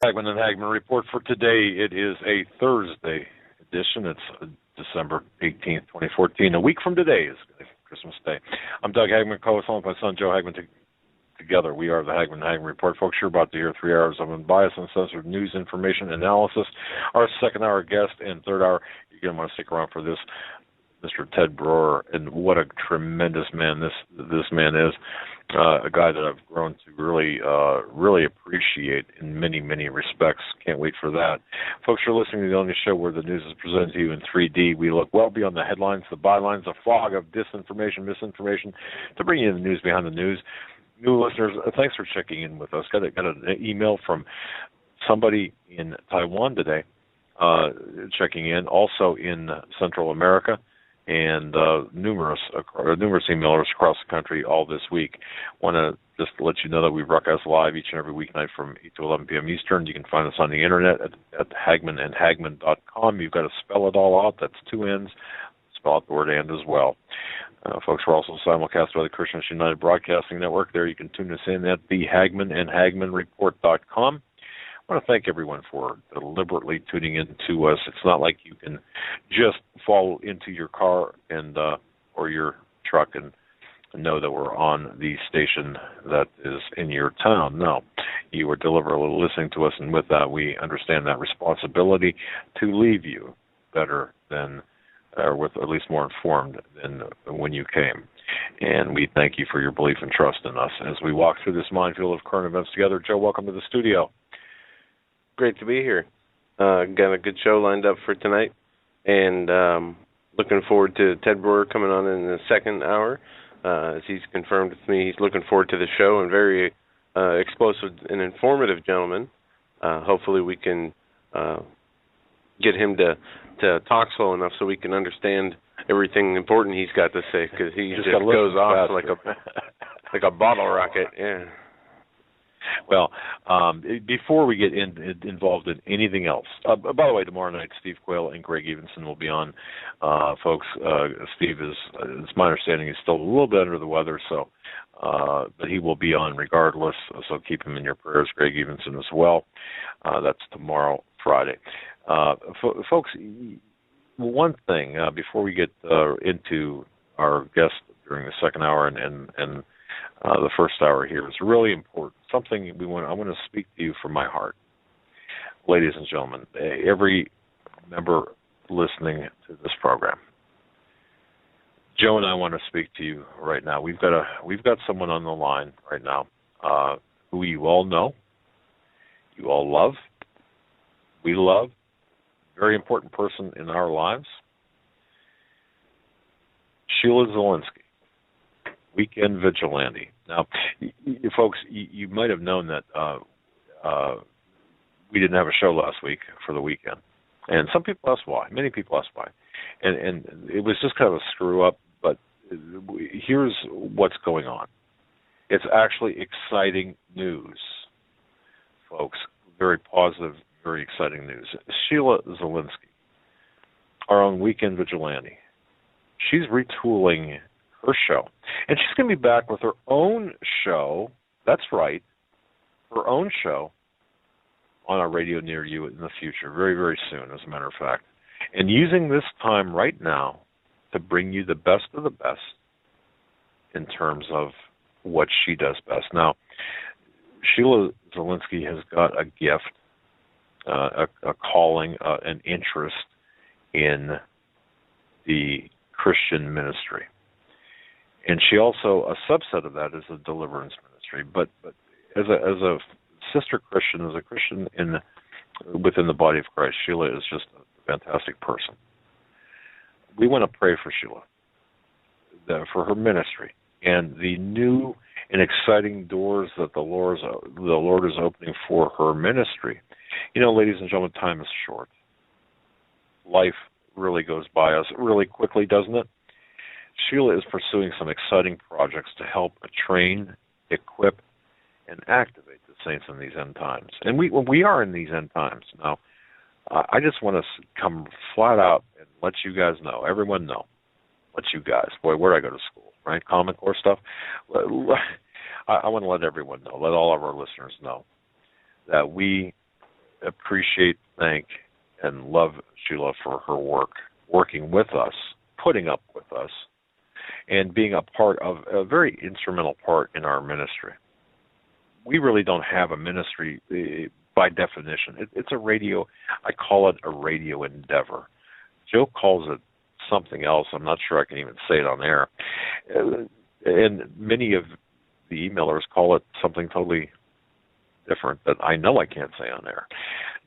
Hagmann and Hagmann Report for today. It is a Thursday edition. It's December 18th, 2014. A week from today is Christmas Day. I'm Doug Hagmann, co-host with my son Joe Hagmann. Together we are the Hagmann Hagmann Report. Folks, you're about to hear 3 hours of unbiased, uncensored news, information, analysis. Our second hour guest and third hour, you're going to want to stick around for this, Mr. Ted Broer, and what a tremendous man this man is. A guy that I've grown to really appreciate in many, many respects. Can't wait for that. Folks, you're listening to the only show where the news is presented to you in 3D. We look well beyond the headlines, the bylines, the fog of disinformation, misinformation, to bring you the news behind the news. New listeners, thanks for checking in with us. Got an email from somebody in Taiwan today, checking in, also in Central America, and numerous emailers across the country all this week. Want to just let you know that we broadcast live each and every weeknight from 8 to 11 p.m. Eastern. You can find us on the internet at hagmannandhagmann.com. You've got to spell it all out. That's 2 N's. Spell out the word "and" as well. Folks, we're also simulcast by the Christians United Broadcasting Network. There you can tune us in at the hagmannandhagmannreport.com. I want to thank everyone for deliberately tuning in to us. It's not like you can just fall into your car and or your truck and know that we're on the station that is in your town. No, you are deliberately listening to us, and with that, we understand that responsibility to leave you better than, or with at least more informed than when you came. And we thank you for your belief and trust in us as we walk through this minefield of current events together. Joe, welcome to the studio. Great to be here. Got a good show lined up for tonight, and looking forward to Ted Broer coming on in the second hour. As he's confirmed with me, he's looking forward to the show, and very explosive and informative gentleman. Hopefully we can get him to talk slow enough so we can understand everything important he's got to say, because he just goes off like a bottle rocket. Yeah. Well, before we get involved in anything else, by the way, tomorrow night Steve Quayle and Greg Evenson will be on. Folks, Steve it's my understanding, he's still a little bit under the weather, so but he will be on regardless, so keep him in your prayers, Greg Evenson as well. That's tomorrow, Friday. Folks, one thing before we get into our guest during the second hour and the first hour here is really important. Something I want to speak to you from my heart, ladies and gentlemen. Every member listening to this program, Joe and I want to speak to you right now. We've got someone on the line right now who you all know, you all love, we love. Very important person in our lives, Sheila Zielinski, weekend vigilante. Now, folks, you might have known that we didn't have a show last week for the weekend, and some people asked why. Many people asked why, and it was just kind of a screw up. But here's what's going on. It's actually exciting news, folks. Very positive, very exciting news. Sheila Zielinski, our own weekend vigilante, she's retooling her show. And she's going to be back with her own show. That's right, her own show on a radio near you in the future, very, very soon, as a matter of fact. And using this time right now to bring you the best of the best in terms of what she does best. Now, Sheila Zielinski has got a gift, a calling, an interest in the Christian ministry. And she also, a subset of that is a deliverance ministry. But as a sister Christian, as a Christian within the body of Christ, Sheila is just a fantastic person. We want to pray for Sheila, for her ministry, and the new and exciting doors that the Lord is opening for her ministry. You know, ladies and gentlemen, time is short. Life really goes by us really quickly, doesn't it? Sheila is pursuing some exciting projects to help train, equip, and activate the saints in these end times. And we are in these end times. Now, I just want to come flat out and let you guys know, everyone know, let you guys, boy, where did I go to school, right? Common Core stuff. I want to let everyone know, let all of our listeners know that we appreciate, thank, and love Sheila for her work, working with us, putting up with us, and being a very instrumental part in our ministry. We really don't have a ministry by definition. It's a radio, I call it a radio endeavor. Joe calls it something else. I'm not sure I can even say it on air. And many of the emailers call it something totally different that I know I can't say on air.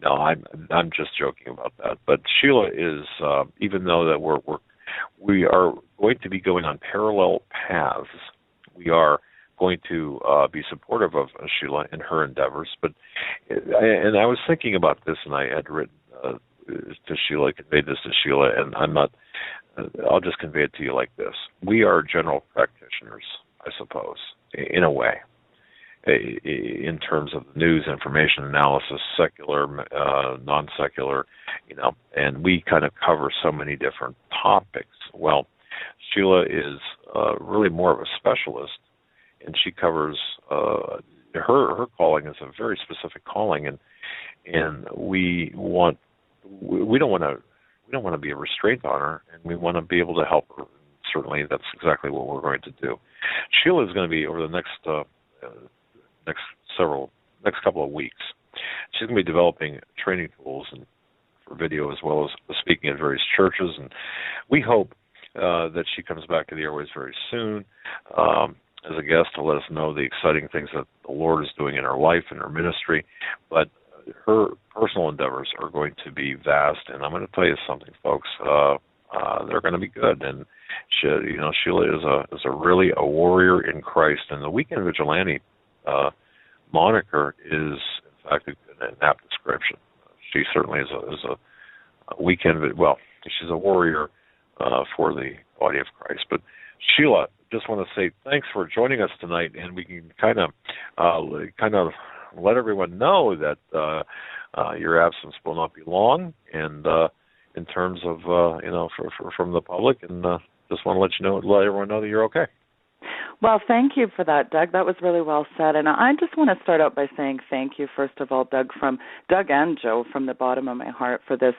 No, I'm just joking about that. But Sheila is, even though that we are going to be going on parallel paths, we are going to be supportive of Sheila in her endeavors. And I was thinking about this, and I had written to Sheila, conveyed this to Sheila, and I'll just convey it to you like this. We are general practitioners, I suppose, in a way, in terms of news, information, analysis, secular, non-secular, and we kind of cover so many different topics. Well, Sheila is really more of a specialist, and she covers her calling is a very specific calling, and we don't want to be a restraint on her, and we want to be able to help her. Certainly, that's exactly what we're going to do. Sheila is going to be over the next couple of weeks. She's going to be developing training tools and for video, as well as speaking at various churches, and we hope that she comes back to the airways very soon as a guest to let us know the exciting things that the Lord is doing in her life and her ministry. But her personal endeavors are going to be vast, and I'm going to tell you something, folks. They're going to be good, and Sheila is really a warrior in Christ, and the Weekend Vigilante moniker is, in fact, an apt description. She certainly is a weekend. Well, she's a warrior for the body of Christ. But Sheila, just want to say thanks for joining us tonight, and we can kind of let everyone know that your absence will not be long, and in terms of from the public, and just want to let everyone know that you're okay. Well, thank you for that, Doug. That was really well said. And I just want to start out by saying thank you, first of all, Doug and Joe, from the bottom of my heart for this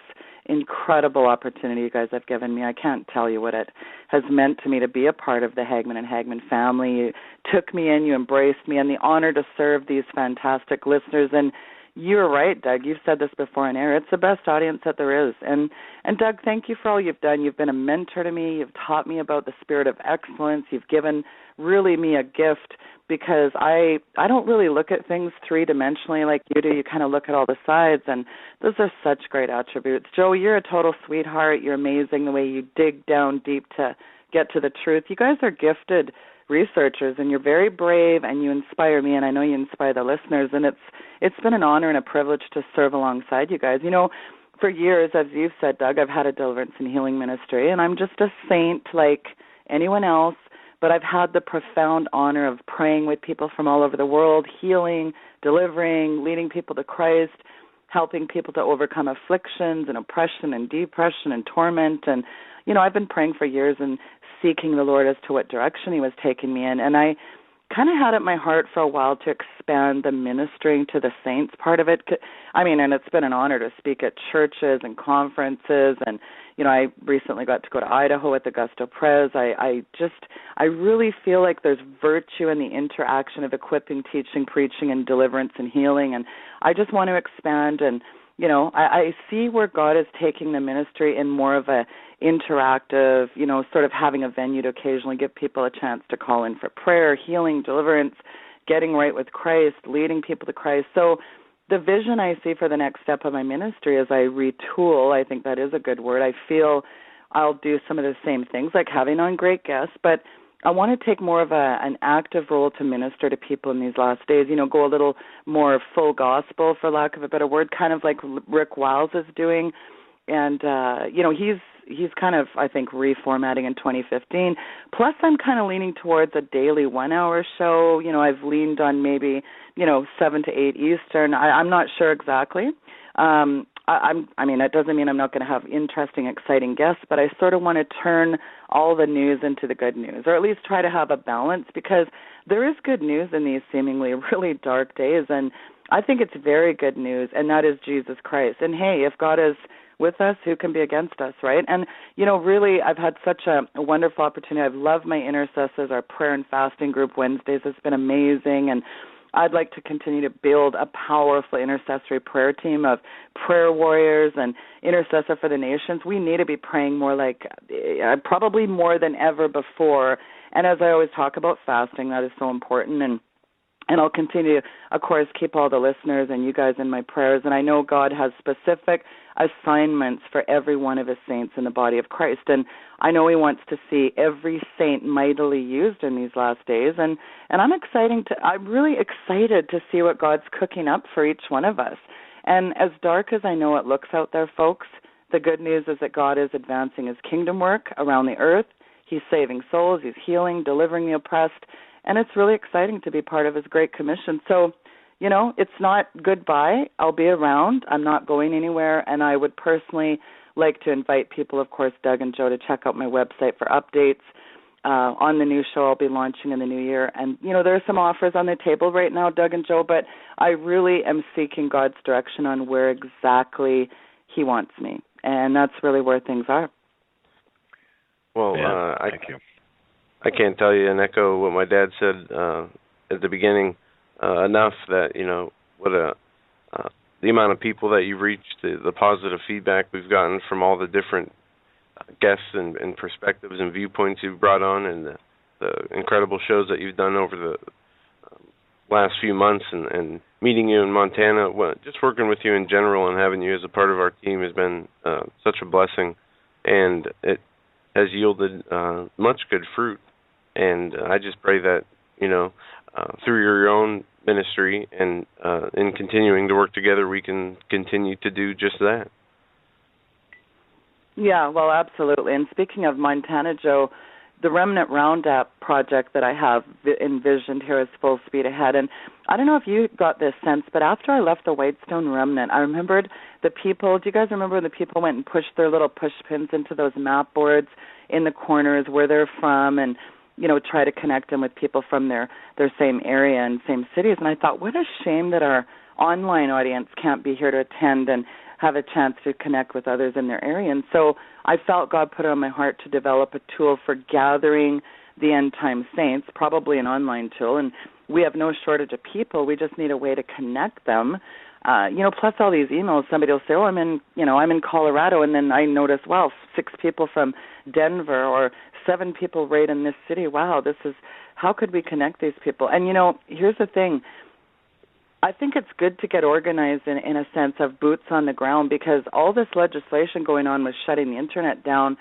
incredible opportunity you guys have given me. I can't tell you what it has meant to me to be a part of the Hagmann and Hagmann family. You took me in, you embraced me, and the honor to serve these fantastic listeners. And you're right, Doug. You've said this before on air. It's the best audience that there is. And Doug, thank you for all you've done. You've been a mentor to me. You've taught me about the spirit of excellence. You've given really me a gift, because I don't really look at things three-dimensionally like you do. You kind of look at all the sides, and those are such great attributes. Joe, you're a total sweetheart. You're amazing the way you dig down deep to get to the truth. You guys are gifted researchers, and you're very brave, and you inspire me, and I know you inspire the listeners, and it's been an honor and a privilege to serve alongside you guys. For years, as you've said, Doug, I've had a deliverance and healing ministry, and I'm just a saint like anyone else, but I've had the profound honor of praying with people from all over the world, healing, delivering, leading people to Christ, helping people to overcome afflictions and oppression and depression and torment. And, I've been praying for years and seeking the Lord as to what direction he was taking me in. And I kind of had it in my heart for a while to expand the ministering to the saints part of it. And it's been an honor to speak at churches and conferences, and I recently got to go to Idaho with Augusto Prez. I really feel like there's virtue in the interaction of equipping, teaching, preaching, and deliverance and healing, and I just want to expand. And I see where God is taking the ministry in more of a interactive, sort of having a venue to occasionally give people a chance to call in for prayer, healing, deliverance, getting right with Christ, leading people to Christ. So the vision I see for the next step of my ministry as I retool, I think that is a good word. I feel I'll do some of the same things, like having on great guests, but I want to take more of an active role to minister to people in these last days, go a little more full gospel, for lack of a better word, kind of like Rick Wiles is doing. And, he's kind of, I think, reformatting in 2015. Plus, I'm kind of leaning towards a daily 1 hour show. I've leaned on maybe, 7 to 8 Eastern. I'm not sure exactly. I mean, it doesn't mean I'm not going to have interesting, exciting guests, but I sort of want to turn all the news into the good news, or at least try to have a balance, because there is good news in these seemingly really dark days, and I think it's very good news, and that is Jesus Christ. And hey, if God is with us, who can be against us, right? And, really, I've had such a wonderful opportunity. I've loved my intercessors, our prayer and fasting group Wednesdays. It's been amazing, and I'd like to continue to build a powerful intercessory prayer team of prayer warriors and intercessor for the nations. We need to be praying more, like probably more than ever before. And as I always talk about fasting, that is so important. And I'll continue, of course, keep all the listeners and you guys in my prayers. And I know God has specific assignments for every one of his saints in the body of Christ. And I know he wants to see every saint mightily used in these last days. And I'm really excited to see what God's cooking up for each one of us. And as dark as I know it looks out there, folks, the good news is that God is advancing his kingdom work around the earth. He's saving souls. He's healing, delivering the oppressed. And it's really exciting to be part of his Great Commission. So, it's not goodbye. I'll be around. I'm not going anywhere. And I would personally like to invite people, of course, Doug and Joe, to check out my website for updates on the new show I'll be launching in the new year. And, there are some offers on the table right now, Doug and Joe, but I really am seeking God's direction on where exactly he wants me. And that's really where things are. Well, thank you. I can't tell you and echo what my dad said at the beginning enough that, what the amount of people that you've reached, the positive feedback we've gotten from all the different guests and perspectives and viewpoints you've brought on, and the incredible shows that you've done over the last few months, and meeting you in Montana, just working with you in general and having you as a part of our team has been such a blessing, and it has yielded much good fruit. And I just pray that, through your own ministry and in continuing to work together, we can continue to do just that. Yeah, well, absolutely. And speaking of Montana, Joe, the Remnant Roundup project that I have envisioned here is full speed ahead. And I don't know if you got this sense, but after I left the Whitestone Remnant, I remembered the people. Do you guys remember when the people went and pushed their little push pins into those map boards in the corners where they're from, and try to connect them with people from their same area and same cities? And I thought, what a shame that our online audience can't be here to attend and have a chance to connect with others in their area. And so I felt God put it on my heart to develop a tool for gathering the end-time saints, probably an online tool. And we have no shortage of people. We just need a way to connect them. Plus all these emails, somebody will say, I'm in Colorado, and then I notice, 6 people from Denver or 7 people right in this city. Wow, how could we connect these people? And, here's the thing. I think it's good to get organized in a sense of boots on the ground, because all this legislation going on with shutting the Internet down,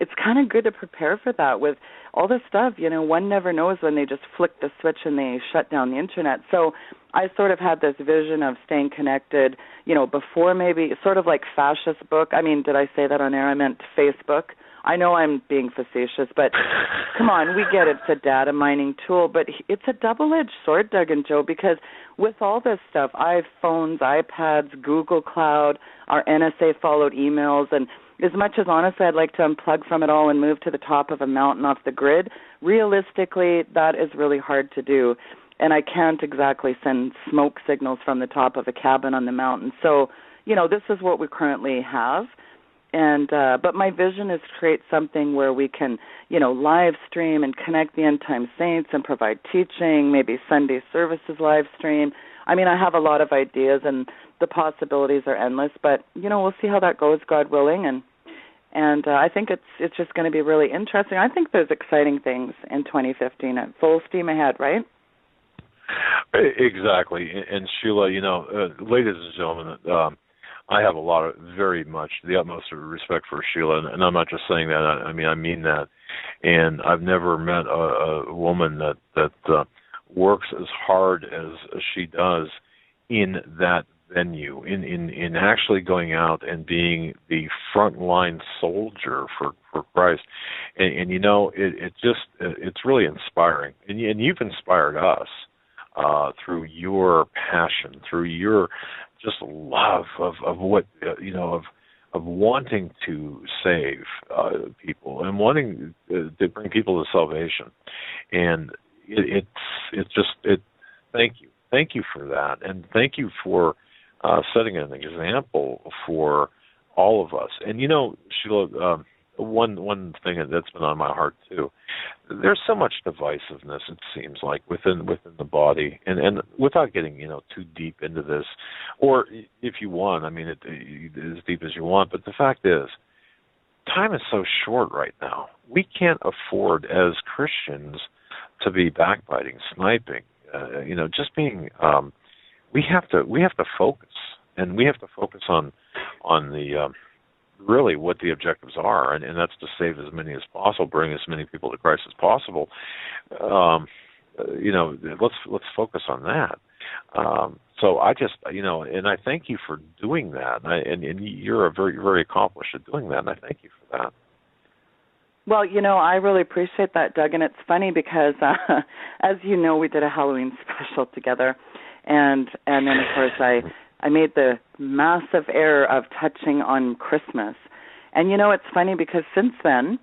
it's kind of good to prepare for that with all this stuff. One never knows when they just flick the switch and they shut down the Internet. So I sort of had this vision of staying connected, before maybe sort of like fascist book. I mean, did I say that on air? I meant Facebook. I know I'm being facetious, but come on, we get it's a data mining tool, but it's a double-edged sword, Doug and Joe, because with all this stuff, iPhones, iPads, Google Cloud, our NSA-followed emails, and as much as honestly I'd like to unplug from it all and move to the top of a mountain off the grid, realistically, that is really hard to do. And I can't exactly send smoke signals from the top of a cabin on the mountain. So, this is what we currently have. And but my vision is to create something where we can, live stream and connect the end time saints and provide teaching, maybe Sunday services live stream. I mean, I have a lot of ideas and the possibilities are endless, but we'll see how that goes, God willing, and I think it's just going to be really interesting. I think there's exciting things in 2015 at full steam ahead, right? Exactly. And Sheila, ladies and gentlemen, I have very much the utmost respect for Sheila, and I'm not just saying that. I mean that. And I've never met a woman that works as hard as she does in that venue, in actually going out and being the frontline soldier for Christ. And it's really inspiring. And you've inspired us through your passion, through your just love of what of wanting to save people and wanting to bring people to salvation, and thank you for that, and thank you for setting an example for all of us. And Sheila, one thing that's been on my heart too. There's so much divisiveness, it seems like, within the body, and without getting too deep into this, or if you want, I mean, as deep as you want. But the fact is, time is so short right now. We can't afford as Christians to be backbiting, sniping, just being. We have to focus, and we have to focus on the. Really what the objectives are, and that's to save as many as possible, bring as many people to Christ as possible. Let's focus on that. So I just, and I thank you for doing that, and you're a very, very accomplished at doing that, and I thank you for that. Well, I really appreciate that, Doug, and it's funny because, as you know, we did a Halloween special together, and then, of course, I made the massive error of touching on Christmas. And, it's funny because since then,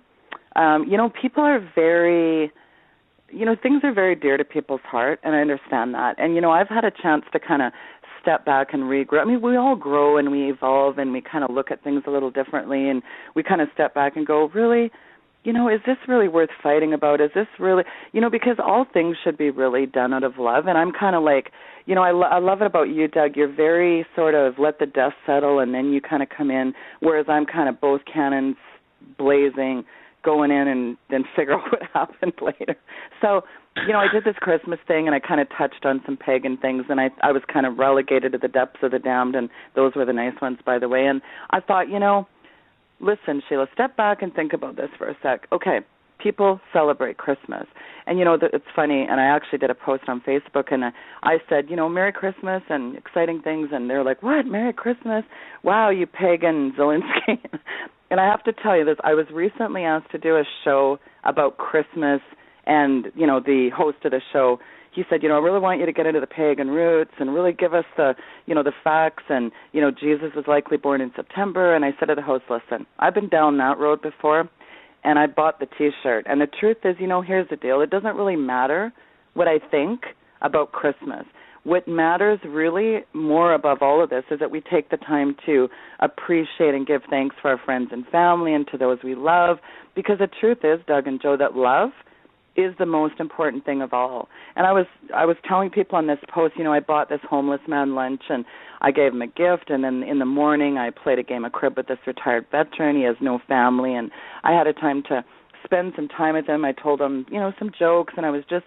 people are very, things are very dear to people's heart, and I understand that. And, I've had a chance to kind of step back and regrow. I mean, we all grow and we evolve and we kind of look at things a little differently, and we kind of step back and go, really? Is this really worth fighting about? Is this really, because all things should be really done out of love. And I'm kind of like, I love it about you, Doug. You're very sort of let the dust settle and then you kind of come in, whereas I'm kind of both cannons blazing, going in and then figure out what happened later. So, I did this Christmas thing and I kind of touched on some pagan things, and I was kind of relegated to the depths of the damned, and those were the nice ones, by the way. And I thought, listen, Sheila, step back and think about this for a sec. Okay, people celebrate Christmas. And, it's funny, and I actually did a post on Facebook, and I said, Merry Christmas and exciting things, and they're like, what, Merry Christmas? Wow, you pagan Zelensky. And I have to tell you this, I was recently asked to do a show about Christmas, and, the host of the show, he said, I really want you to get into the pagan roots and really give us the facts, and, Jesus was likely born in September. And I said to the host, listen, I've been down that road before, and I bought the T-shirt. And the truth is, here's the deal. It doesn't really matter what I think about Christmas. What matters really more above all of this is that we take the time to appreciate and give thanks for our friends and family and to those we love, because the truth is, Doug and Joe, that love is the most important thing of all. And I was telling people on this post, I bought this homeless man lunch and I gave him a gift, and then in the morning I played a game of crib with this retired veteran. He has no family, and I had a time to spend some time with him. I told him, some jokes, and I was just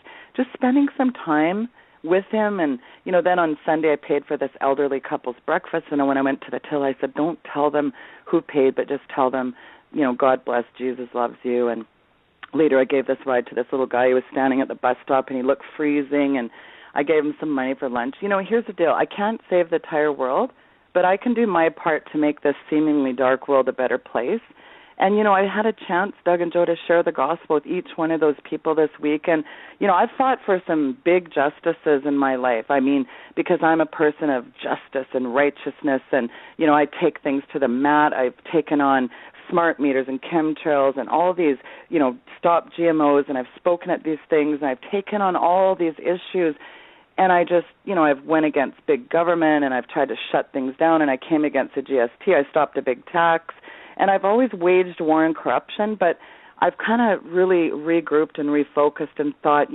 spending some time with him. And, then on Sunday I paid for this elderly couple's breakfast, and when I went to the till, I said, don't tell them who paid, but just tell them, God bless, Jesus loves you. And later I gave this ride to this little guy who was standing at the bus stop, and he looked freezing, and I gave him some money for lunch. Here's the deal. I can't save the entire world, but I can do my part to make this seemingly dark world a better place. And, I had a chance, Doug and Joe, to share the gospel with each one of those people this week. And, I've fought for some big justices in my life. I mean, because I'm a person of justice and righteousness, and, I take things to the mat. I've taken on smart meters and chemtrails and all these, stop GMOs, and I've spoken at these things, and I've taken on all these issues. And I just, I've went against big government, and I've tried to shut things down, and I came against the GST. I stopped a big tax. And I've always waged war and corruption, but I've kind of really regrouped and refocused and thought,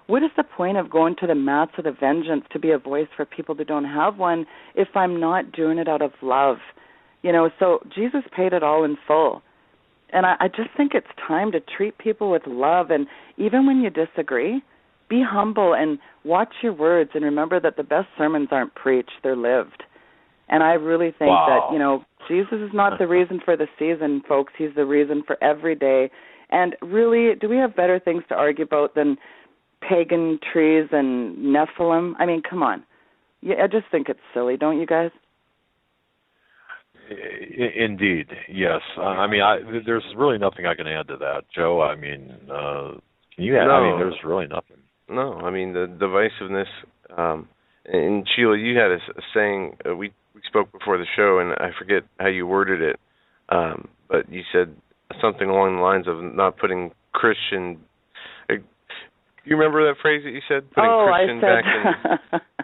what is the point of going to the mats of the vengeance to be a voice for people that don't have one if I'm not doing it out of love? So Jesus paid it all in full. And I just think it's time to treat people with love. And even when you disagree, be humble and watch your words, and remember that the best sermons aren't preached, they're lived. And I really think that, Jesus is not the reason for the season, folks. He's the reason for every day. And really, do we have better things to argue about than pagan trees and Nephilim? I mean, come on. Yeah, I just think it's silly, don't you guys? Indeed, yes. There's really nothing I can add to that, Joe. Can you add? No. There's really nothing. No, the divisiveness, And Sheila, you had a saying, we spoke before the show, and I forget how you worded it, but you said something along the lines of not putting Christian. You remember that phrase that you said?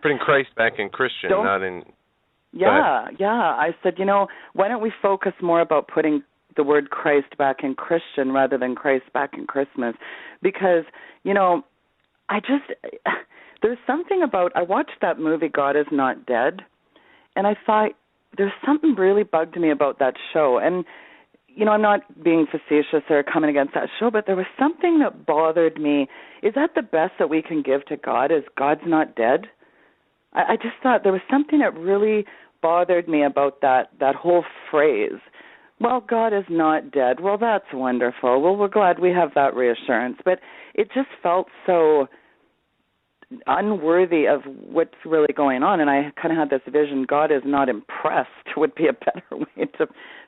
Putting Christ back in Christian, not in. Yeah. I said, why don't we focus more about putting the word Christ back in Christian rather than Christ back in Christmas? Because, there's something about, I watched that movie, God Is Not Dead, and I thought there's something really bugged me about that show. And, I'm not being facetious or coming against that show, but there was something that bothered me. Is that the best that we can give to God, is God's not dead? I just thought there was something that really bothered me about that whole phrase. Well, God is not dead. Well, that's wonderful. Well, we're glad we have that reassurance. But it just felt so unworthy of what's really going on. And I kind of had this vision, God is not impressed would be a better way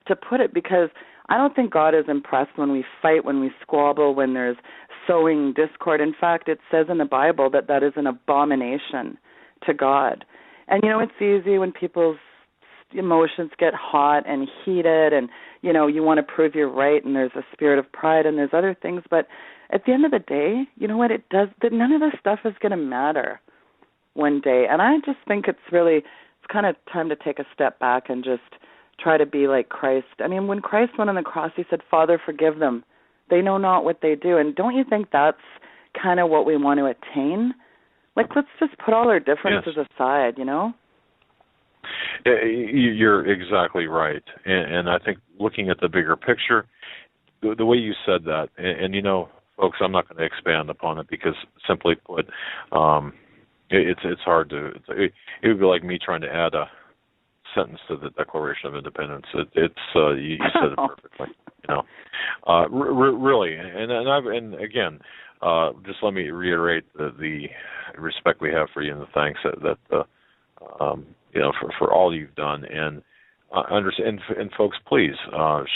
to put it, because I don't think God is impressed when we fight, when we squabble, when there's sowing discord. In fact, it says in the Bible that is an abomination to God. And, it's easy when people's emotions get hot and heated and, you want to prove you're right, and there's a spirit of pride and there's other things. But at the end of the day, you know what, none of this stuff is going to matter one day. And I just think it's kind of time to take a step back and just try to be like Christ. I mean, when Christ went on the cross, he said, Father, forgive them. They know not what they do. And don't you think that's kind of what we want to attain? Like, let's just put all our differences aside, You're exactly right. And I think looking at the bigger picture, the way you said that, and folks, I'm not going to expand upon it because, simply put, it's hard to. It would be like me trying to add a sentence to the Declaration of Independence. You said it perfectly. Really, and again, just let me reiterate the respect we have for you and the thanks that for all you've done, and understand. And folks, please,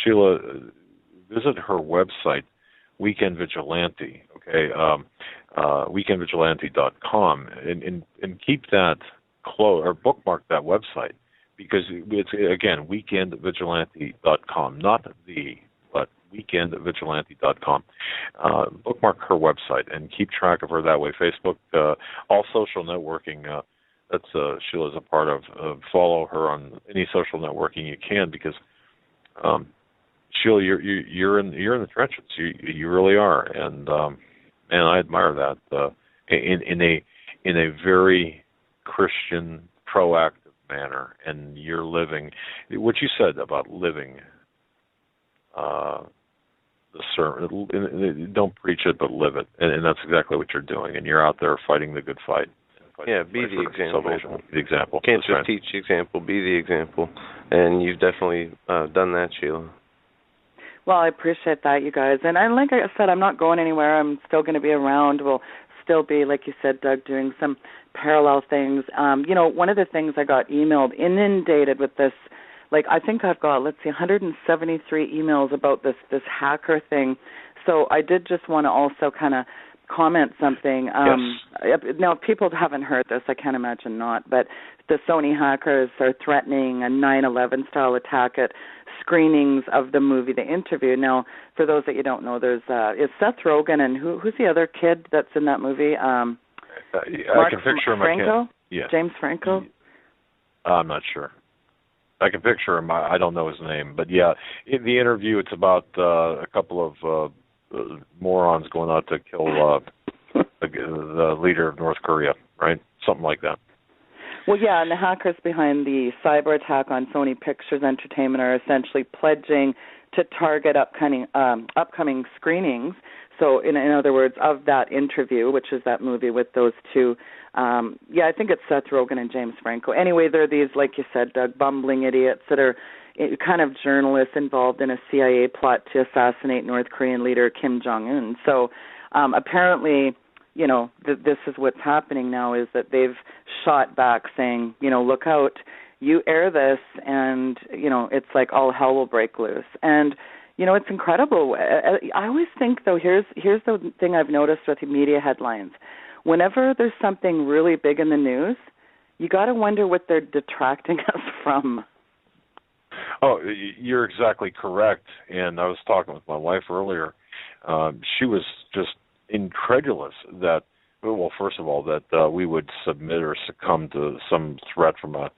Sheila, visit her website, Weekend Vigilante. Okay, weekendvigilante.com, and keep that close or bookmark that website, because it's, again, weekendvigilante.com, not but weekendvigilante.com. Bookmark her website and keep track of her that way. Facebook, all social networking. That's Sheila's a part of. Follow her on any social networking you can, because Sheila, you're in the trenches. You really are, and I admire that in a very Christian, proactive manner. And you're living what you said about living the sermon. Don't preach it, but live it, and that's exactly what you're doing. And you're out there fighting the good fight. Yeah, be the example. Salvation. The example. Can't just teach the example, be the example. And you've definitely done that, Sheila. Well, I appreciate that, you guys. And like I said, I'm not going anywhere. I'm still going to be around. We'll still be, like you said, Doug, doing some parallel things. One of the things I got inundated with this, I think I've got, 173 emails about this hacker thing. So I did just want to also kind of comment something. Yes. Now, if people haven't heard this, I can't imagine not, but the Sony hackers are threatening a 9/11 style attack at screenings of the movie The Interview. Now, for those that you don't know, there's it's Seth Rogen, and who's the other kid that's in that movie? I can picture him. Franco? Yeah. James Franco? I'm not sure. I can picture him. I don't know his name, but yeah, in The Interview, it's about a couple of morons going out to kill the leader of North Korea, right? Something like that. Well, yeah, and the hackers behind the cyber attack on Sony Pictures Entertainment are essentially pledging to target upcoming screenings. So, in other words, of that Interview, which is that movie with those two, I think it's Seth Rogen and James Franco. Anyway, they're these, like you said, Doug, bumbling idiots that are kind of journalists involved in a CIA plot to assassinate North Korean leader Kim Jong-un. So, apparently, this is what's happening now, is that they've shot back saying, look out, you air this, and, it's like all hell will break loose. And, it's incredible. I always think, though, here's the thing I've noticed with media headlines. Whenever there's something really big in the news, you got to wonder what they're detracting us from. Oh, you're exactly correct. And I was talking with my wife earlier. She was just incredulous that, well, first of all, that we would submit or succumb to some threat from a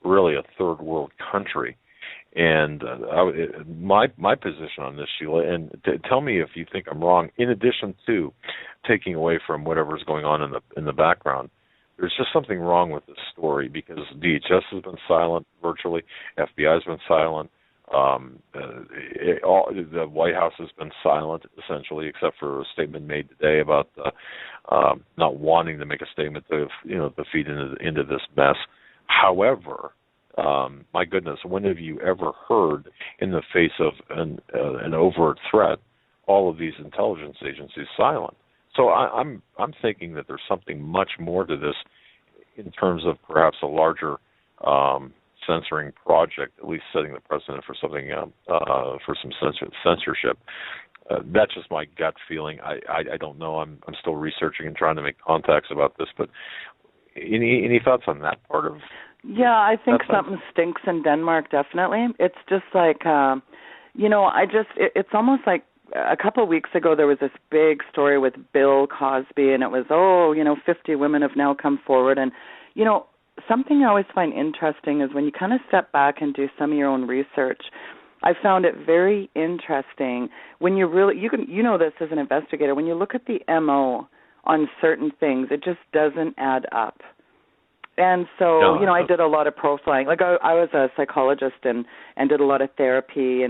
third world country. And my position on this, Sheila, and tell me if you think I'm wrong. In addition to taking away from whatever's going on in the background, there's just something wrong with this story because DHS has been silent virtually, FBI has been silent, the White House has been silent essentially, except for a statement made today about not wanting to make a statement to feed into this mess. However, my goodness, when have you ever heard, in the face of an overt threat, all of these intelligence agencies silent? So I'm thinking that there's something much more to this, in terms of perhaps a larger censoring project, at least setting the precedent for something for some censorship. That's just my gut feeling. I don't know. I'm still researching and trying to make contacts about this. But any thoughts on that part of? Yeah, I think something stinks in Denmark, definitely. It's just like, it's almost like a couple of weeks ago there was this big story with Bill Cosby, and it was, 50 women have now come forward. And, something I always find interesting is when you kind of step back and do some of your own research, I found it very interesting when you really, you know this as an investigator, when you look at the MO on certain things, it just doesn't add up. And so, I did a lot of profiling. Like I was a psychologist and did a lot of therapy,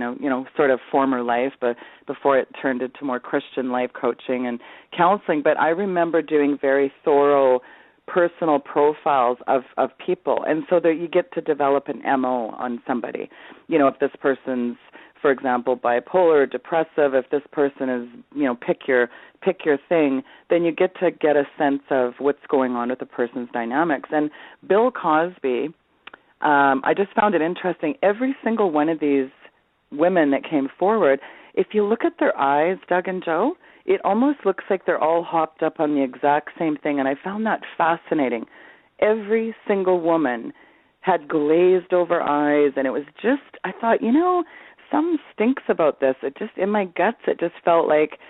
sort of former life, but before it turned into more Christian life coaching and counseling. But I remember doing very thorough personal profiles of people. And so that you get to develop an MO on somebody. If this person's, for example, bipolar, depressive, if this person is, pick your thing, then you get a sense of what's going on with the person's dynamics. And Bill Cosby, I just found it interesting. Every single one of these women that came forward, if you look at their eyes, Doug and Joe, it almost looks like they're all hopped up on the exact same thing, and I found that fascinating. Every single woman had glazed over eyes, and it was just, I thought, something stinks about this. It just, in my guts, it just felt like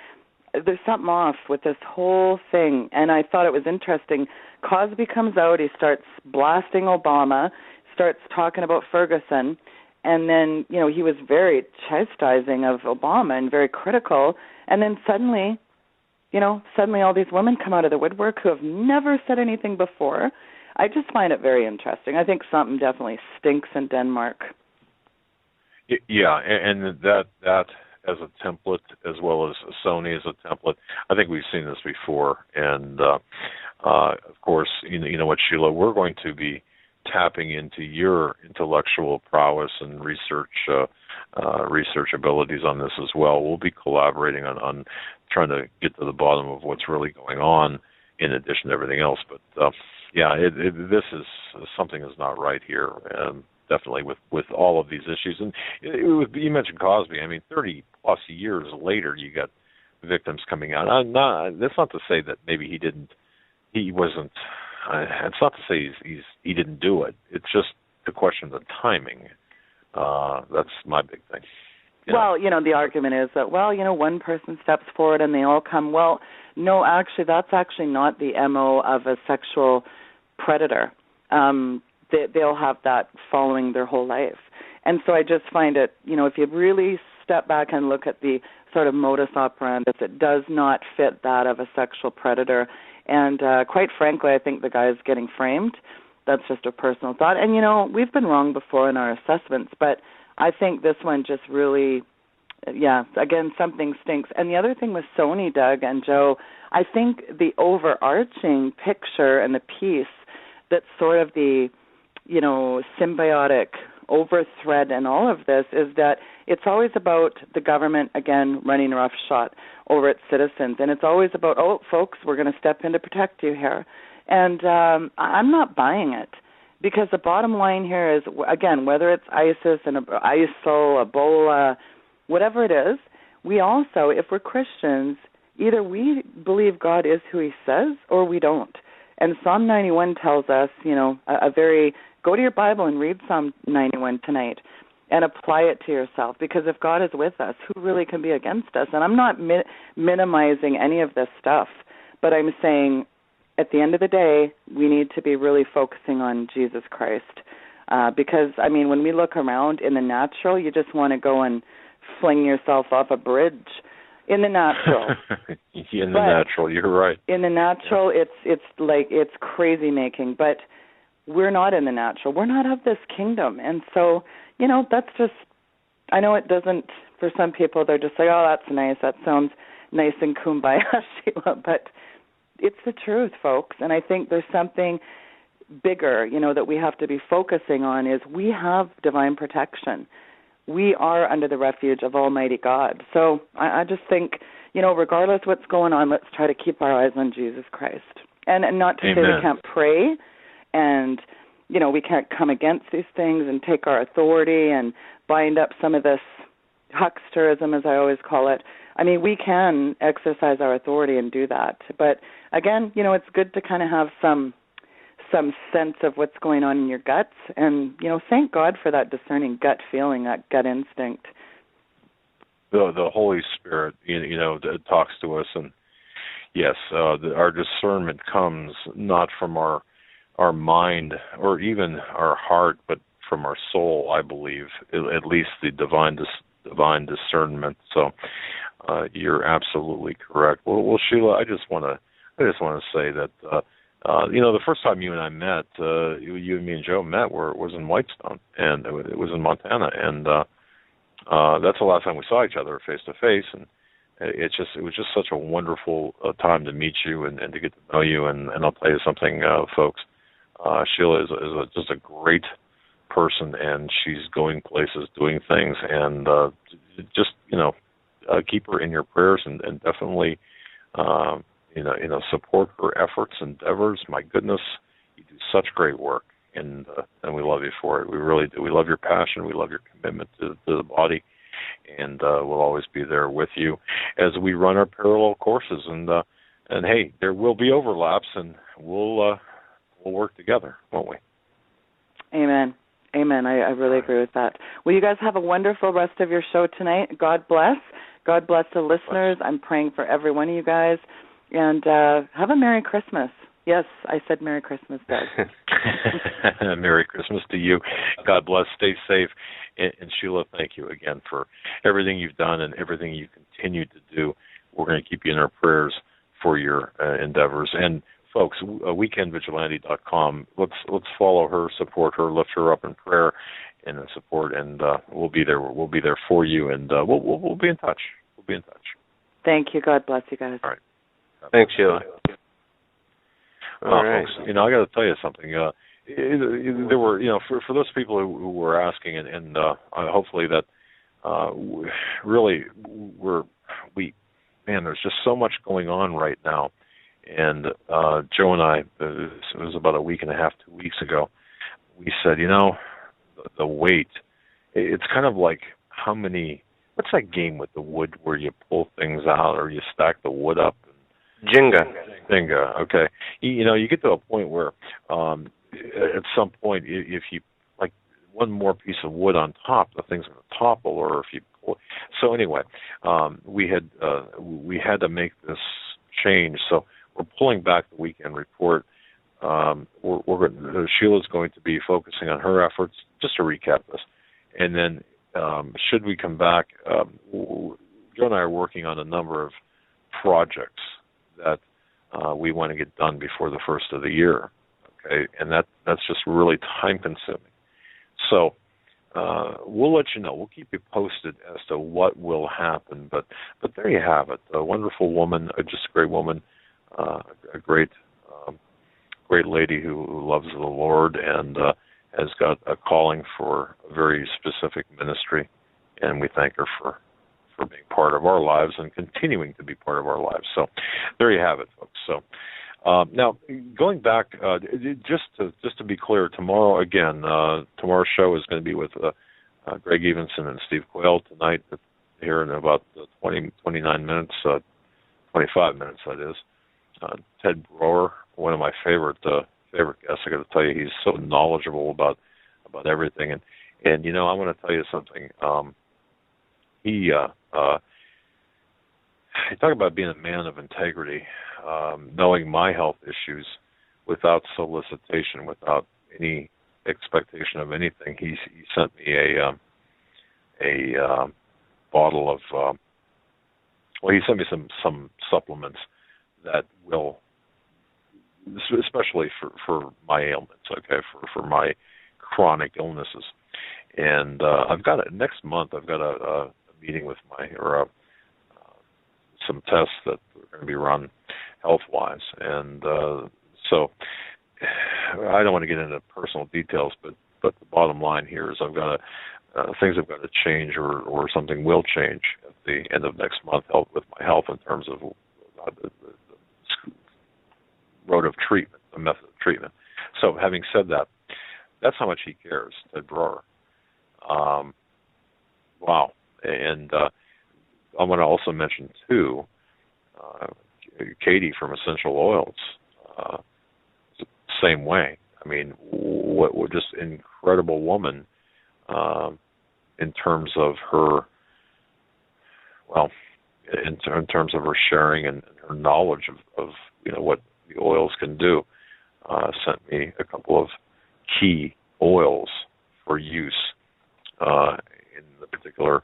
there's something off with this whole thing. And I thought it was interesting. Cosby comes out, he starts blasting Obama, starts talking about Ferguson, and then, he was very chastising of Obama and very critical. And then suddenly all these women come out of the woodwork who have never said anything before. I just find it very interesting. I think something definitely stinks in Denmark. Yeah, and that as a template, as well as Sony as a template, I think we've seen this before. And of course, you know what, Sheila, we're going to be tapping into your intellectual prowess and research abilities on this as well. We'll be collaborating on trying to get to the bottom of what's really going on, in addition to everything else. But this is something is not right here. Definitely with all of these issues. And you mentioned Cosby. I mean, 30 plus years later, you got victims coming out. That's not to say that maybe he wasn't. It's not to say he didn't do it. It's just the question of the timing. That's my big thing. Well, the argument is that, one person steps forward and they all come. Well, no, actually, that's actually not the MO of a sexual predator. They'll have that following their whole life. And so I just find it, if you really step back and look at the sort of modus operandi, it does not fit that of a sexual predator. And quite frankly, I think the guy is getting framed. That's just a personal thought. And, we've been wrong before in our assessments, but I think this one just really, again, something stinks. And the other thing with Sony, Doug and Joe, I think the overarching picture and the piece that's sort of the, symbiotic overthread in all of this is that it's always about the government, again, running roughshod over its citizens. And it's always about, folks, we're going to step in to protect you here. And I'm not buying it, because the bottom line here is, again, whether it's ISIS and ISIL, Ebola, whatever it is, we also, if we're Christians, either we believe God is who he says or we don't. And Psalm 91 tells us, go to your Bible and read Psalm 91 tonight and apply it to yourself, because if God is with us, who really can be against us? And I'm not minimizing any of this stuff, but I'm saying at the end of the day, we need to be really focusing on Jesus Christ. Because, when we look around in the natural, you just want to go and fling yourself off a bridge. In the natural. Natural, you're right. In the natural, it's crazy making, but we're not in the natural. We're not of this kingdom. And so, that's just, I know it doesn't, for some people, they're just like, oh, that's nice. That sounds nice and kumbaya, Sheila, but it's the truth, folks. And I think there's something bigger, that we have to be focusing on is we have divine protection. We are under the refuge of Almighty God. So I just think, regardless of what's going on, let's try to keep our eyes on Jesus Christ. And not to Amen. say we can't pray and, we can't come against these things and take our authority and bind up some of this hucksterism, as I always call it. We can exercise our authority and do that. But, again, it's good to kind of have some sense of what's going on in your guts, and thank God for that discerning gut feeling, that gut instinct. The Holy Spirit, talks to us, and yes, our discernment comes not from our mind or even our heart, but from our soul. I believe, at least the divine discernment. So you're absolutely correct. Well, Sheila, I just want to say that. The first time you and I met, you and me and Joe met, was in Whitestone, and it was in Montana, and that's the last time we saw each other face to face, and it was just such a wonderful time to meet you and to get to know you, and I'll tell you something, folks, Sheila is just a great person, and she's going places, doing things, and just keep her in your prayers, and definitely. Support her efforts, endeavors. My goodness, you do such great work, and we love you for it. We really do. We love your passion. We love your commitment to the body, and we'll always be there with you as we run our parallel courses. And hey, there will be overlaps, and we'll work together, won't we? Amen. Amen. I really agree with that. Well, you guys have a wonderful rest of your show tonight. God bless. God bless the listeners. I'm praying for every one of you guys. And have a Merry Christmas. Yes, I said Merry Christmas, Doug. Merry Christmas to you. God bless. Stay safe. And Sheila, thank you again for everything you've done and everything you continue to do. We're going to keep you in our prayers for your endeavors. And folks, weekendvigilante.com. Let's follow her, support her, lift her up in prayer and in support, and we'll be there. We'll be there for you, and we'll be in touch. We'll be in touch. Thank you. God bless you guys. All right. Thanks, Sheila. All right. Folks, I got to tell you something. There were, for those people who were asking, and hopefully that really there's just so much going on right now. And Joe and I, it was about a week and a half, 2 weeks ago, we said, the weight, it's kind of like what's that game with the wood where you pull things out or you stack the wood up? Jenga, okay. You get to a point where at some point, if you, like, one more piece of wood on top, the thing's going to topple, or if you pull. So anyway, we had to make this change. So we're pulling back the weekend report. Sheila's going to be focusing on her efforts, just to recap this. And then should we come back, Joe and I are working on a number of projects that we want to get done before the first of the year, okay? And that's just really time-consuming. So we'll let you know. We'll keep you posted as to what will happen. But there you have it. A wonderful woman, just a great woman, a great lady who loves the Lord and has got a calling for a very specific ministry, and we thank her for being part of our lives and continuing to be part of our lives. So there you have it, folks. So now, going back, just to be clear, tomorrow's show is going to be with Greg Evenson and Steve Quayle tonight, here in about 29 minutes, 25 minutes, that is. Ted Brower one of my favorite guests. I got to tell you, he's so knowledgeable about everything. And you know, I want to tell you something. He talk about being a man of integrity, knowing my health issues without solicitation, without any expectation of anything. He sent me a bottle of he sent me some supplements that will, especially for my ailments, okay, for my chronic illnesses. And I've got next month. I've got a meeting with some tests that are going to be run health-wise, and so I don't want to get into personal details, but the bottom line here is I've got things have got to change, or something will change at the end of next month with my health in terms of the road of treatment, the method of treatment. So having said that, that's how much he cares, Ted Brewer. Wow. And I want to also mention, too, Katie from Essential Oils, same way. I mean, what just incredible woman in terms of her, in terms of her sharing and her knowledge of what the oils can do. Sent me a couple of key oils for use in the particular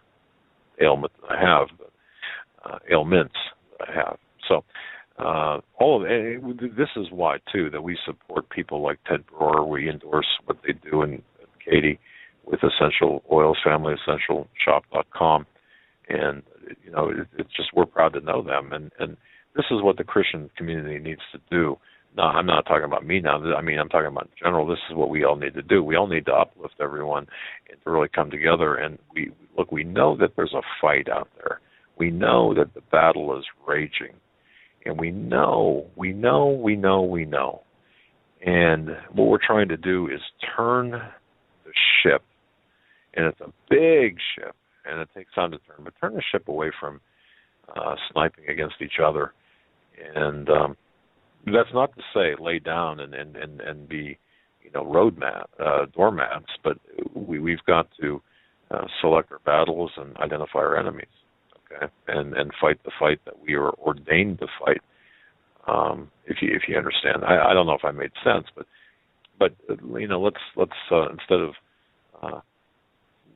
ailment that I have, ailments that I have. So all of this is why, too, that we support people like Ted Brewer. We endorse what they do, and Katie with Essential Oils, FamilyEssentialShop.com. And, it's just, we're proud to know them. And this is what the Christian community needs to do. No, I'm not talking about me now. I mean, I'm talking about in general. This is what we all need to do. We all need to uplift everyone and to really come together. And we know that there's a fight out there. We know that the battle is raging. And we know. And what we're trying to do is turn the ship. And it's a big ship, and it takes time to turn. But turn the ship away from sniping against each other. And that's not to say lay down and be, doormats, but we've got to select our battles and identify our enemies, okay, and fight the fight that we are ordained to fight. If you understand, I don't know if I made sense, but let's instead of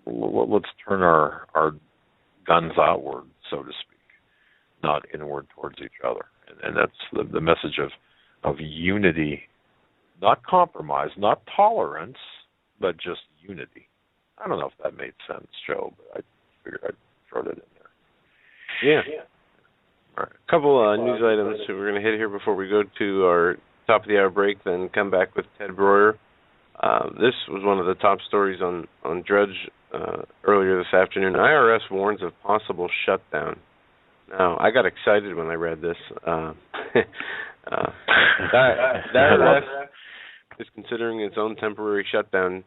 let's turn our guns outward, so to speak, not inward towards each other. And that's the message of unity, not compromise, not tolerance, but just unity. I don't know if that made sense, Joe, but I figured I'd throw that in there. Yeah. All right. A couple news items that we're going to hit here before we go to our top of the hour break, then come back with Ted Brewer. This was one of the top stories on Drudge earlier this afternoon. IRS warns of possible shutdown. Now, I got excited when I read this. The IRS is considering its own temporary shutdown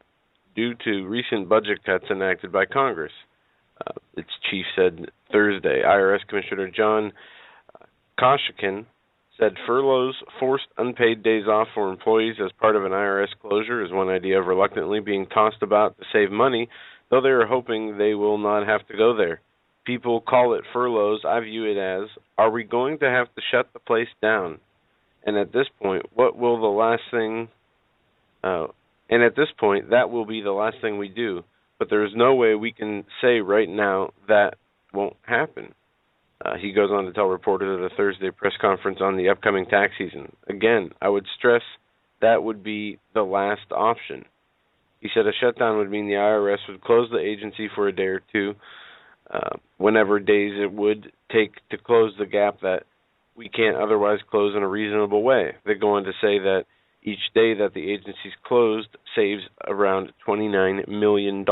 due to recent budget cuts enacted by Congress. Its chief said Thursday. IRS Commissioner John Koshikin said furloughs, forced unpaid days off for employees as part of an IRS closure, is one idea of reluctantly being tossed about to save money, though they are hoping they will not have to go there. People call it furloughs. I view it as, are we going to have to shut the place down? And at this point, that will be the last thing we do. But there is no way we can say right now that won't happen. He goes on to tell reporters at a Thursday press conference on the upcoming tax season. Again, I would stress that would be the last option. He said a shutdown would mean the IRS would close the agency for a day or two, whenever days it would take to close the gap that we can't otherwise close in a reasonable way. They go on to say that each day that the agency's closed saves around $29 million.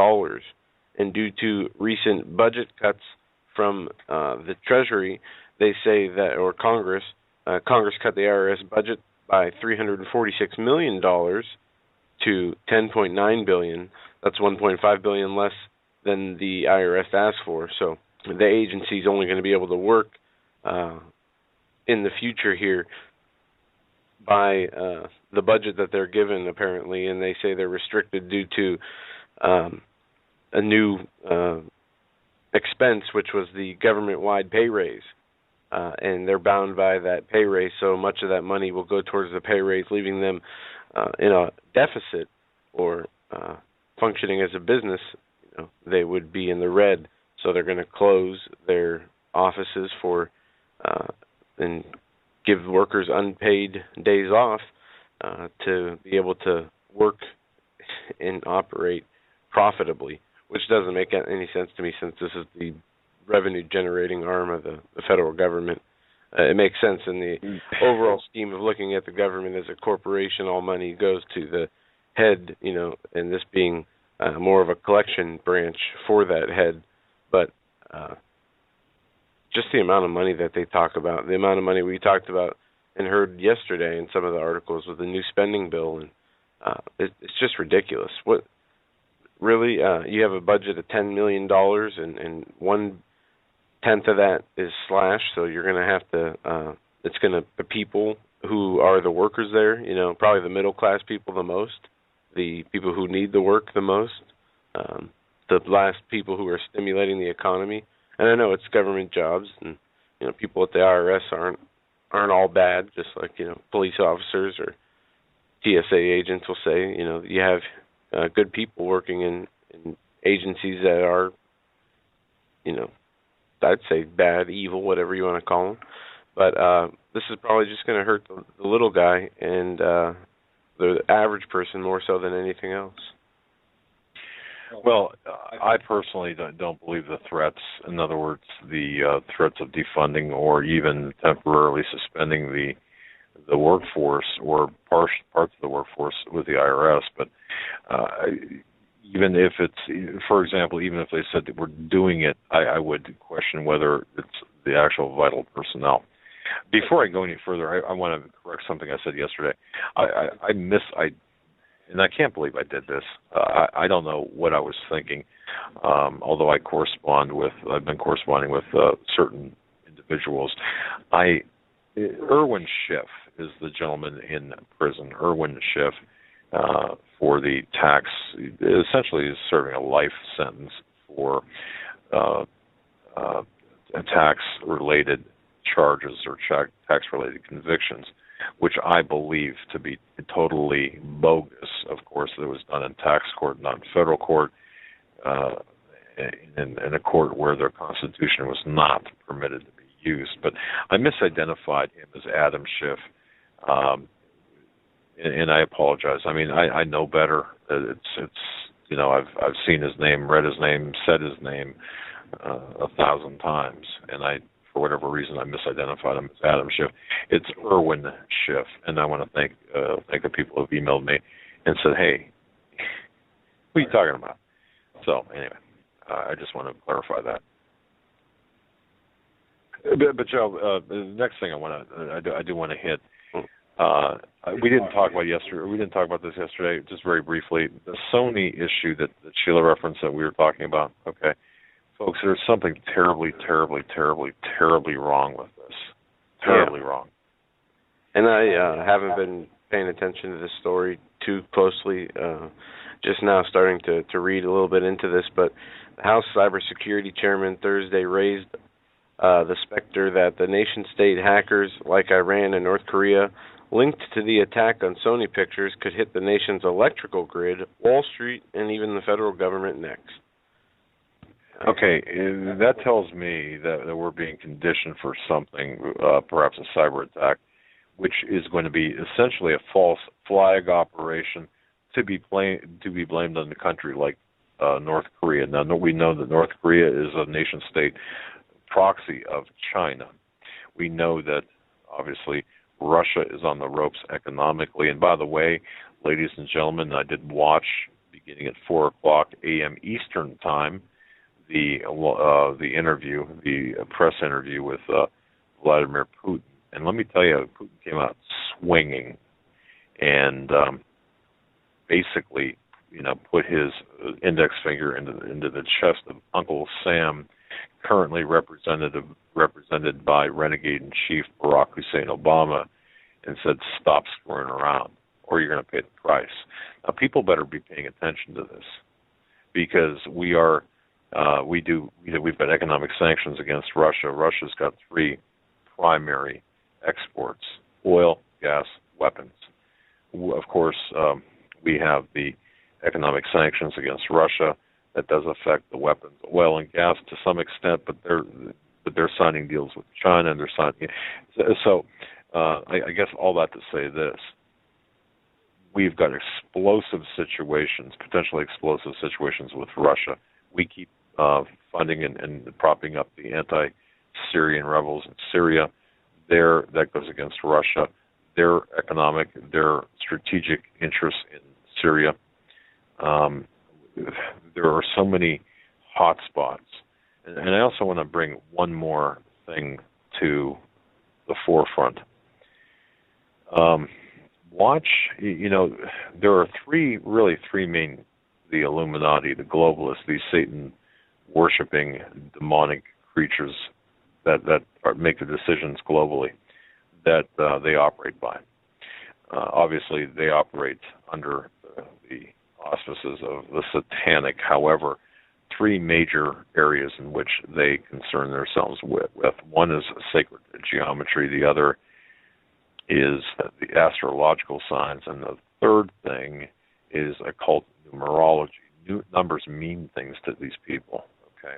And due to recent budget cuts from the Treasury, they say that, or Congress cut the IRS budget by $346 million to $10.9 billion. That's $1.5 billion less than the IRS asked for. So the agency is only going to be able to work in the future here by the budget that they're given, apparently, and they say they're restricted due to a new expense, which was the government-wide pay raise. And they're bound by that pay raise, so much of that money will go towards the pay raise, leaving them in a deficit or functioning as a business. They would be in the red, so they're going to close their offices for and give workers unpaid days off to be able to work and operate profitably, which doesn't make any sense to me since this is the revenue-generating arm of the federal government. It makes sense in the overall scheme of looking at the government as a corporation. All money goes to the head, and this being more of a collection branch for that head. But just the amount of money that they talk about, the amount of money we talked about and heard yesterday in some of the articles with the new spending bill, and it's just ridiculous. What really? You have a budget of $10 million, and 1/10 of that is slashed. So you're going to have to. It's going to the people who are the workers there. Probably the middle class people the most, the people who need the work the most, the last people who are stimulating the economy. And I know it's government jobs, and people at the IRS aren't all bad. Just like police officers or TSA agents will say, you have good people working in agencies that are, I'd say bad, evil, whatever you want to call them. But this is probably just going to hurt the little guy and the average person more so than anything else. Well, I personally don't believe the threats, in other words, the threats of defunding or even temporarily suspending the workforce or parts of the workforce with the IRS. But even if it's, for example, even if they said that we're doing it, I would question whether it's the actual vital personnel. Before I go any further, I want to correct something I said yesterday. And I can't believe I did this. I don't know what I was thinking, although I've been corresponding with certain individuals. Irwin Schiff is the gentleman in prison. Irwin Schiff, for the tax, essentially is serving a life sentence for tax-related charges or tax-related convictions, which I believe to be totally bogus. Of course, it was done in tax court, not in federal court, in a court where their constitution was not permitted to be used. But I misidentified him as Adam Schiff, and I apologize. I mean, I know better. I've seen his name, read his name, said his name 1,000 times, and for whatever reason, I misidentified him as Adam Schiff. It's Irwin Schiff, and I want to thank the people who have emailed me and said, "Hey, what are you talking about?" So anyway, I just want to clarify that. But Joe, the next thing I do want to hit. We didn't talk about yesterday. We didn't talk about this yesterday. Just very briefly, the Sony issue that Sheila referenced that we were talking about. Okay. Folks, there's something terribly, terribly, terribly, terribly wrong with this. Terribly wrong. And I haven't been paying attention to this story too closely. Just now starting to read a little bit into this, but the House Cybersecurity Chairman Thursday raised the specter that the nation-state hackers like Iran and North Korea linked to the attack on Sony Pictures could hit the nation's electrical grid, Wall Street, and even the federal government next. Okay, that tells me that we're being conditioned for something, perhaps a cyber attack, which is going to be essentially a false flag operation to be blamed on the country like North Korea. Now, we know that North Korea is a nation-state proxy of China. We know that, obviously, Russia is on the ropes economically. And by the way, ladies and gentlemen, I did watch, beginning at 4 o'clock a.m. Eastern Time, the interview, the press interview with Vladimir Putin. And let me tell you, Putin came out swinging and basically, put his index finger into the chest of Uncle Sam, currently represented by Renegade-in-Chief Barack Hussein Obama, and said, stop screwing around, or you're going to pay the price. Now, people better be paying attention to this, because we've got economic sanctions against Russia. Russia's got three primary exports: oil, gas, weapons. Of course, we have the economic sanctions against Russia. That does affect the weapons, oil and gas to some extent, but they're signing deals with China, and they're signing. So I guess all that to say this: we've got explosive situations, potentially explosive situations with Russia. We keep funding and propping up the anti-Syrian rebels in Syria. That goes against Russia. Their economic, their strategic interests in Syria. There are so many hot spots. And I also want to bring one more thing to the forefront. There are three main, the Illuminati, the globalists, these Satan-worshipping demonic creatures that make the decisions globally that they operate by. Obviously, they operate under the auspices of the satanic. However, three major areas in which they concern themselves with. One is sacred geometry. The other is the astrological signs. And the third thing is occult numerology. Numbers mean things to these people, okay?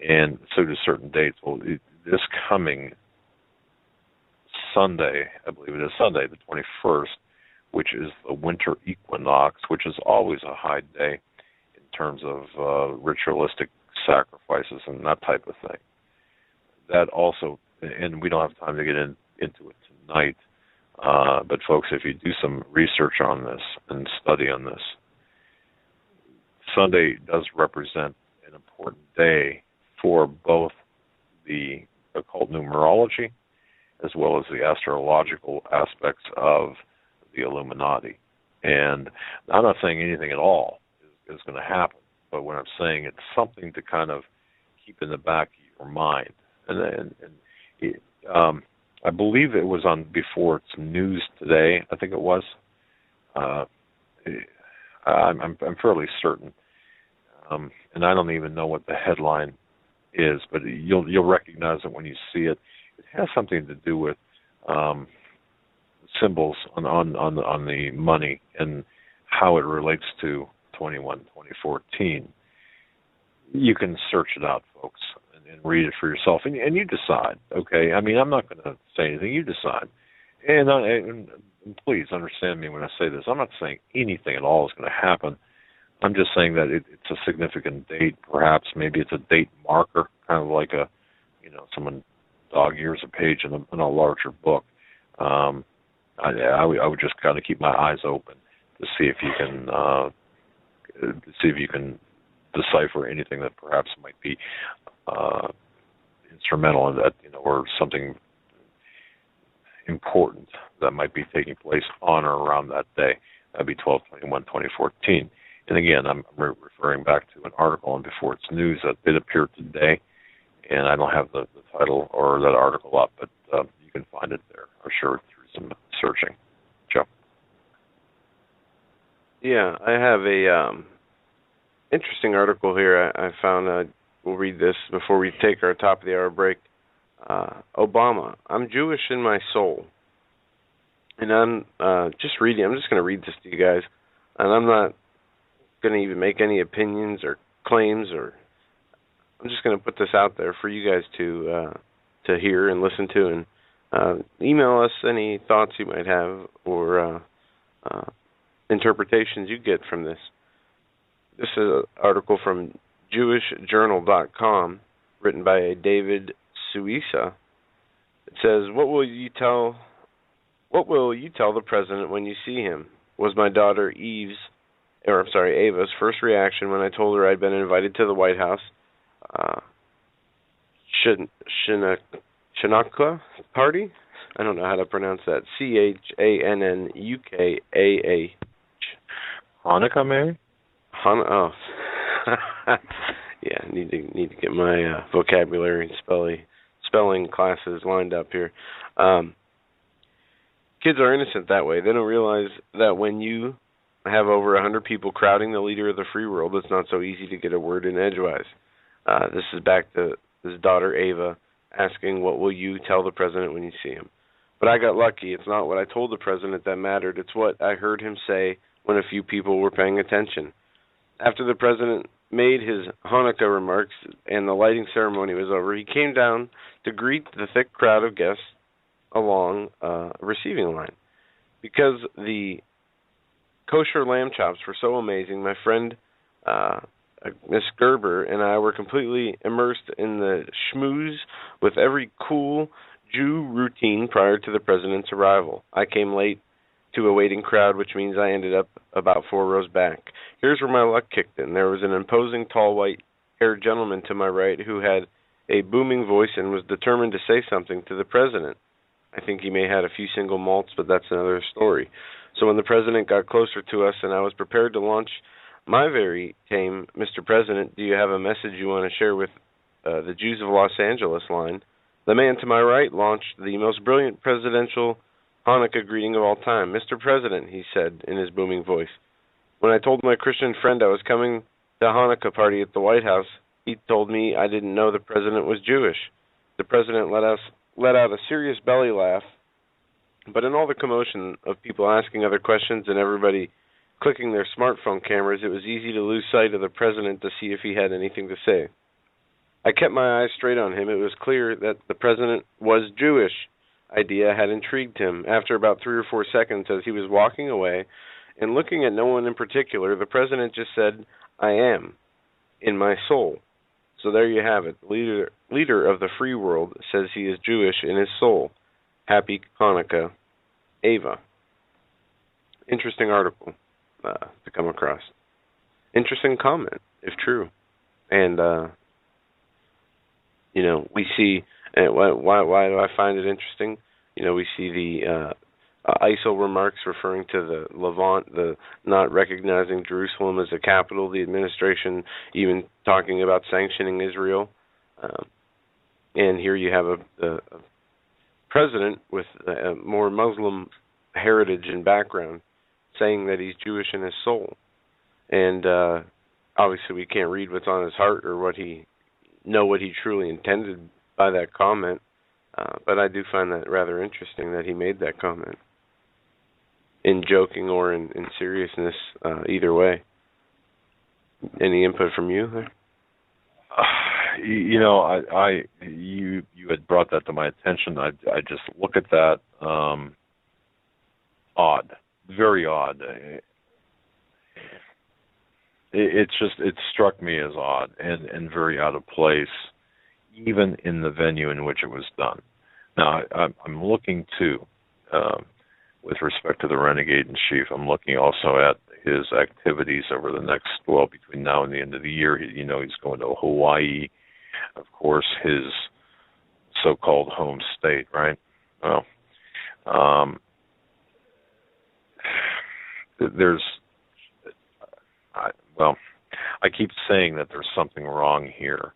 And so do certain dates. Well, this coming Sunday, I believe it is Sunday, the 21st, which is the winter equinox, which is always a high day in terms of ritualistic sacrifices and that type of thing. That also, and we don't have time to get into it tonight, but folks, if you do some research on this and study on this, Sunday does represent an important day for both the occult numerology as well as the astrological aspects of the Illuminati. And I'm not saying anything at all is going to happen, but what I'm saying, it's something to kind of keep in the back of your mind. I believe it was on before it's news today. I think it was. I'm fairly certain, and I don't even know what the headline is, but you'll recognize it when you see it. It has something to do with symbols on the money and how it relates to 2014. You can search it out, folks, and read it for yourself, and you decide. Okay, I mean, I'm not going to say anything. You decide, and please understand me when I say this. I'm not saying anything at all is going to happen. I'm just saying that it's a significant date. Perhaps maybe it's a date marker, kind of like someone dog-ears a page in a larger book. I would just kind of keep my eyes open to see if you can decipher anything that perhaps might be instrumental in that, or something important that might be taking place on or around that day. That'd be 12/21/2014. And again, I'm referring back to an article on Before It's News that did appear today, and I don't have the title or that article up, but you can find it there, I'm sure, through some searching. Joe? Yeah, I have a interesting article here I found. We'll read this before we take our top of the hour break. Obama, I'm Jewish in my soul. And I'm just reading. I'm just going to read this to you guys. And I'm not going to even make any opinions or claims, or I'm just going to put this out there for you guys to hear and listen to, and email us any thoughts you might have or interpretations you get from this. This is an article from JewishJournal.com, written by David Suissa. It says, "What will you tell the president when you see him? Was my daughter Ava's first reaction when I told her I'd been invited to the White House Chanukah party? I don't know how to pronounce that. Chanukah. Hanukkah, maybe? Oh. Yeah, need to get my vocabulary and spelling classes lined up here. kids are innocent that way. They don't realize that when you have over 100 people crowding the leader of the free world, it's not so easy to get a word in edgewise. This is back to his daughter Ava asking, what will you tell the president when you see him? But I got lucky. It's not what I told the president that mattered. It's what I heard him say when a few people were paying attention. After the president made his Hanukkah remarks and the lighting ceremony was over, he came down to greet the thick crowd of guests along a receiving line. Because the kosher lamb chops were so amazing, my friend Miss Gerber and I were completely immersed in the schmooze with every cool Jew routine prior to the president's arrival. I came late to a waiting crowd, which means I ended up about 4 rows back. Here's where my luck kicked in. There was an imposing, tall, white-haired gentleman to my right who had a booming voice and was determined to say something to the president. I think he may have had a few single malts, but that's another story. So when the president got closer to us and I was prepared to launch my very tame, Mr. President, do you have a message you want to share with the Jews of Los Angeles line, the man to my right launched the most brilliant presidential Hanukkah greeting of all time. Mr. President, he said in his booming voice. When I told my Christian friend I was coming to a Hanukkah party at the White House, he told me I didn't know the president was Jewish. The president let out a serious belly laugh, but in all the commotion of people asking other questions and everybody clicking their smartphone cameras, it was easy to lose sight of the president to see if he had anything to say. I kept my eyes straight on him. It was clear that the president was Jewish. Idea had intrigued him. After about 3 or 4 seconds, as he was walking away and looking at no one in particular, the president just said, I am, in my soul. So there you have it. The leader of the free world says he is Jewish in his soul. Happy Hanukkah, Ava. Interesting article to come across. Interesting comment, if true. And, we see, why do I find it interesting? We see the ISIL remarks referring to the Levant, the not recognizing Jerusalem as a capital, the administration even talking about sanctioning Israel. And here you have a president with a more Muslim heritage and background saying that he's Jewish in his soul. And obviously we can't read what's on his heart or what he truly intended by that comment. But I do find that rather interesting that he made that comment, in joking or in seriousness, either way. Any input from you there? You had brought that to my attention. I just look at that. Odd, very odd. It struck me as odd and very out of place, even in the venue in which it was done. Now, I'm looking too, with respect to the renegade in chief. I'm looking also at his activities over the next, between now and the end of the year. He's going to Hawaii, of course, his so-called home state, right? Well, I keep saying that there's something wrong here,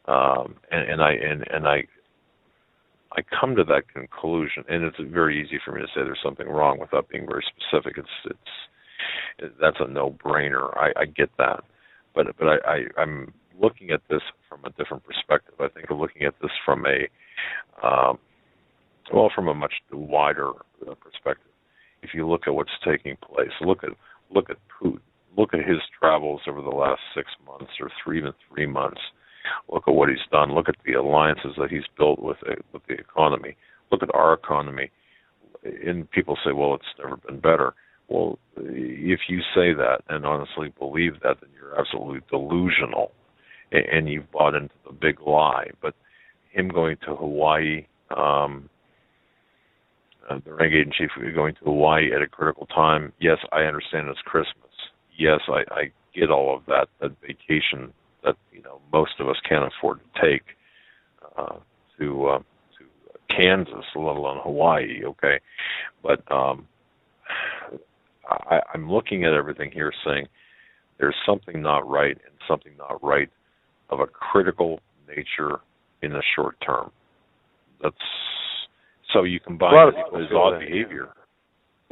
and I come to that conclusion, and it's very easy for me to say there's something wrong without being very specific. That's a no-brainer. I get that, but I'm looking at this from a different perspective. I think I'm looking at this from from a much wider perspective. If you look at what's taking place, look at Putin. Look at his travels over the last 6 months or even 3 months. Look at what he's done. Look at the alliances that he's built with the economy. Look at our economy. And people say, well, it's never been better. Well, if you say that and honestly believe that, then you're absolutely delusional, and you've bought into the big lie. But him going to Hawaii, the renegade in chief going to Hawaii at a critical time, yes, I understand it's Christmas. Yes, I get all of that vacation that most of us can't afford to take to Kansas, let alone Hawaii. Okay, but I'm looking at everything here, saying there's something not right, and something not right of a critical nature in the short term. So you combine his odd behavior.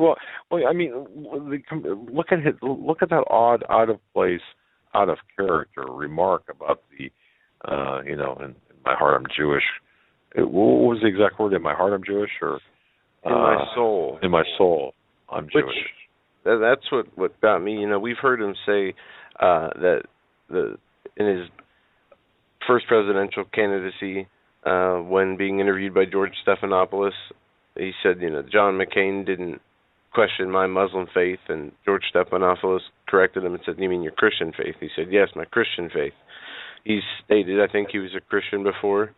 Well, I mean, look at that odd, out of place, out of character remark about the, in my heart I'm Jewish. What was the exact word? In my heart I'm Jewish, or in my soul? In my soul I'm Jewish. That's what got me. We've heard him say that in his first presidential candidacy, when being interviewed by George Stephanopoulos, he said, John McCain didn't question my Muslim faith, and George Stephanopoulos corrected him and said, "You mean your Christian faith?" He said, "Yes, my Christian faith." He stated, I think he was a Christian before.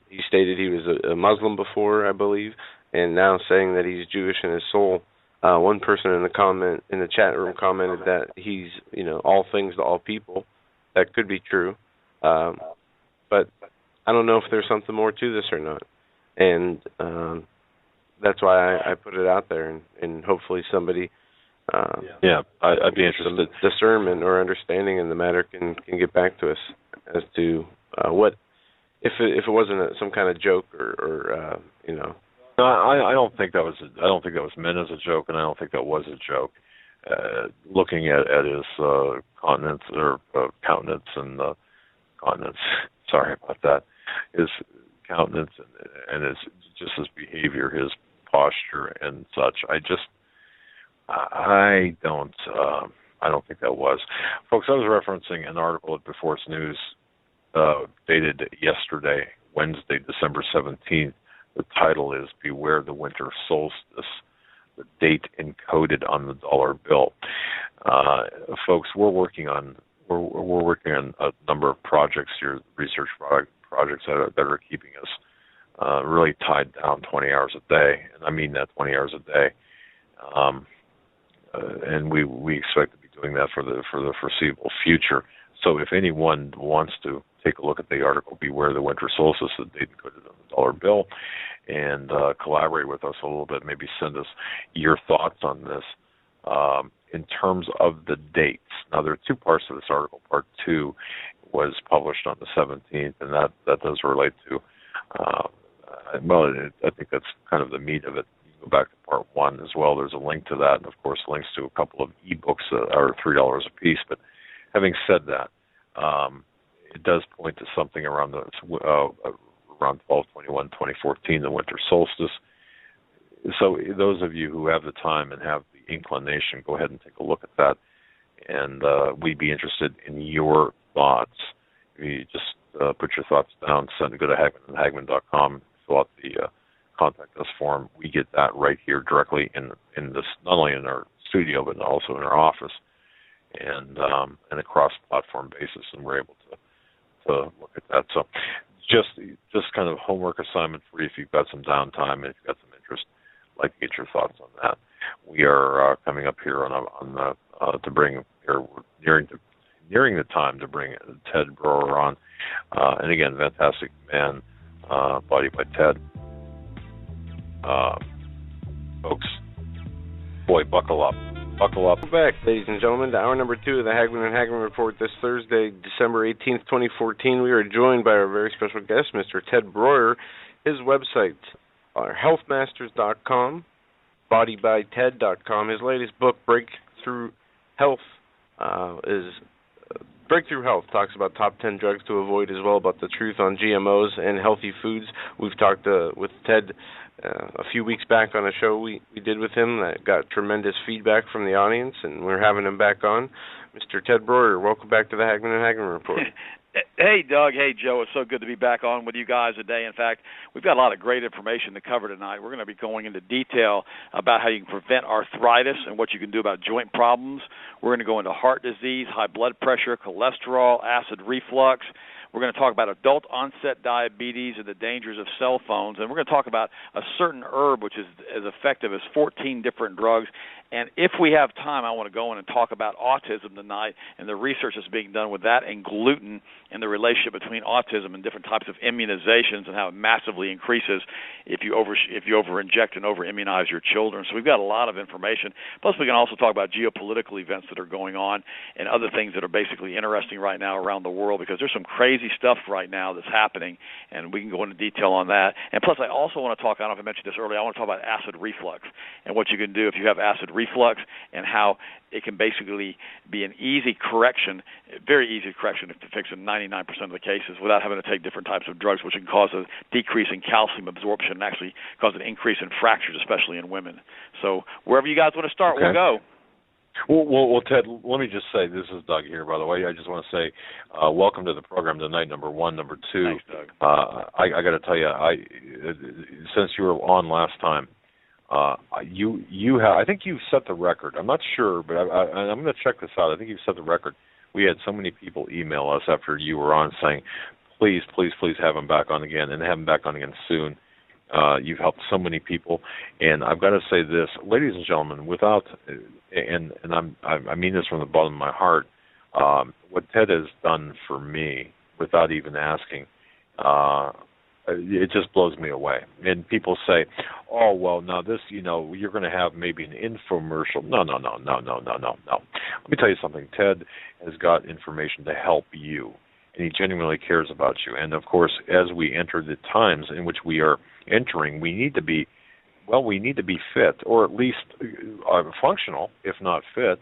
He stated he was a Muslim before, I believe, and now saying that he's Jewish in his soul. One person in the chat room commented that he's, all things to all people. That could be true, but I don't know if there's something more to this or not, and that's why I put it out there, and hopefully somebody, I'd be interested. Some discernment or understanding in the matter can get back to us as to what if it wasn't some kind of joke or. No, I don't think that was meant as a joke, and I don't think that was a joke. Looking at his countenance and continence. Sorry about that. His countenance and his behavior, his posture and such. I don't think that was. Folks, I was referencing an article at Before It's News dated yesterday, Wednesday, December 17th. The title is "Beware the Winter Solstice," the date encoded on the dollar bill. Folks, we're working on a number of projects here, research projects that are keeping us really tied down 20 hours a day, and I mean that 20 hours a day. And we expect to be doing that for the foreseeable future. So if anyone wants to take a look at the article, "Beware the Winter Solstice," the date encoded on the dollar bill, and collaborate with us a little bit, maybe send us your thoughts on this in terms of the dates. Now, there are two parts to this article. Part 2 was published on the 17th, and that does relate to, I think that's kind of the meat of it. Go back to part 1 as well. There's a link to that, and of course links to a couple of ebooks that are $3 a piece. But having said that, it does point to something around around 12/21/2014, the winter solstice. So those of you who have the time and have the inclination, go ahead and take a look at that, and we'd be interested in your thoughts. You just put your thoughts down, go to HagmannHagmann.com, fill out the contact us form. We get that right here directly in this, not only in our studio but also in our office, and a cross-platform basis, and we're able to look at that. So just kind of homework assignment for you if you've got some downtime and if you've got some interest. I'd like to get your thoughts on that. We are coming up here to bring here. We're nearing the time to bring Ted Broer on, and again, fantastic man, body by Ted. Folks, boy, buckle up. Welcome back, ladies and gentlemen, to hour number 2 of the Hagmann Hagmann Report. This Thursday, December 18th, 2014, we are joined by our very special guest, Mr. Ted Broer. His website, healthmasters.com, bodybyted.com. His latest book, Breakthrough Health, Breakthrough Health talks about top 10 drugs to avoid, as well about the truth on GMOs and healthy foods. We've talked with Ted a few weeks back on a show we did with him that got tremendous feedback from the audience, and we're having him back on. Mr. Ted Broer, welcome back to the Hagmann Hagmann Report. Hey, Doug. Hey, Joe. It's so good to be back on with you guys today. In fact, we've got a lot of great information to cover tonight. We're going to be going into detail about how you can prevent arthritis and what you can do about joint problems. We're going to go into heart disease, high blood pressure, cholesterol, acid reflux. We're going to talk about adult-onset diabetes and the dangers of cell phones. And we're going to talk about a certain herb which is as effective as 14 different drugs. And if we have time, I want to go in and talk about autism tonight and the research that's being done with that and gluten and the relationship between autism and different types of immunizations and how it massively increases if you over inject and over immunize your children. So we've got a lot of information. Plus we can also talk about geopolitical events that are going on and other things that are basically interesting right now around the world, because there's some crazy stuff right now that's happening, and we can go into detail on that. And plus I also want to talk, I don't know if I mentioned this earlier, I want to talk about acid reflux and what you can do if you have acid reflux and how it can basically be an easy correction, very easy correction to fix in 99% of the cases without having to take different types of drugs, which can cause a decrease in calcium absorption and actually cause an increase in fractures, especially in women. So wherever you guys want to start, we'll go. Well, Ted, let me just say, this is Doug here, by the way. I just want to say welcome to the program tonight, number one. Number two, thanks, Doug. I got to tell you, since you were on last time, you have, I think you've set the record. I'm not sure, but I'm going to check this out. I think you've set the record. We had so many people email us after you were on saying, please have him back on again, and have him back on again soon. You've helped so many people, and I've got to say this, ladies and gentlemen, without, and I mean this from the bottom of my heart, what Ted has done for me without even asking, it just blows me away. And people say, oh, well, now this, you're going to have maybe an infomercial. No. Let me tell you something. Ted has got information to help you, and he genuinely cares about you. And, of course, as we enter the times in which we are entering, we need to be fit, or at least functional, if not fit,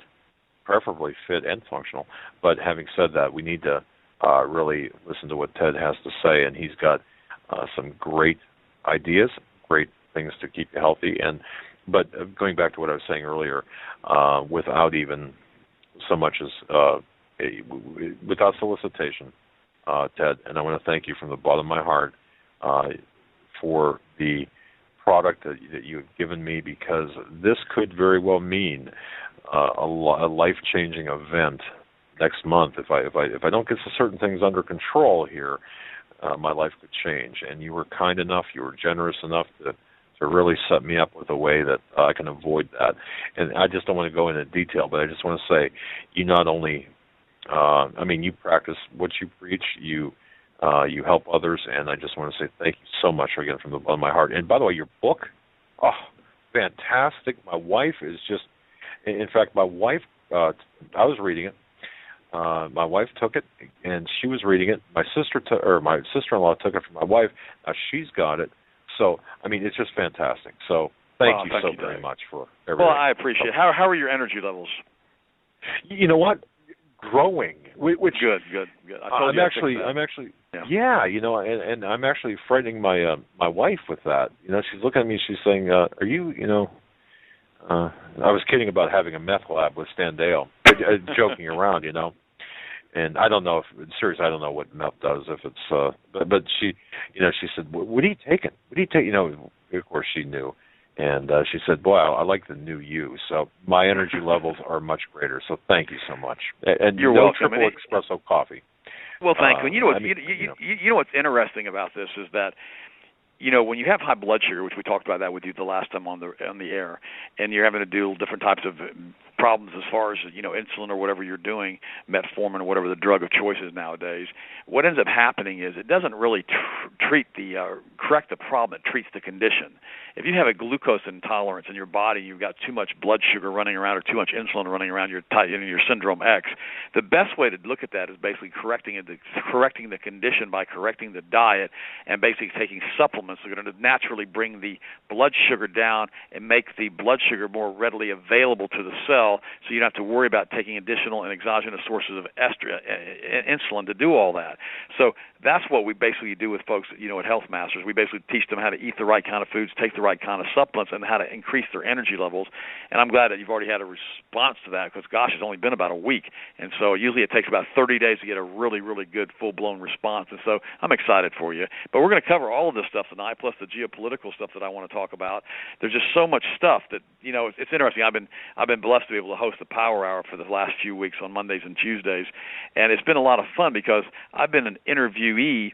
preferably fit and functional. But having said that, we need to really listen to what Ted has to say, and he's got some great ideas, great things to keep you healthy. But going back to what I was saying earlier, without even so much as without solicitation, Ted, and I want to thank you from the bottom of my heart for the product that you have given me, because this could very well mean a life-changing event next month. If I don't get certain things under control here, my life could change. And you were kind enough, you were generous enough to really set me up with a way that I can avoid that. And I just don't want to go into detail, but I just want to say, you not only, you practice what you preach, you help others, and I just want to say thank you so much again from the bottom of my heart. And by the way, your book, fantastic. My wife is just, in fact, my wife, I was reading it. My wife took it, and she was reading it. My sister-in-law took it from my wife. Now she's got it. So, it's just fantastic. So, thank you so very much for everything. Well, I appreciate it. How are your energy levels? You know what? Growing. Which good. I'm actually, and I'm actually frightening my wife with that. She's looking at me. She's saying, "Are you, I was kidding about having a meth lab with Stan Dale, joking around, And I don't know seriously, I don't know what meth does. If it's, but she, she said, "What are you taking? What do you take?" Of course she knew. And she said, "Boy, I like the new you." So my energy levels are much greater. So thank you so much. And you're welcome. Triple espresso coffee. Well, thank you. And you know what's interesting about this is that, when you have high blood sugar, which we talked about that with you the last time on the air, and you're having to do different types of problems as far as insulin or whatever you're doing, metformin or whatever the drug of choice is nowadays, what ends up happening is it doesn't really correct the problem, it treats the condition. If you have a glucose intolerance in your body, you've got too much blood sugar running around or too much insulin running around your syndrome X, the best way to look at that is basically correcting the condition by correcting the diet and basically taking supplements that are going to naturally bring the blood sugar down and make the blood sugar more readily available to the cell, so you don't have to worry about taking additional and exogenous sources of insulin to do all that. So that's what we basically do with folks, at Health Masters. We basically teach them how to eat the right kind of foods, take the right kind of supplements, and how to increase their energy levels. And I'm glad that you've already had a response to that, because, gosh, it's only been about a week. And so usually it takes about 30 days to get a really, really good full-blown response. And so I'm excited for you. But we're going to cover all of this stuff tonight, plus the geopolitical stuff that I want to talk about. There's just so much stuff that, it's interesting. I've been blessed to be able to host the Power Hour for the last few weeks on Mondays and Tuesdays. And it's been a lot of fun because I've been an interviewee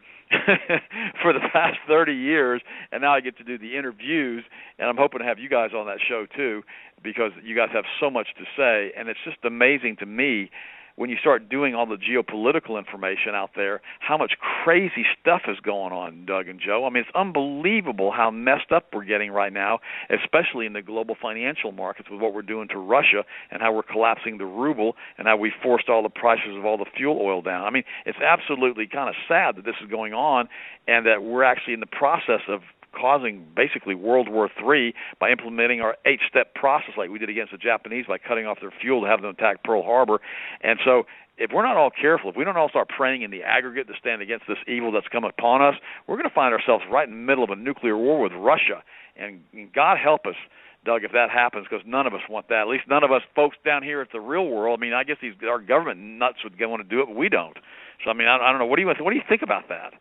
for the past 30 years, and now I get to do the interviews, and I'm hoping to have you guys on that show too, because you guys have so much to say, and it's just amazing to me when you start doing all the geopolitical information out there, how much crazy stuff is going on, Doug and Joe. I mean, it's unbelievable how messed up we're getting right now, especially in the global financial markets with what we're doing to Russia and how we're collapsing the ruble and how we forced all the prices of all the fuel oil down. I mean, it's absolutely kind of sad that this is going on and that we're actually in the process of causing basically World War III by implementing our 8-step process like we did against the Japanese by cutting off their fuel to have them attack Pearl Harbor. And so if we're not all careful, if we don't all start praying in the aggregate to stand against this evil that's come upon us, we're going to find ourselves right in the middle of a nuclear war with Russia. And God help us, Doug, if that happens, because none of us want that. At least none of us folks down here at the real world. I mean, I guess our government nuts would want to do it, but we don't. So, I mean, I don't know. What do you think about that?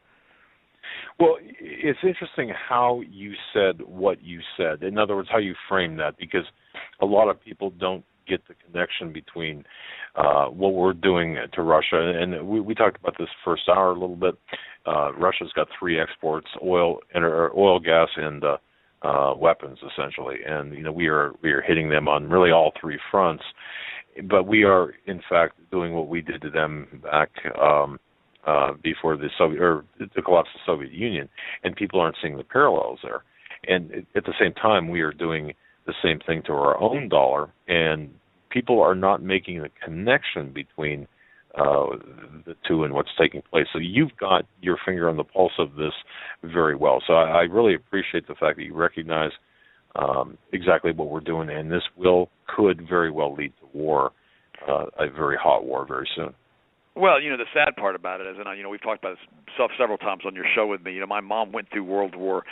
Well, it's interesting how you said what you said. In other words, how you framed that, because a lot of people don't get the connection between what we're doing to Russia. And we talked about this first hour a little bit. Russia's got 3 exports: oil, gas, and weapons, essentially. And we are hitting them on really all 3 fronts. But we are, in fact, doing what we did to them back before the collapse of the Soviet Union, and people aren't seeing the parallels there. And at the same time, we are doing the same thing to our own dollar, and people are not making the connection between the two and what's taking place. So you've got your finger on the pulse of this very well. So I really appreciate the fact that you recognize exactly what we're doing, and this could very well lead to war, a very hot war very soon. Well, the sad part about it is, and we've talked about this several times on your show with me. My mom went through World War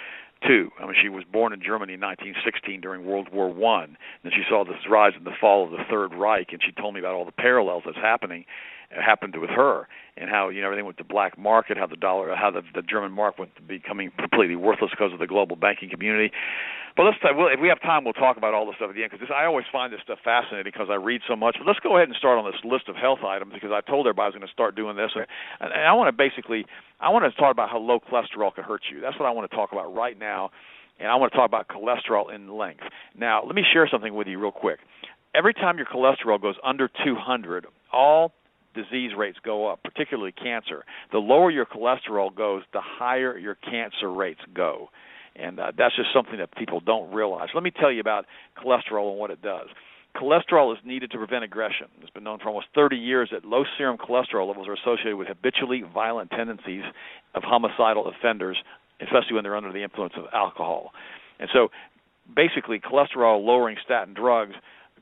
II. I mean, she was born in Germany in 1916 during World War I. Then she saw this rise and the fall of the Third Reich, and she told me about all the parallels that's happened with her, and how everything went to black market, how the dollar, how the German mark went to becoming completely worthless because of the global banking community. But if we have time, we'll talk about all this stuff at the end, because I always find this stuff fascinating because I read so much. But let's go ahead and start on this list of health items, because I told everybody I was going to start doing this. And I want to talk about how low cholesterol can hurt you. That's what I want to talk about right now. And I want to talk about cholesterol in length. Now, let me share something with you real quick. Every time your cholesterol goes under 200, all disease rates go up, particularly cancer. The lower your cholesterol goes, the higher your cancer rates go. And that's just something that people don't realize. Let me tell you about cholesterol and what it does. Cholesterol is needed to prevent aggression. It's been known for almost 30 years that low serum cholesterol levels are associated with habitually violent tendencies of homicidal offenders, especially when they're under the influence of alcohol. And so basically cholesterol-lowering statin drugs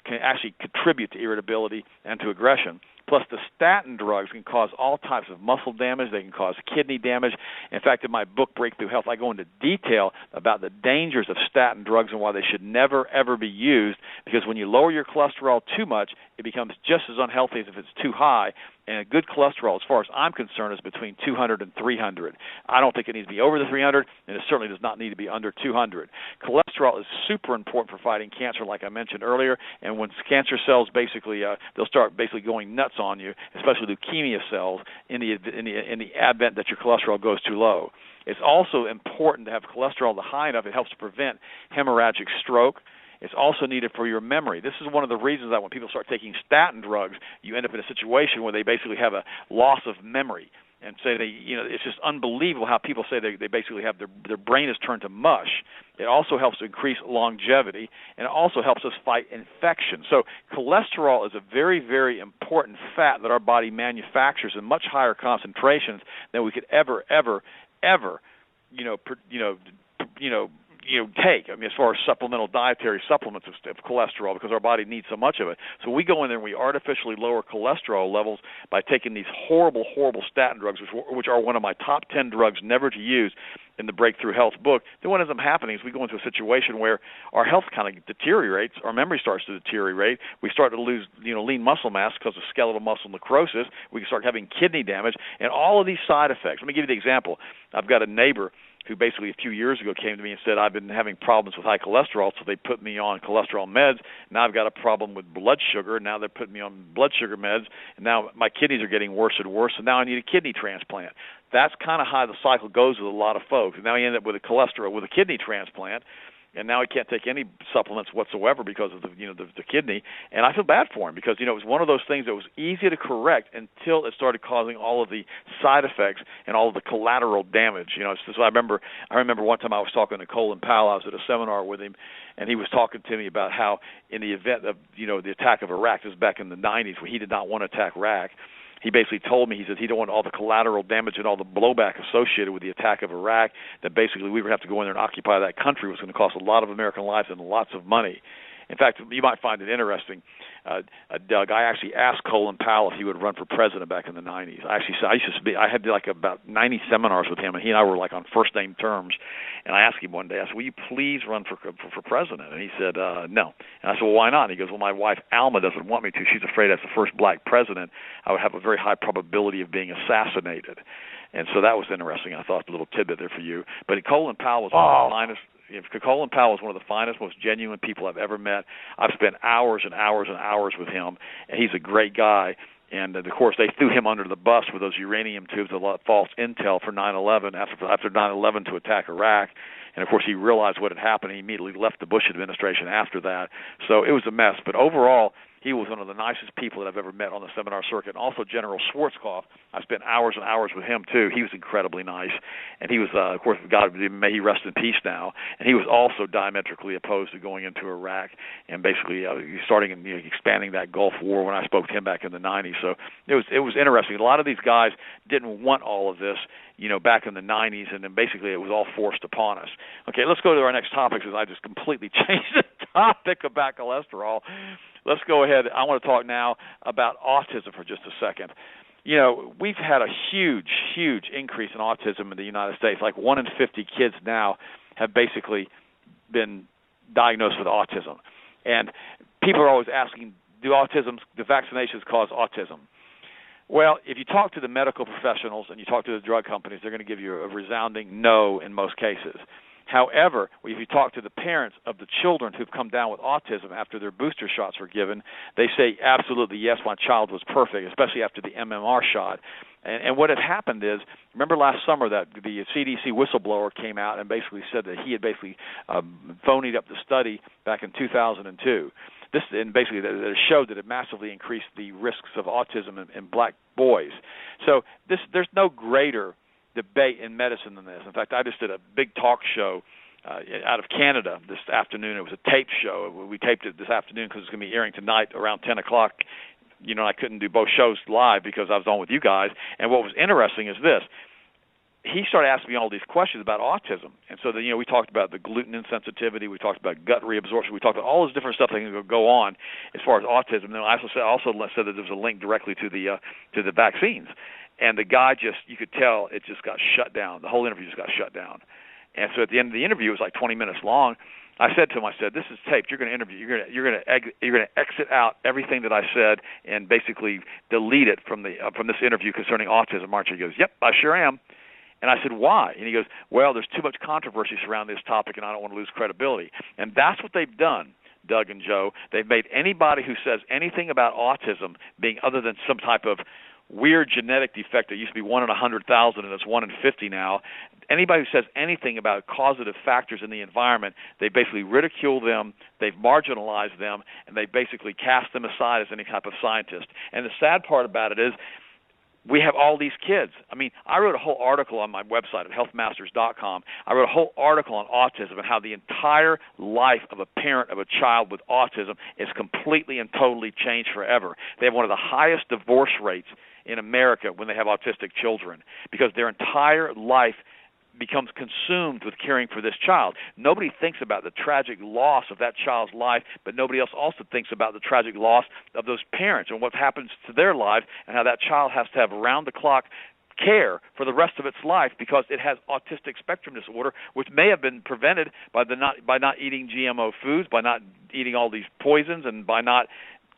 can actually contribute to irritability and to aggression. Plus, the statin drugs can cause all types of muscle damage. They can cause kidney damage. In fact, in my book, Breakthrough Health, I go into detail about the dangers of statin drugs and why they should never, ever be used, because when you lower your cholesterol too much, it becomes just as unhealthy as if it's too high. And a good cholesterol, as far as I'm concerned, is between 200 and 300. I don't think it needs to be over the 300, and it certainly does not need to be under 200. Cholesterol is super important for fighting cancer, like I mentioned earlier. And when cancer cells they'll start going nuts on you, especially leukemia cells, in the advent that your cholesterol goes too low. It's also important to have cholesterol high enough. It helps to prevent hemorrhagic stroke. It's also needed for your memory. This is one of the reasons that when people start taking statin drugs, you end up in a situation where they basically have a loss of memory. And say it's just unbelievable how people say they basically have their brain is turned to mush. It also helps to increase longevity, and it also helps us fight infection. So cholesterol is a very, very important fat that our body manufactures in much higher concentrations than we could ever take. I mean, as far as supplemental dietary supplements of cholesterol, because our body needs so much of it. So we go in there and we artificially lower cholesterol levels by taking these horrible, horrible statin drugs, which are one of my top 10 drugs never to use in the Breakthrough Health book. Then what ends up happening is we go into a situation where our health kind of deteriorates, our memory starts to deteriorate, we start to lose lean muscle mass because of skeletal muscle necrosis, we can start having kidney damage, and all of these side effects. Let me give you the example. I've got a neighbor who basically a few years ago came to me and said, I've been having problems with high cholesterol, so they put me on cholesterol meds. Now I've got a problem with blood sugar. Now they're putting me on blood sugar meds, and now my kidneys are getting worse and worse, and now I need a kidney transplant. That's kind of how the cycle goes with a lot of folks. And now you end up with a kidney transplant, and now he can't take any supplements whatsoever because of the kidney. And I feel bad for him because it was one of those things that was easy to correct until it started causing all of the side effects and all of the collateral damage. So I remember one time I was talking to Colin Powell. I was at a seminar with him, and he was talking to me about how in the event of the attack of Iraq, this was back in the 90s, where he did not want to attack Iraq. He basically told me, he said he didn't want all the collateral damage and all the blowback associated with the attack of Iraq, that basically we would have to go in there and occupy that country. It was going to cost a lot of American lives and lots of money. In fact, you might find it interesting, Doug, I actually asked Colin Powell if he would run for president back in the 90s. I had like about 90 seminars with him, and he and I were like on first name terms. And I asked him one day, I said, will you please run for president? And he said, no. And I said, well, why not? And he goes, well, my wife, Alma, doesn't want me to. She's afraid as the first black president, I would have a very high probability of being assassinated. And so that was interesting. I thought a little tidbit there for you. But Colin Powell was one of the finest. Colin Powell is one of the finest, most genuine people I've ever met. I've spent hours and hours and hours with him, and he's a great guy. And, of course, they threw him under the bus with those uranium tubes, a lot of false intel for 9/11, after 9/11 to attack Iraq. And, of course, he realized what had happened. He immediately left the Bush administration after that. So it was a mess. But overall, he was one of the nicest people that I've ever met on the seminar circuit. And also General Schwarzkopf, I spent hours and hours with him, too. He was incredibly nice. And he was, of course, God, may he rest in peace now. And he was also diametrically opposed to going into Iraq and basically starting and expanding that Gulf War when I spoke to him back in the 90s. So it was interesting. A lot of these guys didn't want all of this, back in the 90s, and then basically it was all forced upon us. Okay, let's go to our next topic, because I just completely changed the topic about cholesterol. Let's go ahead. I want to talk now about autism for just a second. We've had a huge, huge increase in autism in the United States. Like 1 in 50 kids now have basically been diagnosed with autism. And people are always asking, do vaccinations cause autism? Well, if you talk to the medical professionals and you talk to the drug companies, they're going to give you a resounding no in most cases. However, if you talk to the parents of the children who've come down with autism after their booster shots were given, they say, absolutely, yes, my child was perfect, especially after the MMR shot. And what had happened is, remember last summer that the CDC whistleblower came out and basically said that he had basically phonied up the study back in 2002. And basically it showed that it massively increased the risks of autism in black boys. So there's no greater debate in medicine than this. In fact, I just did a big talk show out of Canada this afternoon. It was a tape show. We taped it this afternoon because it's going to be airing tonight around 10 o'clock. I couldn't do both shows live because I was on with you guys. And what was interesting is this. He started asking me all these questions about autism. And so, we talked about the gluten insensitivity. We talked about gut reabsorption. We talked about all this different stuff that can go on as far as autism. And I also said that there was a link directly to the vaccines. And the guy you could tell it just got shut down. The whole interview just got shut down. And so at the end of the interview, it was like 20 minutes long. I said to him, this is taped. You're going to interview. You're going to exit out everything that I said and basically delete it from this interview concerning autism, aren't you? He goes, yep, I sure am. And I said, why? And he goes, well, there's too much controversy surrounding this topic, and I don't want to lose credibility. And that's what they've done, Doug and Joe. They've made anybody who says anything about autism being other than some type of weird genetic defect that used to be 1 in 100,000 and it's 1 in 50 now. Anybody who says anything about causative factors in the environment, they basically ridicule them, they've marginalized them, and they basically cast them aside as any type of scientist. And the sad part about it is we have all these kids. I mean, I wrote a whole article on my website at healthmasters.com. I wrote a whole article on autism and how the entire life of a parent of a child with autism is completely and totally changed forever. They have one of the highest divorce rates in America when they have autistic children because their entire life becomes consumed with caring for this child. Nobody thinks about the tragic loss of that child's life, but nobody else also thinks about the tragic loss of those parents and what happens to their lives and how that child has to have round-the-clock care for the rest of its life because it has autistic spectrum disorder, which may have been prevented by not eating GMO foods, by not eating all these poisons, and by not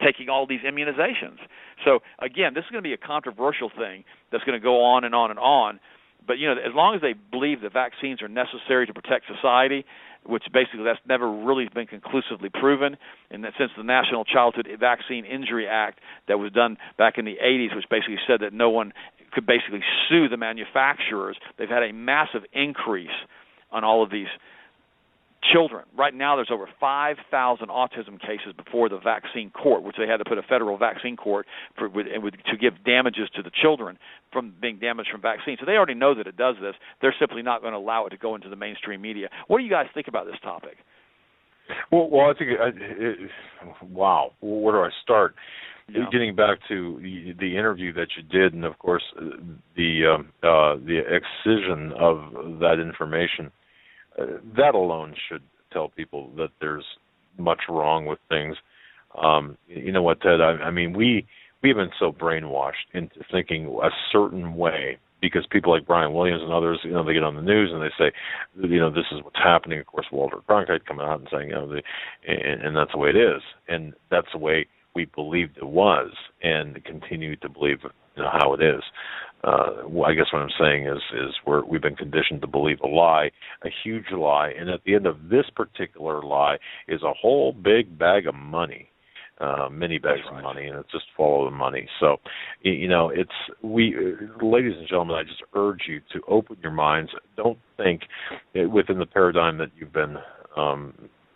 taking all these immunizations. So, again, this is going to be a controversial thing that's going to go on and on and on. But, as long as they believe that vaccines are necessary to protect society, which basically that's never really been conclusively proven, and that since the National Childhood Vaccine Injury Act that was done back in the 80s, which basically said that no one could basically sue the manufacturers, they've had a massive increase on all of these children. Right now there's over 5,000 autism cases before the vaccine court, which they had to put a federal vaccine court to give damages to the children from being damaged from vaccines. So they already know that it does this. They're simply not going to allow it to go into the mainstream media. What do you guys think about this topic? Well, I think, wow, where do I start? Yeah. Getting back to the interview that you did, and of course the excision of that information, that alone should tell people that there's much wrong with things. You know what, Ted? I mean, we've been so brainwashed into thinking a certain way because people like Brian Williams and others, you know, they get on the news and they say, you know, this is what's happening. Of course, Walter Cronkite coming out and saying, you know, and that's the way it is, and that's the way we believed it was, and continue to believe, you know, how it is. I guess what I'm saying is we've been conditioned to believe a lie, a huge lie, and at the end of this particular lie is a whole big bag of money, many bags of money, and it's just follow the money. So, you know, ladies and gentlemen, I just urge you to open your minds. Don't think within the paradigm that you've been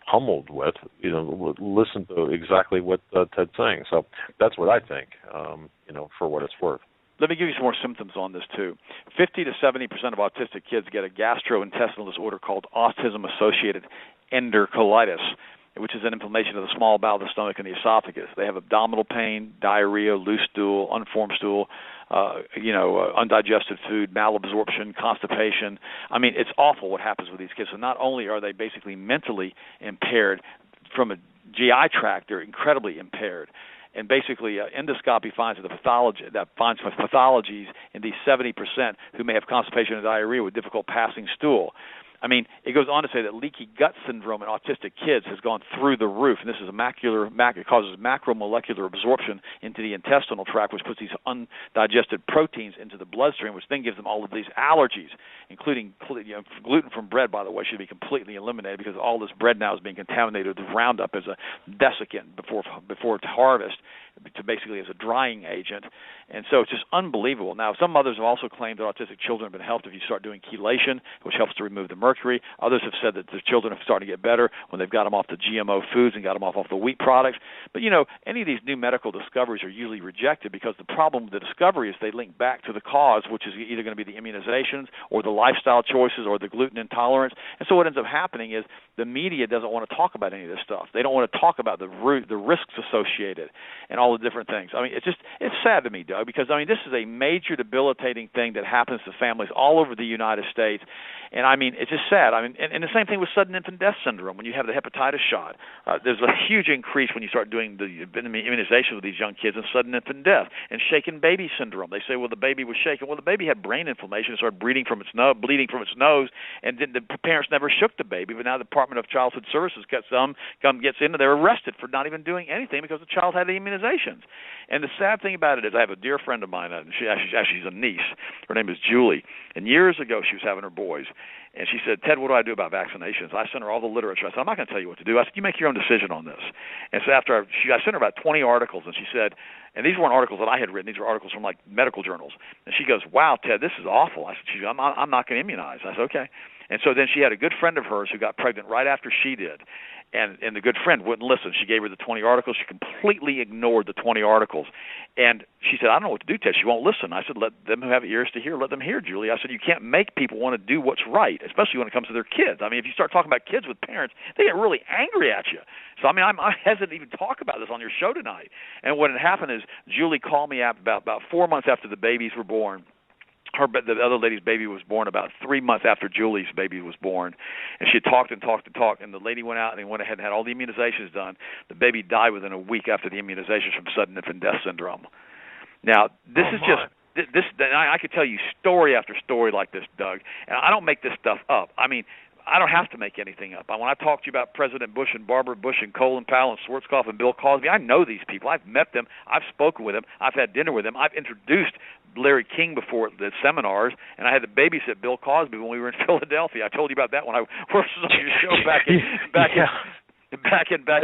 humbled with, you know, listen to exactly what Ted's saying. So that's what I think, you know, for what it's worth. Let me give you some more symptoms on this, too. 50 to 70% of autistic kids get a gastrointestinal disorder called autism-associated enterocolitis, which is an inflammation of the small bowel, the stomach, and the esophagus. They have abdominal pain, diarrhea, loose stool, unformed stool, undigested food, malabsorption, constipation. I mean, it's awful what happens with these kids. So not only are they basically mentally impaired from a GI tract, they're incredibly impaired. And basically, endoscopy finds pathologies in these 70% who may have constipation and diarrhea with difficult passing stool. I mean, it goes on to say that leaky gut syndrome in autistic kids has gone through the roof, and this is it causes macromolecular absorption into the intestinal tract, which puts these undigested proteins into the bloodstream, which then gives them all of these allergies, including gluten from bread, by the way, should be completely eliminated because all this bread now is being contaminated with Roundup as a desiccant before it's harvest, to basically as a drying agent. And so it's just unbelievable. Now, some others have also claimed that autistic children have been helped if you start doing chelation, which helps to remove the mercury. Others have said that the children have started to get better when they've got them off the GMO foods and got them off the wheat products. But, you know, any of these new medical discoveries are usually rejected because the problem with the discovery is they link back to the cause, which is either going to be the immunizations or the lifestyle choices or the gluten intolerance. And so what ends up happening is the media doesn't want to talk about any of this stuff. They don't want to talk about the risks associated and all the different things. I mean, it's sad to me, Doug, because, I mean, this is a major debilitating thing that happens to families all over the United States. And, I mean, it's just sad. I mean, and the same thing with sudden infant death syndrome when you have the hepatitis shot. There's a huge increase when you start doing the immunization with these young kids in sudden infant death. And shaken baby syndrome. They say, well, the baby was shaken. Well, the baby had brain inflammation and started bleeding from its nose, and then the parents never shook the baby. But now the Department of Childhood Services gets into, they're arrested for not even doing anything because the child had the immunizations. And the sad thing about it is I have a dear friend of mine, and she's a niece. Her name is Julie. And years ago she was having her boys. And she said, Ted, what do I do about vaccinations? I sent her all the literature. I said, I'm not going to tell you what to do. I said, you make your own decision on this. And so after I sent her about 20 articles, and she said, and these weren't articles that I had written. These were articles from, like, medical journals. And she goes, wow, Ted, this is awful. I said, I'm not going to immunize. I said, okay. And so then she had a good friend of hers who got pregnant right after she did. And the good friend wouldn't listen. She gave her the 20 articles. She completely ignored the 20 articles. And she said, I don't know what to do, Ted. She won't listen. I said, let them who have ears to hear, let them hear, Julie. I said, you can't make people want to do what's right, especially when it comes to their kids. I mean, if you start talking about kids with parents, they get really angry at you. So, I mean, I'm hesitant to even talk about this on your show tonight. And what had happened is Julie called me about 4 months after the babies were born. The other lady's baby was born about 3 months after Julie's baby was born. And she had talked and talked and talked, and the lady went out and went ahead and had all the immunizations done. The baby died within a week after the immunizations from sudden infant death syndrome. Now, this is just this. I could tell you story after story like this, Doug, and I don't make this stuff up. I mean, I don't have to make anything up. When I talk to you about President Bush and Barbara Bush and Colin Powell and Schwarzkopf and Bill Cosby, I know these people. I've met them. I've spoken with them. I've had dinner with them. I've introduced Larry King before at the seminars, and I had to babysit Bill Cosby when we were in Philadelphia. I told you about that when I worked on your show back in I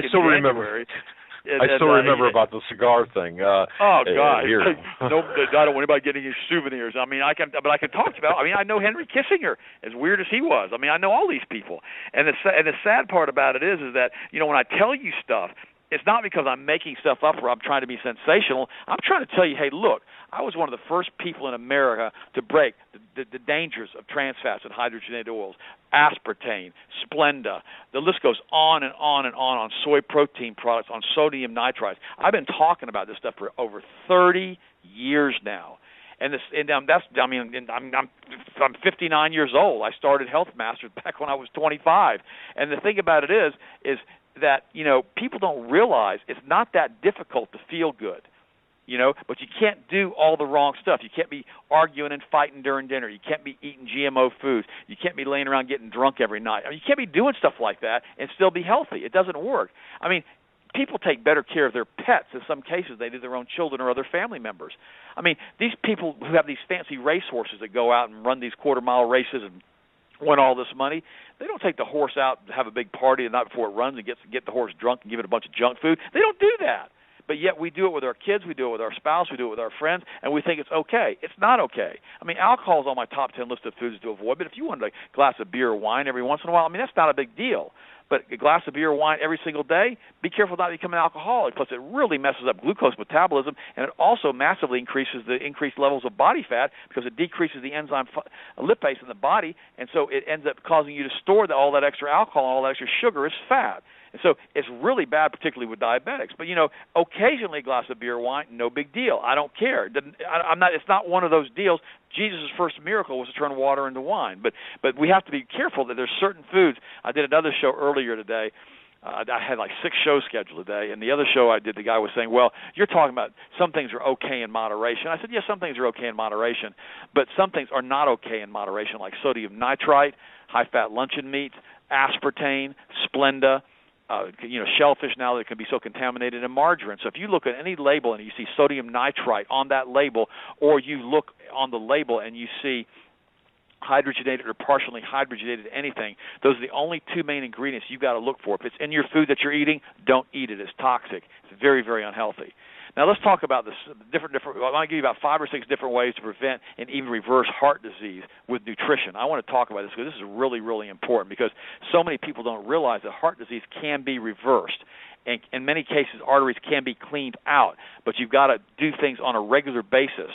still January. remember. I still remember about the cigar thing. Oh God! Here. No, I don't want anybody getting his souvenirs. I mean, I can talk about. I mean, I know Henry Kissinger, as weird as he was. I mean, I know all these people, and the sad part about it is that when I tell you stuff, it's not because I'm making stuff up or I'm trying to be sensational. I'm trying to tell you, hey, look, I was one of the first people in America to break the dangers of trans fats and hydrogenated oils, aspartame, Splenda. The list goes on and on and on soy protein products, on sodium nitrites. I've been talking about this stuff for over 30 years now. I'm 59 years old. I started Health Masters back when I was 25. And the thing about it is that people don't realize it's not that difficult to feel good. But you can't do all the wrong stuff. You can't be arguing and fighting during dinner. You can't be eating GMO foods. You can't be laying around getting drunk every night. I mean, you can't be doing stuff like that and still be healthy. It doesn't work. I mean, people take better care of their pets. In some cases, they do their own children or other family members. I mean, these people who have these fancy racehorses that go out and run these quarter-mile races and win all this money, they don't take the horse out and have a big party the night before it runs and get the horse drunk and give it a bunch of junk food. They don't do that. But yet we do it with our kids, we do it with our spouse, we do it with our friends, and we think it's okay. It's not okay. I mean, alcohol is on my top 10 list of foods to avoid, but if you want a glass of beer or wine every once in a while, I mean, that's not a big deal. But a glass of beer or wine every single day, be careful not to become an alcoholic. Plus, it really messes up glucose metabolism, and it also massively increases the increased levels of body fat because it decreases the enzyme lipase in the body, and so it ends up causing you to store all that extra alcohol and all that extra sugar as fat. And so it's really bad, particularly with diabetics. But, occasionally a glass of beer or wine, no big deal. I don't care. It's not one of those deals. Jesus' first miracle was to turn water into wine. But we have to be careful that there's certain foods. I did another show earlier today. I had like 6 shows scheduled today, and the other show I did, the guy was saying, well, you're talking about some things are okay in moderation. I said, yes, some things are okay in moderation, but some things are not okay in moderation, like sodium nitrite, high-fat luncheon meats, aspartame, Splenda, shellfish now that can be so contaminated, in margarine. So if you look at any label and you see sodium nitrite on that label, or you look on the label and you see hydrogenated or partially hydrogenated anything, those are the only 2 main ingredients you've got to look for. If it's in your food that you're eating, don't eat it. It's toxic. It's very, very unhealthy. Now let's talk about this different. I want to give you about 5 or 6 different ways to prevent and even reverse heart disease with nutrition. I want to talk about this because this is really, really important because so many people don't realize that heart disease can be reversed. And in many cases, arteries can be cleaned out, but you've got to do things on a regular basis.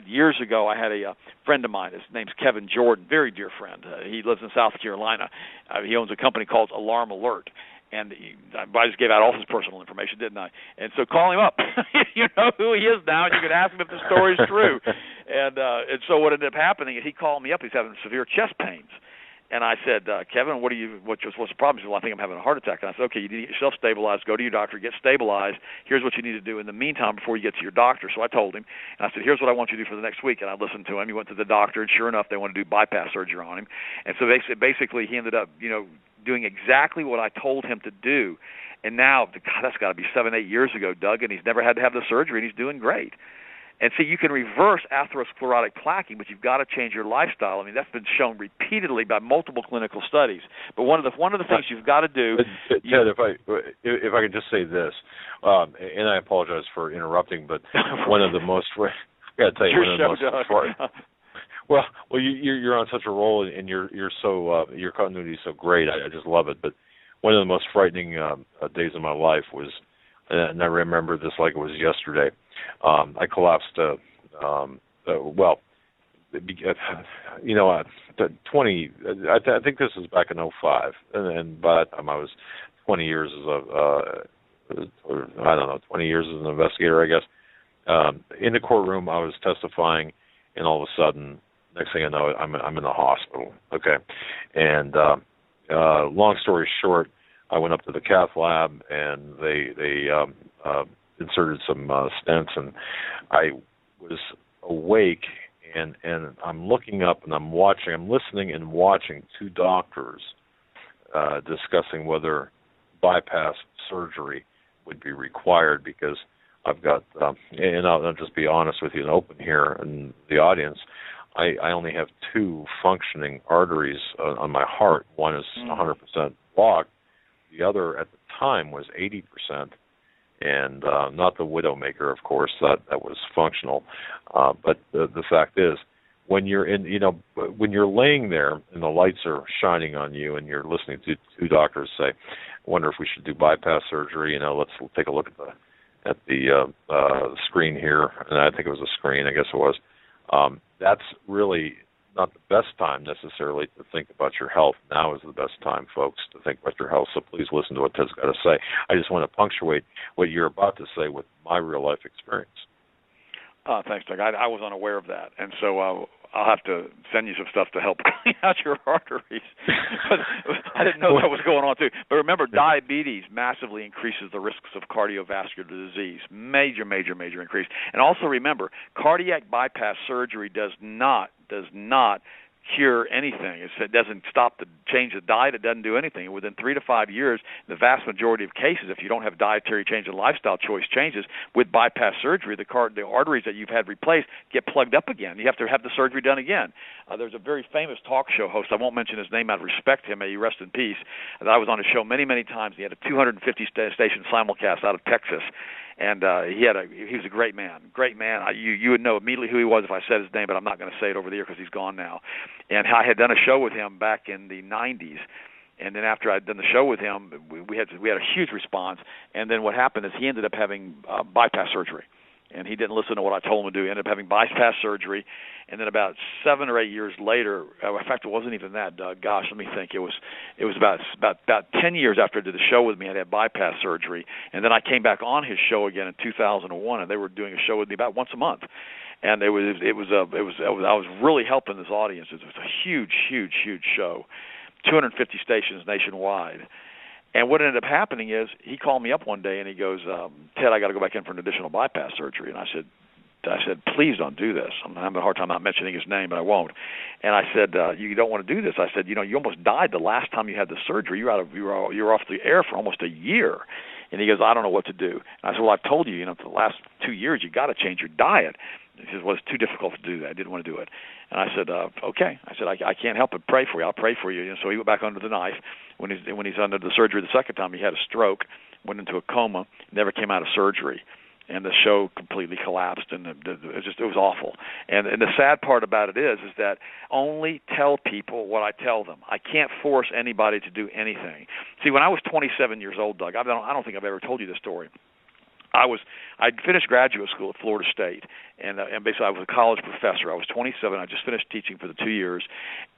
Years ago, I had a friend of mine. His name's Kevin Jordan, very dear friend. He lives in South Carolina. He owns a company called Alarm Alert. And I just gave out all his personal information, didn't I? And so call him up. You know who he is now, and you can ask him if the story's true. And so what ended up happening is he called me up. He's having severe chest pains. And I said, Kevin, what's the problem? He said, well, I think I'm having a heart attack. And I said, okay, you need to get yourself stabilized. Go to your doctor, get stabilized. Here's what you need to do in the meantime before you get to your doctor. So I told him, and I said, here's what I want you to do for the next week. And I listened to him. He went to the doctor, and sure enough, they want to do bypass surgery on him. And so basically he ended up, doing exactly what I told him to do. And now, God, that's got to be 7-8 years ago, Doug, and he's never had to have the surgery, and he's doing great. And see, you can reverse atherosclerotic plaquing, but you've got to change your lifestyle. I mean, that's been shown repeatedly by multiple clinical studies. But one of the things you've got to do. Ted, if I could just say this, and I apologize for interrupting, but one of the most, I got to tell you, one of the most. Well, you're on such a roll, and you're so your continuity is so great. I just love it. But one of the most frightening days of my life was, and I remember this like it was yesterday. I collapsed. 20. I think this was back in 2005, and by that time I was 20 years as 20 years as an investigator, I guess. In the courtroom, I was testifying, and all of a sudden, next thing I know, I'm in the hospital. Okay, and long story short, I went up to the cath lab, and they inserted some stents, and I was awake, and I'm looking up, and I'm listening and watching 2 doctors discussing whether bypass surgery would be required, because I've got, and I'll just be honest with you and open here in the audience, I only have 2 functioning arteries on my heart. One is 100% blocked. The other at the time was 80%. and not the Widowmaker, of course. That was functional. But the fact is, when you're when you're laying there and the lights are shining on you, and you're listening to two doctors say, "I wonder if we should do bypass surgery." Let's take a look at the screen here, and I think it was a screen. I guess it was. That's really not the best time necessarily to think about your health. Now is the best time, folks, to think about your health. So please listen to what Ted's got to say. I just want to punctuate what you're about to say with my real life experience. Thanks, Doug. I was unaware of that, and so I'll have to send you some stuff to help clean out your arteries. But I didn't know that was going on too. But remember, diabetes massively increases the risks of cardiovascular disease. Major, major, major increase. And also remember, cardiac bypass surgery does not cure anything. It doesn't change the diet. It doesn't do anything. Within 3 to 5 years, the vast majority of cases, if you don't have dietary change and lifestyle choice changes, with bypass surgery, the arteries that you've had replaced get plugged up again. You have to have the surgery done again. There's a very famous talk show host. I won't mention his name out of respect to him. May he rest in peace. I was on his show many, many times. He had a 250-station simulcast out of Texas. And he was a great man. You would know immediately who he was if I said his name, but I'm not going to say it over the air because he's gone now. And I had done a show with him back in the 90s. And then after I'd done the show with him, we had a huge response. And then what happened is he ended up having bypass surgery. And he didn't listen to what I told him to do. He ended up having bypass surgery. And then about 7 or 8 years later, in fact, it wasn't even that, Doug. Gosh, let me think. It was about 10 years after I did the show with me, I had bypass surgery. And then I came back on his show again in 2001, and they were doing a show with me about once a month. And I was really helping this audience. It was a huge, huge, huge show, 250 stations nationwide. And what ended up happening is he called me up one day and he goes, "Ted, I got to go back in for an additional bypass surgery." And I said, "Please don't do this." I'm having a hard time not mentioning his name, but I won't. And I said, "You don't want to do this?" I said, "You almost died the last time you had the surgery. You were off the air for almost a year." And he goes, "I don't know what to do." And I said, "Well, I've told you, for the last 2 years, you got to change your diet." He says, "Well, it's too difficult to do that. I didn't want to do it." And I said, "Okay." I said, I can't help but pray for you. I'll pray for you." And so he went back under the knife. When he's under the surgery the second time, he had a stroke, went into a coma, never came out of surgery. And the show completely collapsed, and it was awful. And the sad part about it is that only tell people what I tell them. I can't force anybody to do anything. See, when I was 27 years old, Doug, I don't think I've ever told you this story. I'd finished graduate school at Florida State, and basically I was a college professor. I was 27. I just finished teaching for the 2 years,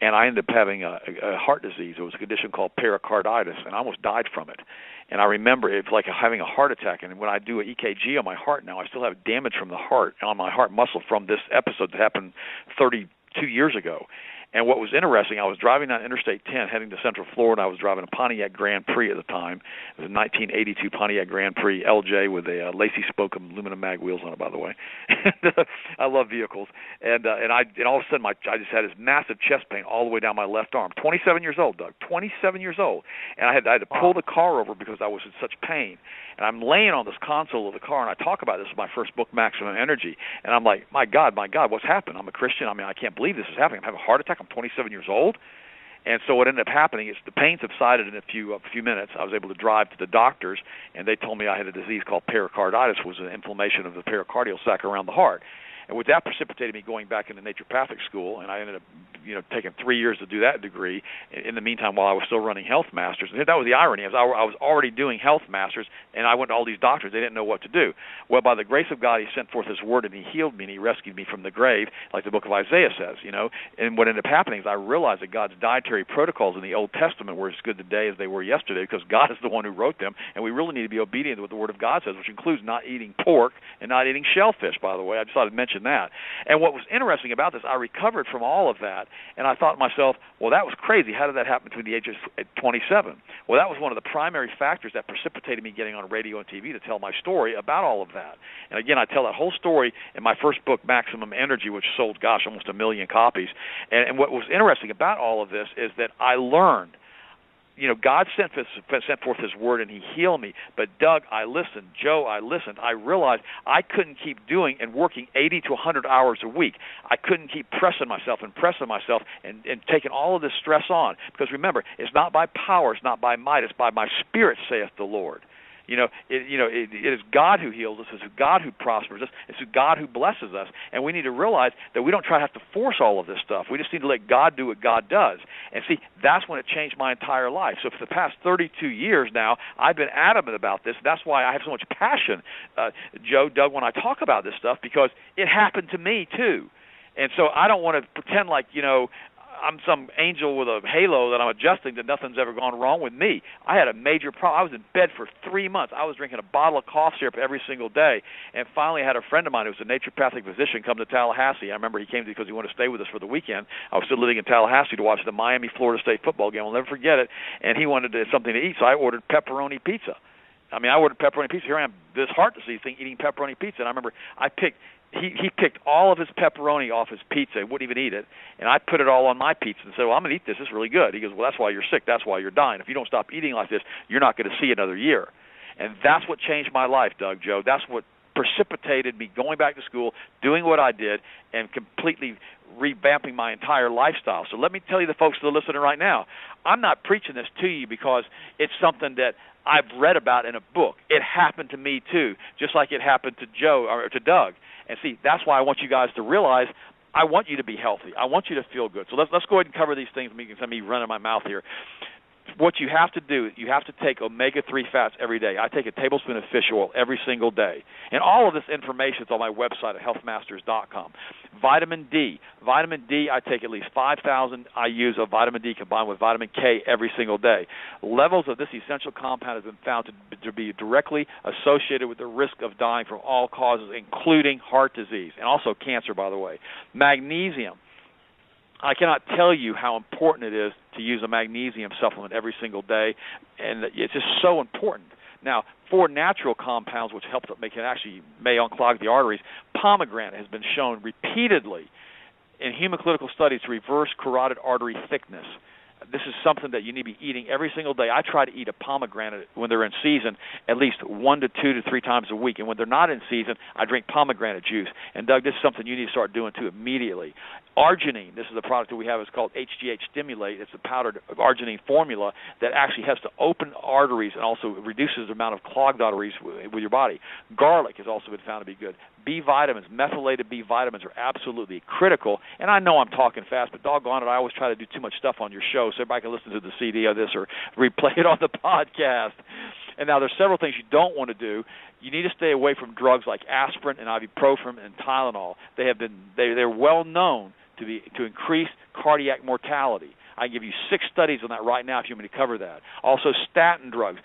and I ended up having a heart disease. It was a condition called pericarditis, and I almost died from it. And I remember it's like having a heart attack. And when I do an EKG on my heart now, I still have damage from the heart on my heart muscle from this episode that happened 32 years ago. And what was interesting, I was driving down Interstate 10 heading to Central Florida. I was driving a Pontiac Grand Prix at the time. It was a 1982 Pontiac Grand Prix LJ with a Lacey spoke aluminum mag wheels on it, by the way. I love vehicles. And all of a sudden, I just had this massive chest pain all the way down my left arm. 27 years old, Doug. 27 years old. And I had to pull the car over because I was in such pain. And I'm laying on this console of the car, and I talk about this in my first book, Maximum Energy. And I'm like, my God, what's happened? I'm a Christian. I can't believe this is happening. I'm having a heart attack. I'm 27 years old. And so what ended up happening is the pain subsided in a few minutes. I was able to drive to the doctors, and they told me I had a disease called pericarditis, which was an inflammation of the pericardial sac around the heart. And what that precipitated me going back into naturopathic school, and I ended up, taking 3 years to do that degree. In the meantime, while I was still running Health Masters, and that was the irony. I was already doing Health Masters, and I went to all these doctors. They didn't know what to do. Well, by the grace of God, He sent forth His word, and He healed me, and He rescued me from the grave, like the book of Isaiah says. And what ended up happening is I realized that God's dietary protocols in the Old Testament were as good today as they were yesterday, because God is the one who wrote them, and we really need to be obedient to what the Word of God says, which includes not eating pork and not eating shellfish. By the way, I just thought I'd mention that. And what was interesting about this, I recovered from all of that, and I thought to myself, well, that was crazy. How did that happen between the ages of 27? Well, that was one of the primary factors that precipitated me getting on radio and TV to tell my story about all of that. And again, I tell that whole story in my first book, Maximum Energy, which sold, almost 1 million copies. And what was interesting about all of this is that I learned, God sent forth His word, and He healed me. But Doug, I listened. Joe, I listened. I realized I couldn't keep doing and working 80 to 100 hours a week. I couldn't keep pressing myself and taking all of this stress on. Because remember, it's not by power, it's not by might, it's by my Spirit, saith the Lord. It is God who heals us. It's God who prospers us. It's God who blesses us. And we need to realize that we don't try to have to force all of this stuff. We just need to let God do what God does. And see, that's when it changed my entire life. So for the past 32 years now, I've been adamant about this. That's why I have so much passion, Joe, Doug, when I talk about this stuff, because it happened to me too. And so I don't want to pretend like, I'm some angel with a halo that I'm adjusting that nothing's ever gone wrong with me. I had a major problem. I was in bed for 3 months. I was drinking a bottle of cough syrup every single day. And finally I had a friend of mine who was a naturopathic physician come to Tallahassee. I remember he came because he wanted to stay with us for the weekend. I was still living in Tallahassee to watch the Miami-Florida State football game. I'll never forget it. And he wanted something to eat, so I ordered pepperoni pizza. I ordered pepperoni pizza. Here I am, this heart disease thing, eating pepperoni pizza. And I remember he picked all of his pepperoni off his pizza. He wouldn't even eat it. And I put it all on my pizza and said, well, I'm going to eat this. It's really good. He goes, well, that's why you're sick. That's why you're dying. If you don't stop eating like this, you're not going to see another year. And that's what changed my life, Doug, Joe. That's what precipitated me going back to school, doing what I did, and completely revamping my entire lifestyle. So let me tell you, the folks that are listening right now, I'm not preaching this to you because it's something that I've read about in a book. It happened to me too, just like it happened to Joe or to Doug. And see, that's why I want you guys to realize I want you to be healthy. I want you to feel good. So let's go ahead and cover these things. You can send me running my mouth here. What you have to do, you have to take omega-3 fats every day. I take a tablespoon of fish oil every single day. And all of this information is on my website at healthmasters.com. Vitamin D. Vitamin D, I take at least 5,000 IUs of vitamin D combined with vitamin K every single day. Levels of this essential compound have been found to be directly associated with the risk of dying from all causes, including heart disease, and also cancer, by the way. Magnesium. I cannot tell you how important it is to use a magnesium supplement every single day, and it's just so important. Now, 4 natural compounds which help may unclog the arteries. Pomegranate has been shown repeatedly in human clinical studies to reverse carotid artery thickness. This is something that you need to be eating every single day. I try to eat a pomegranate when they're in season at least 1 to 2 to 3 times a week. And when they're not in season, I drink pomegranate juice. And, Doug, this is something you need to start doing, too, immediately. Arginine, this is a product that we have. It's called HGH Stimulate. It's a powdered arginine formula that actually has to open arteries and also reduces the amount of clogged arteries with your body. Garlic has also been found to be good. B vitamins, methylated B vitamins are absolutely critical. And I know I'm talking fast, but doggone it, I always try to do too much stuff on your show so everybody can listen to the CD of this or replay it on the podcast. And now there's several things you don't want to do. You need to stay away from drugs like aspirin and ibuprofen and Tylenol. They're well known to increase cardiac mortality. I can give you 6 studies on that right now if you want me to cover that. Also, statin drugs.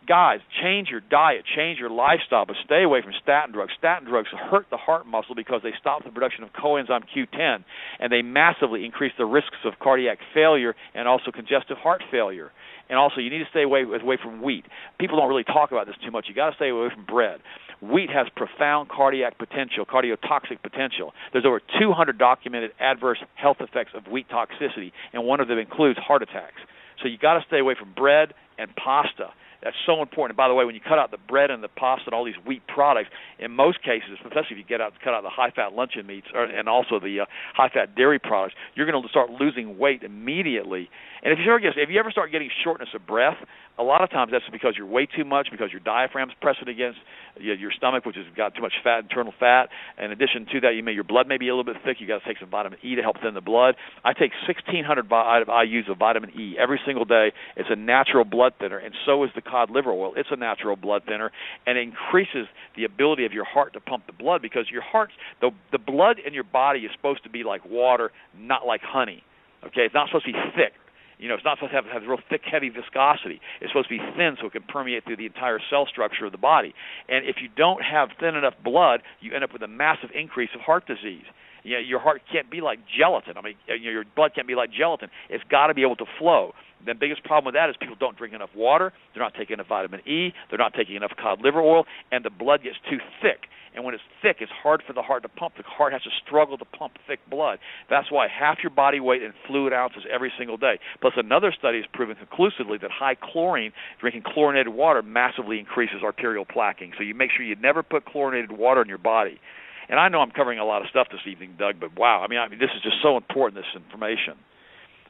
Guys, change your diet, change your lifestyle, but stay away from statin drugs. Statin drugs hurt the heart muscle because they stop the production of coenzyme Q10, and they massively increase the risks of cardiac failure and also congestive heart failure. And also, you need to stay away from wheat. People don't really talk about this too much. You got to stay away from bread. Wheat has profound cardiac potential, cardiotoxic potential. There's over 200 documented adverse health effects of wheat toxicity, and one of them includes heart attacks. So you got to stay away from bread and pasta. That's so important. And by the way, when you cut out the bread and the pasta and all these wheat products, in most cases, especially if you cut out the high-fat luncheon meats and also the high-fat dairy products, you're going to start losing weight immediately. And if you ever start getting shortness of breath, a lot of times that's because you weigh too much, because your diaphragm's pressing against your stomach, which has got too much fat, internal fat. In addition to that, your blood may be a little bit thick. You got to take some vitamin E to help thin the blood. I take 1,600 IUs of vitamin E every single day. It's a natural blood thinner, and so is the cod liver oil. It's a natural blood thinner, and it increases the ability of your heart to pump the blood because your heart, the blood in your body is supposed to be like water, not like honey. Okay, it's not supposed to be thick. It's not supposed to have real thick, heavy viscosity. It's supposed to be thin so it can permeate through the entire cell structure of the body. And if you don't have thin enough blood, you end up with a massive increase of heart disease. Your heart can't be like gelatin. Your blood can't be like gelatin. It's got to be able to flow. The biggest problem with that is people don't drink enough water, they're not taking enough vitamin E, they're not taking enough cod liver oil, and the blood gets too thick. And when it's thick, it's hard for the heart to pump. The heart has to struggle to pump thick blood. That's why half your body weight in fluid ounces every single day. Plus, another study has proven conclusively that high chlorine, drinking chlorinated water, massively increases arterial plaquing. So you make sure you never put chlorinated water in your body. And I know I'm covering a lot of stuff this evening, Doug, but wow, this is just so important, this information.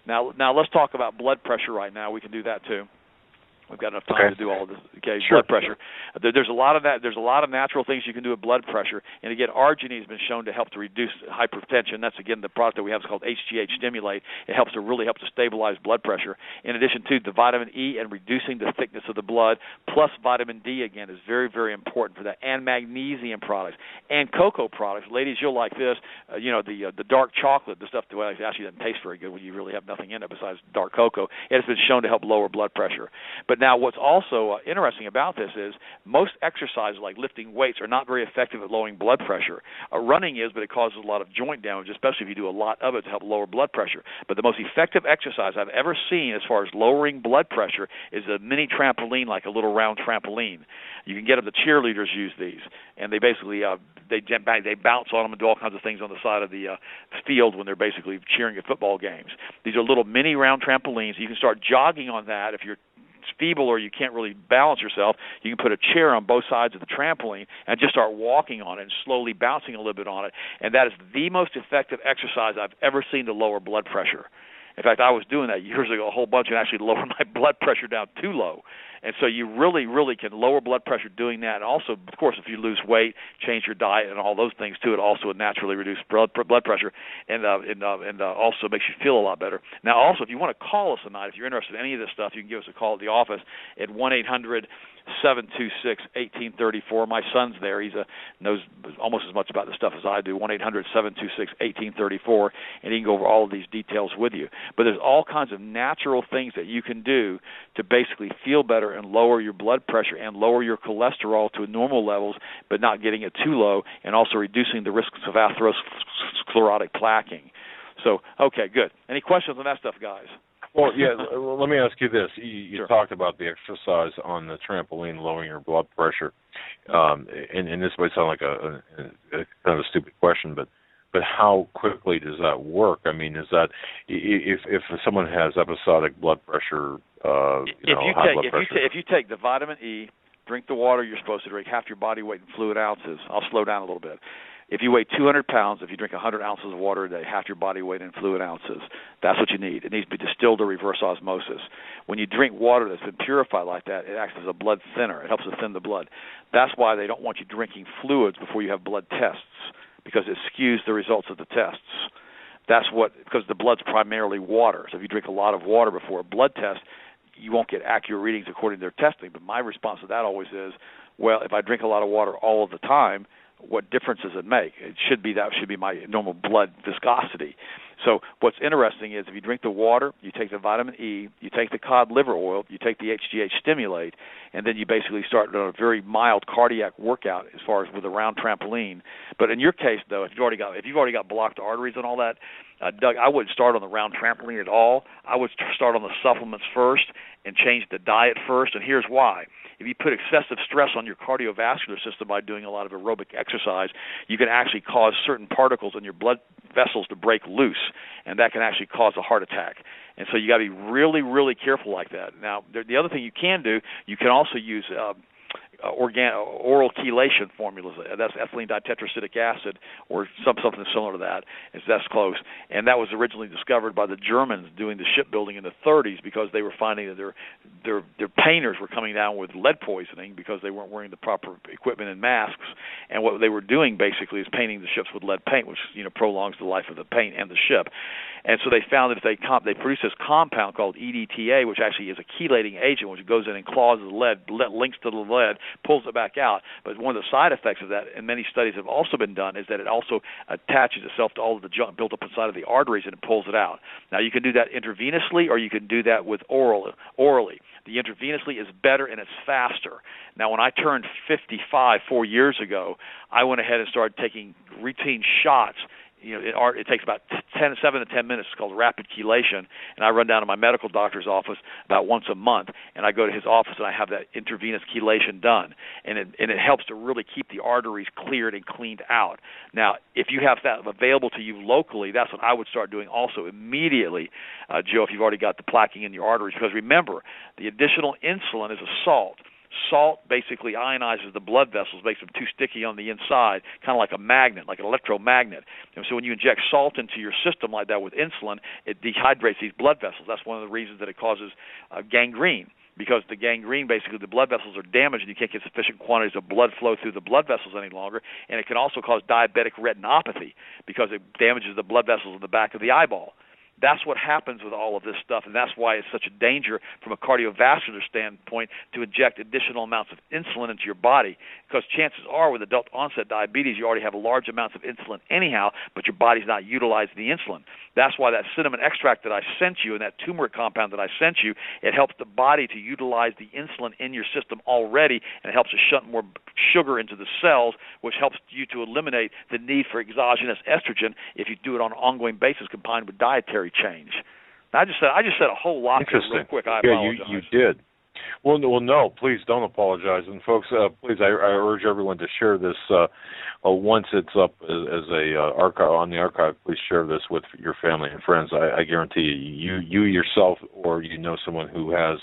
Now let's talk about blood pressure right now. We can do that too. We've got enough time to do all of this. Okay, sure. Blood pressure. There's a lot of that. There's a lot of natural things you can do with blood pressure. And again, arginine has been shown to help to reduce hypertension. That's again the product that we have is called HGH Stimulate. It helps to stabilize blood pressure. In addition to the vitamin E and reducing the thickness of the blood, plus vitamin D again is very, very important for that. And magnesium products and cocoa products. Ladies, you'll like this. The dark chocolate, the stuff that actually doesn't taste very good when you really have nothing in it besides dark cocoa. It has been shown to help lower blood pressure. But now what's also interesting about this is most exercises like lifting weights are not very effective at lowering blood pressure. Running is, but it causes a lot of joint damage, especially if you do a lot of it to help lower blood pressure. But the most effective exercise I've ever seen as far as lowering blood pressure is a mini trampoline, like a little round trampoline. You can get them, the cheerleaders use these, and they basically they bounce on them and do all kinds of things on the side of the field when they're basically cheering at football games. These are little mini round trampolines. You can start jogging on that if you're feeble or you can't really balance yourself. You can put a chair on both sides of the trampoline and just start walking on it and slowly bouncing a little bit on it. And that is the most effective exercise I've ever seen to lower blood pressure. In fact, I was doing that years ago a whole bunch and actually lowered my blood pressure down too low. And so you really, really can lower blood pressure doing that. And also, of course, if you lose weight, change your diet and all those things too, it also would naturally reduce blood pressure and also makes you feel a lot better. Now, also, if you want to call us tonight, if you're interested in any of this stuff, you can give us a call at the office at 1-800-726-1834. My son's there. He knows almost as much about this stuff as I do. 1-800-726-1834, and he can go over all of these details with you. But there's all kinds of natural things that you can do to basically feel better and lower your blood pressure and lower your cholesterol to normal levels, but not getting it too low, and also reducing the risks of atherosclerotic plaquing. So, okay, good. Any questions on that stuff, guys? Well, yeah, let me ask you this. You Sure. talked about the exercise on the trampoline lowering your blood pressure. And this might sound like a kind of a stupid question, but how quickly does that work? I mean, is that if someone has episodic blood pressure, high blood pressure? If you take the vitamin E, drink the water you're supposed to drink, half your body weight in fluid ounces. I'll slow down a little bit. If you weigh 200 pounds, if you drink 100 ounces of water a day, half your body weight in fluid ounces, that's what you need. It needs to be distilled to reverse osmosis. When you drink water that's been purified like that, it acts as a blood thinner. It helps to thin the blood. That's why they don't want you drinking fluids before you have blood tests, because it skews the results of the tests. Because the blood's primarily water. So if you drink a lot of water before a blood test, you won't get accurate readings according to their testing. But my response to that always is, well, if I drink a lot of water all of the time, what difference does it make? That should be my normal blood viscosity. So what's interesting is if you drink the water, you take the vitamin E, you take the cod liver oil, you take the HGH Stimulate, and then you basically start on a very mild cardiac workout as far as with a round trampoline. But in your case, though, if you've already got blocked arteries and all that, Doug, I wouldn't start on the round trampoline at all. I would start on the supplements first and change the diet first, and here's why. If you put excessive stress on your cardiovascular system by doing a lot of aerobic exercise, you can actually cause certain particles in your blood vessels to break loose, and that can actually cause a heart attack. And so you got to be really, really careful like that. Now, the other thing you can do, you can also use oral chelation formulas. That's ethylene ditetracetic acid or something similar to that. That's close. And that was originally discovered by the Germans doing the shipbuilding in the 30s because they were finding that their painters were coming down with lead poisoning because they weren't wearing the proper equipment and masks. And what they were doing basically is painting the ships with lead paint, which prolongs the life of the paint and the ship. And so they found that if they produce this compound called EDTA, which actually is a chelating agent, which goes in and claws the lead, links to the lead, pulls it back out. But one of the side effects of that, and many studies have also been done, is that it also attaches itself to all of the junk built up inside of the arteries and it pulls it out. Now, you can do that intravenously or you can do that with orally. The intravenously is better and it's faster. Now, when I turned 55 4 years ago, I went ahead and started taking routine shots. It takes about 7 to 10 minutes. It's called rapid chelation, and I run down to my medical doctor's office about once a month, and I go to his office and I have that intravenous chelation done, and it helps to really keep the arteries cleared and cleaned out. Now, if you have that available to you locally, that's what I would start doing also immediately, Joe, if you've already got the plaquing in your arteries, because remember, the additional insulin is a salt. Salt basically ionizes the blood vessels, makes them too sticky on the inside, kind of like a magnet, like an electromagnet. And so when you inject salt into your system like that with insulin, it dehydrates these blood vessels. That's one of the reasons that it causes gangrene. because the gangrene, basically the blood vessels are damaged and you can't get sufficient quantities of blood flow through the blood vessels any longer, and it can also cause diabetic retinopathy because it damages the blood vessels in the back of the eyeball. That's what happens with all of this stuff, and that's why it's such a danger from a cardiovascular standpoint to inject additional amounts of insulin into your body, because chances are with adult onset diabetes you already have large amounts of insulin anyhow, but your body's not utilizing the insulin. That's why that cinnamon extract that I sent you and that turmeric compound that I sent you, it helps the body to utilize the insulin in your system already, and it helps to shunt more sugar into the cells, which helps you to eliminate the need for exogenous estrogen if you do it on an ongoing basis combined with dietary change. I just said a whole lot there real quick. I apologize. You did. Well, no, please don't apologize. And folks, please, I urge everyone to share this once it's up as a archive on the archive. Please share this with your family and friends. I guarantee you yourself, or you know someone who has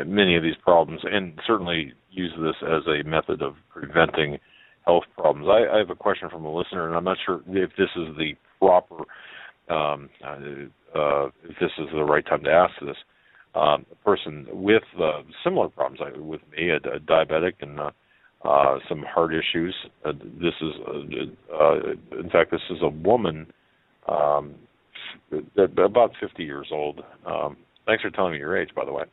many of these problems, and certainly use this as a method of preventing health problems. I have a question from a listener, and I'm not sure if this is the proper. If this is the right time to ask this. A person with similar problems with me, a diabetic, and some heart issues. This is, in fact, this is a woman about 50 years old. Thanks for telling me your age, by the way.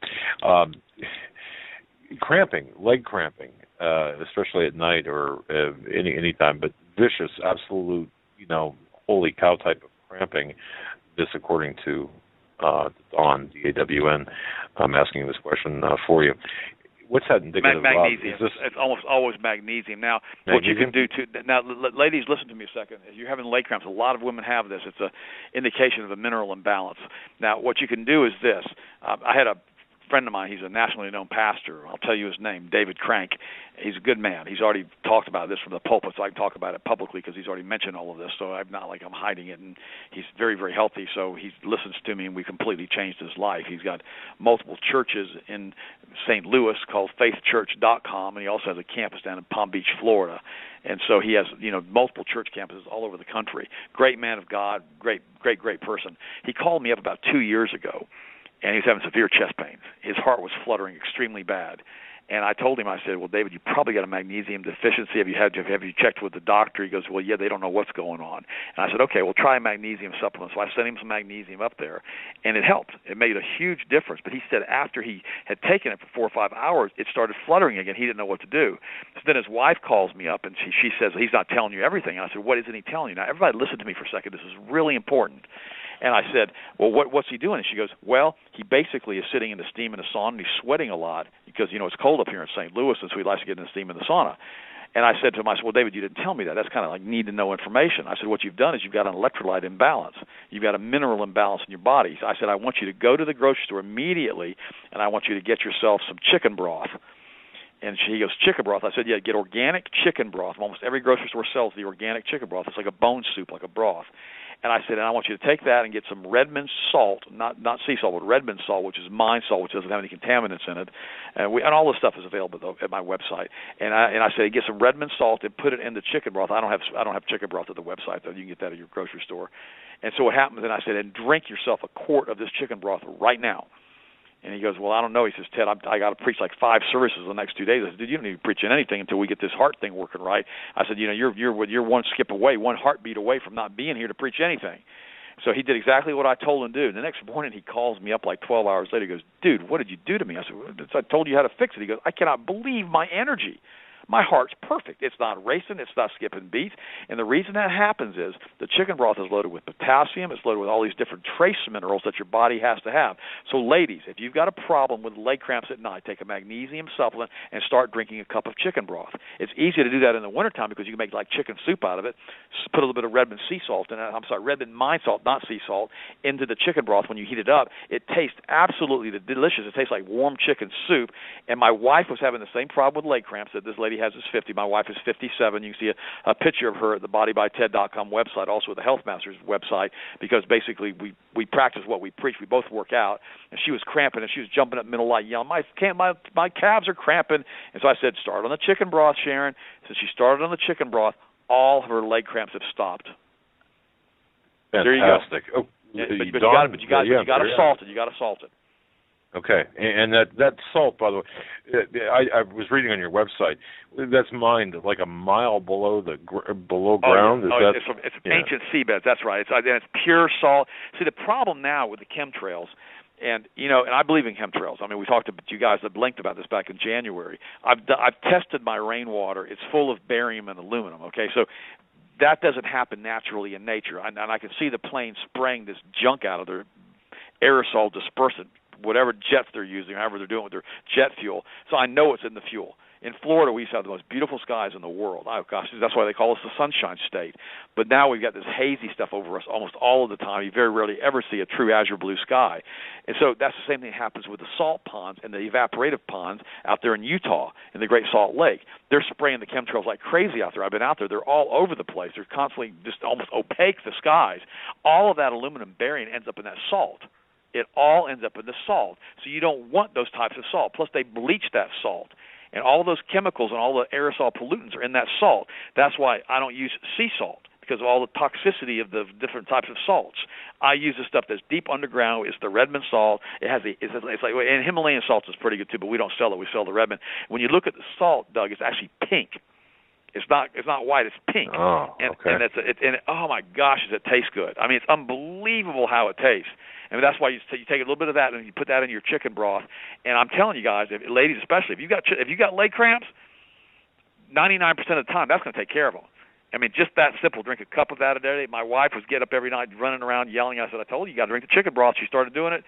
Cramping, leg cramping, especially at night or any time, but vicious, absolute, holy cow type of cramping. This according to Dawn, D-A-W-N. I'm asking this question for you. What's that indicative magnesium. of? It's almost always magnesium. Now, what you can do ladies, listen to me a second. If you're having leg cramps, a lot of women have this. It's an indication of a mineral imbalance. Now, what you can do is this. I had a friend of mine, he's a nationally known pastor. I'll tell you his name, David Crank. He's a good man. He's already talked about this from the pulpit, so I can talk about it publicly because he's already mentioned all of this, so I'm not like I'm hiding it. And he's very, very healthy, so he listens to me, and we completely changed his life. He's got multiple churches in St. Louis called faithchurch.com, and he also has a campus down in Palm Beach, Florida. And so he has, multiple church campuses all over the country. Great man of God, great person. He called me up about 2 years ago, and he was having severe chest pains. His heart was fluttering extremely bad. And I told him, I said, well, David, you probably got a magnesium deficiency. Have you checked with the doctor? He goes, well, yeah, they don't know what's going on. And I said, okay, well, try a magnesium supplement. So I sent him some magnesium up there, and it helped. It made a huge difference. But he said after he had taken it for 4 or 5 hours, it started fluttering again. He didn't know what to do. So then his wife calls me up, and she says, he's not telling you everything. And I said, what isn't he telling you? Now, everybody listen to me for a second. This is really important. And I said, well, what's he doing? And she goes, well, he basically is sitting in the steam in the sauna, and he's sweating a lot because, it's cold up here in St. Louis, and so he likes to get in the steam in the sauna. And I said to him, well, David, you didn't tell me that. That's kind of like need-to-know information. I said, what you've done is you've got an electrolyte imbalance. You've got a mineral imbalance in your body. So I said, I want you to go to the grocery store immediately, and I want you to get yourself some chicken broth. And he goes, chicken broth. I said, yeah, get organic chicken broth. Almost every grocery store sells the organic chicken broth. It's like a bone soup, like a broth. And I said, and I want you to take that and get some Redmond salt, not sea salt, but Redmond salt, which is mine salt, which doesn't have any contaminants in it. And all this stuff is available though at my website. And I said, get some Redmond salt and put it in the chicken broth. I don't have chicken broth at the website though. You can get that at your grocery store. And so what happens? And I said, and drink yourself a quart of this chicken broth right now. And he goes, well, I don't know. He says, Ted, I got to preach like 5 services the next 2 days. I said, dude, you don't need to preach anything until we get this heart thing working right. I said, you're one skip away, one heartbeat away from not being here to preach anything. So he did exactly what I told him to do. And the next morning he calls me up like 12 hours later. He goes, dude, what did you do to me? I said, well, I told you how to fix it. He goes, I cannot believe my energy. My heart's perfect. It's not racing. It's not skipping beats. And the reason that happens is the chicken broth is loaded with potassium. It's loaded with all these different trace minerals that your body has to have. So, ladies, if you've got a problem with leg cramps at night, take a magnesium supplement and start drinking a cup of chicken broth. It's easy to do that in the wintertime because you can make like chicken soup out of it. Just put a little bit of Redmond sea salt in it. Redmond mine salt, not sea salt, into the chicken broth. When you heat it up, it tastes absolutely delicious. It tastes like warm chicken soup. And my wife was having the same problem with leg cramps that this lady has is 50. My wife is 57. You can see a picture of her at the bodybyted.com website, also at the Health Masters website, because basically we practice what we preach. We both work out, and she was cramping, and she was jumping up middle light yelling, my calves are cramping. And so I said, start on the chicken broth, Sharon. So she started on the chicken broth. All of her leg cramps have stopped. Fantastic. There you go. Oh, but you got to salt it. You got to salt it. Okay, and that salt, by the way, I was reading on your website. That's mined like a mile below below ground. Yeah. It's ancient seabeds. That's right. It's pure salt. See, the problem now with the chemtrails, and I believe in chemtrails. I mean, we talked to you guys at length about this back in January. I've tested my rainwater. It's full of barium and aluminum. Okay, so that doesn't happen naturally in nature, and I can see the planes spraying this junk out of their aerosol dispersant, whatever jets they're using, however they're doing with their jet fuel. So I know it's in the fuel. In Florida, we used to have the most beautiful skies in the world. Oh, gosh, that's why they call us the Sunshine State. But now we've got this hazy stuff over us almost all of the time. You very rarely ever see a true azure blue sky. And so that's the same thing that happens with the salt ponds and the evaporative ponds out there in Utah in the Great Salt Lake. They're spraying the chemtrails like crazy out there. I've been out there. They're all over the place. They're constantly just almost opaque the skies. All of that aluminum barium ends up in that salt. It all ends up in the salt. So you don't want those types of salt. Plus, they bleach that salt. And all those chemicals and all the aerosol pollutants are in that salt. That's why I don't use sea salt, because of all the toxicity of the different types of salts. I use the stuff that's deep underground. It's the Redmond salt. It's like, and Himalayan salt is pretty good too, but we don't sell it. We sell the Redmond. When you look at the salt, Doug, it's actually pink. It's not white. It's pink. Oh, okay. And oh my gosh, does it taste good? I mean, it's unbelievable how it tastes. And that's why you take a little bit of that and you put that in your chicken broth. And I'm telling you guys, ladies especially, if you got leg cramps, 99% of the time that's going to take care of them. I mean, just that simple. Drink a cup of that a day. My wife was get up every night running around yelling. I said, I told you, you got to drink the chicken broth. She started doing it.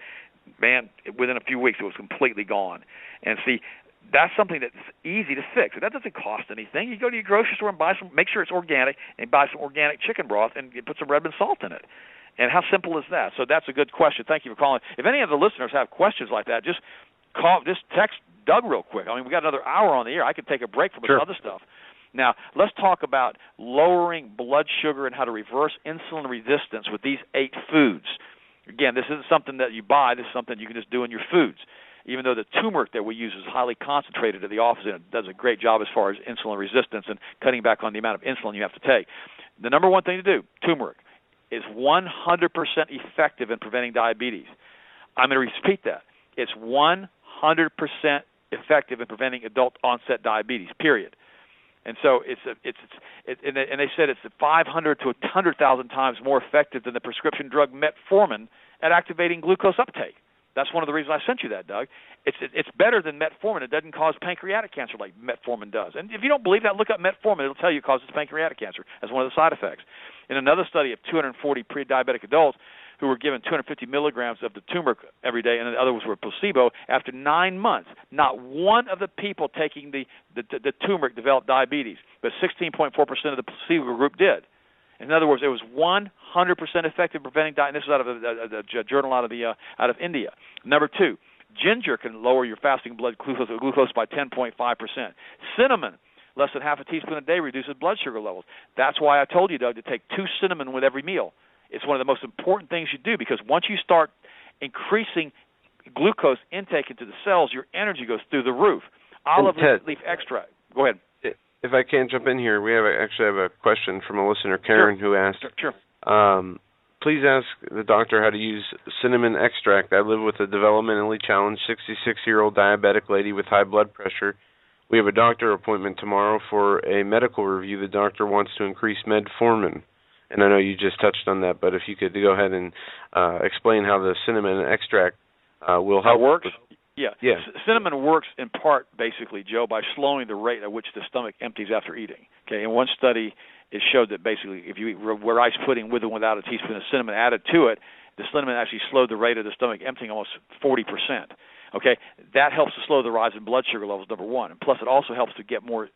Man, within a few weeks it was completely gone. And see, that's something that's easy to fix. That doesn't cost anything. You go to your grocery store and make sure it's organic, and buy some organic chicken broth and put some Redmond salt in it. And how simple is that? So that's a good question. Thank you for calling. If any of the listeners have questions like that, just text Doug real quick. I mean, we got another hour on the air. I could take a break from this other stuff. Now, let's talk about lowering blood sugar and how to reverse insulin resistance with these 8 foods. Again, this isn't something that you buy. This is something you can just do in your foods. Even though the turmeric that we use is highly concentrated at the office, and it does a great job as far as insulin resistance and cutting back on the amount of insulin you have to take. The number one thing to do, turmeric, is 100% effective in preventing diabetes. I'm going to repeat that. It's 100% effective in preventing adult-onset diabetes, period. And so and they said it's 500 to 100,000 times more effective than the prescription drug metformin at activating glucose uptake. That's one of the reasons I sent you that, Doug. It's better than metformin. It doesn't cause pancreatic cancer like metformin does. And if you don't believe that, look up metformin. It'll tell you it causes pancreatic cancer as one of the side effects. In another study of 240 pre-diabetic adults who were given 250 milligrams of the turmeric every day, and the others were placebo, after 9 months, not one of the people taking the turmeric developed diabetes, but 16.4% of the placebo group did. In other words, it was 100% effective preventing diabetes. This is out of a journal out of India. Number 2, ginger can lower your fasting blood glucose by 10.5%. Cinnamon, less than half a teaspoon a day, reduces blood sugar levels. That's why I told you, Doug, to take 2 cinnamon with every meal. It's one of the most important things you do, because once you start increasing glucose intake into the cells, your energy goes through the roof. Olive leaf extract. Go ahead. If I can jump in here, we actually have a question from a listener, Karen, who asked, please ask the doctor how to use cinnamon extract. I live with a developmentally challenged 66-year-old diabetic lady with high blood pressure. We have a doctor appointment tomorrow for a medical review. The doctor wants to increase metformin. And I know you just touched on that, but if you could go ahead and explain how the cinnamon extract will help. How it works? Yeah. Cinnamon works in part, basically, Joe, by slowing the rate at which the stomach empties after eating. Okay, in one study, it showed that basically if you eat rice pudding with or without a teaspoon of cinnamon added to it, the cinnamon actually slowed the rate of the stomach emptying almost 40%. Okay, that helps to slow the rise in blood sugar levels, number one. And plus, it also helps to get more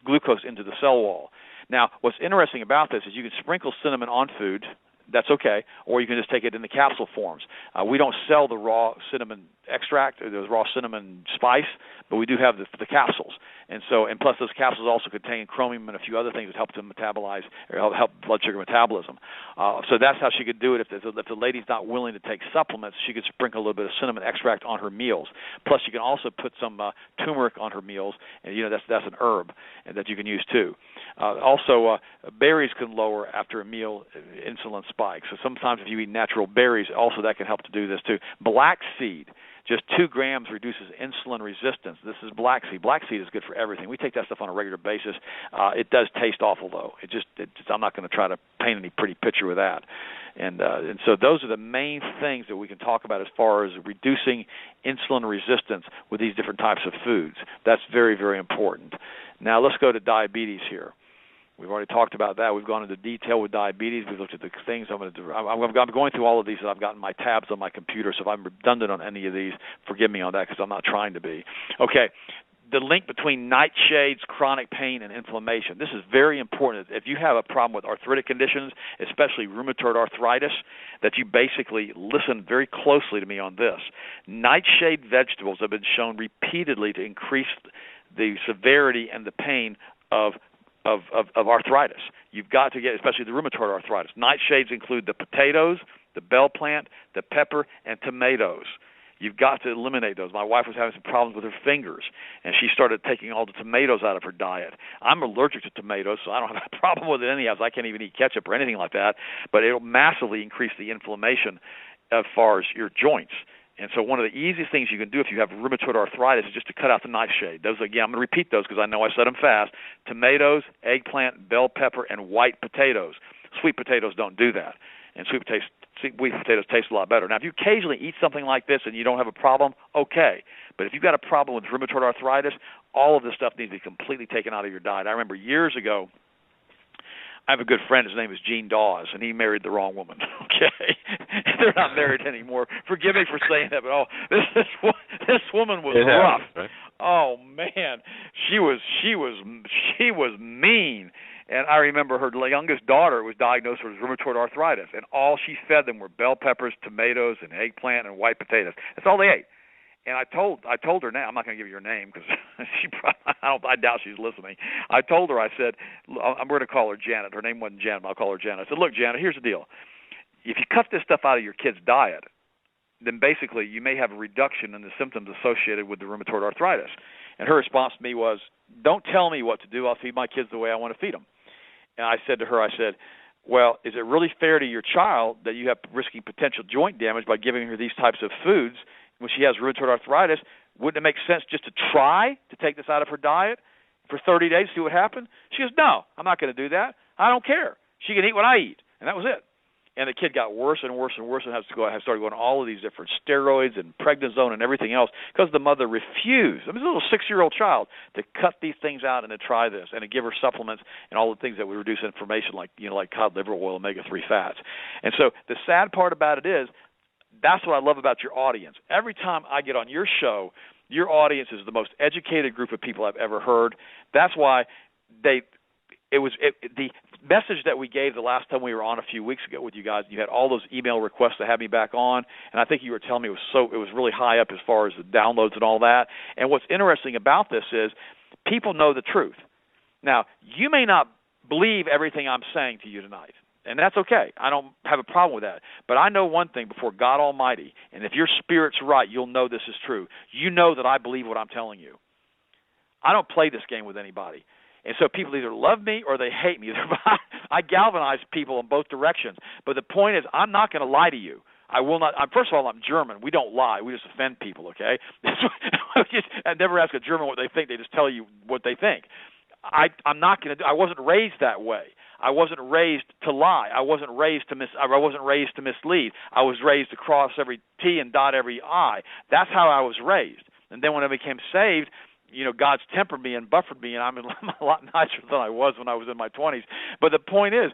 glucose into the cell wall. Now, what's interesting about this is you can sprinkle cinnamon on food. That's okay, or you can just take it in the capsule forms. We don't sell the raw cinnamon extract or the raw cinnamon spice, but we do have the capsules. And plus those capsules also contain chromium and a few other things that help to metabolize or help blood sugar metabolism. So that's how she could do it. If the lady's not willing to take supplements, she could sprinkle a little bit of cinnamon extract on her meals. Plus, you can also put some turmeric on her meals, and that's an herb that you can use too. Also, berries can lower after a meal insulin spikes. So sometimes if you eat natural berries, also that can help to do this too. Black seed. Just 2 grams reduces insulin resistance. This is black seed. Black seed is good for everything. We take that stuff on a regular basis. It does taste awful, though. I'm not going to try to paint any pretty picture with that. And so those are the main things that we can talk about as far as reducing insulin resistance with these different types of foods. That's very, very important. Now let's go to diabetes here. We've already talked about that. We've gone into detail with diabetes. We've looked at the things I'm going through all of these. I've gotten my tabs on my computer, so if I'm redundant on any of these, forgive me on that because I'm not trying to be. Okay, the link between nightshades, chronic pain, and inflammation. This is very important. If you have a problem with arthritic conditions, especially rheumatoid arthritis, that you basically listen very closely to me on this. Nightshade vegetables have been shown repeatedly to increase the severity and the pain of arthritis. You've got to get, especially the rheumatoid arthritis. Nightshades include the potatoes, the bell plant, the pepper, and tomatoes. You've got to eliminate those. My wife was having some problems with her fingers, and she started taking all the tomatoes out of her diet. I'm allergic to tomatoes, so I don't have a problem with it anyhow. I can't even eat ketchup or anything like that, but it'll massively increase the inflammation as far as your joints. And so one of the easiest things you can do if you have rheumatoid arthritis is just to cut out the nightshade. Those, again, I'm going to repeat those because I know I said them fast. Tomatoes, eggplant, bell pepper, and white potatoes. Sweet potatoes don't do that. And sweet potatoes taste a lot better. Now, if you occasionally eat something like this and you don't have a problem, okay. But if you've got a problem with rheumatoid arthritis, all of this stuff needs to be completely taken out of your diet. I remember years ago, I have a good friend. His name is Gene Dawes, and he married the wrong woman. Okay, they're not married anymore. Forgive me for saying that, but this woman was rough. Right? Oh man, she was mean. And I remember her youngest daughter was diagnosed with rheumatoid arthritis, and all she fed them were bell peppers, tomatoes, and eggplant and white potatoes. That's all they ate. And I told her now, I'm not going to give you her name because I doubt she's listening. I told her, I said, I'm going to call her Janet. Her name wasn't Janet, but I'll call her Janet. I said, look, Janet, here's the deal. If you cut this stuff out of your kid's diet, then basically you may have a reduction in the symptoms associated with the rheumatoid arthritis. And her response to me was, don't tell me what to do. I'll feed my kids the way I want to feed them. And I said to her, well, is it really fair to your child that you have risking potential joint damage by giving her these types of foods when she has rheumatoid arthritis? Wouldn't it make sense just to try to take this out of her diet for 30 days, see what happens? She goes, no, I'm not going to do that. I don't care. She can eat what I eat. And that was it. And the kid got worse and worse and worse and started going on all of these different steroids and prednisone and everything else because the mother refused. I mean, this little 6-year-old child to cut these things out and to try this and to give her supplements and all the things that would reduce inflammation like cod liver oil, omega-3 fats. And so the sad part about it is that's what I love about your audience. Every time I get on your show, your audience is the most educated group of people I've ever heard. That's why the message that we gave the last time we were on a few weeks ago with you guys, you had all those email requests to have me back on, and I think you were telling me it was really high up as far as the downloads and all that. And what's interesting about this is people know the truth. Now, you may not believe everything I'm saying to you tonight, and that's okay. I don't have a problem with that. But I know one thing before God Almighty, and if your spirit's right, you'll know this is true. You know that I believe what I'm telling you. I don't play this game with anybody. And so people either love me or they hate me. I galvanize people in both directions. But the point is, I'm not going to lie to you. I will not. First of all, I'm German. We don't lie. We just offend people, okay? I never ask a German what they think. They just tell you what they think. I'm not going to do. I wasn't raised that way. I wasn't raised to lie. I wasn't raised to mislead. I was raised to cross every T and dot every I. That's how I was raised. And then when I became saved, God's tempered me and buffered me, and I'm a lot nicer than I was when I was in my 20s. But the point is,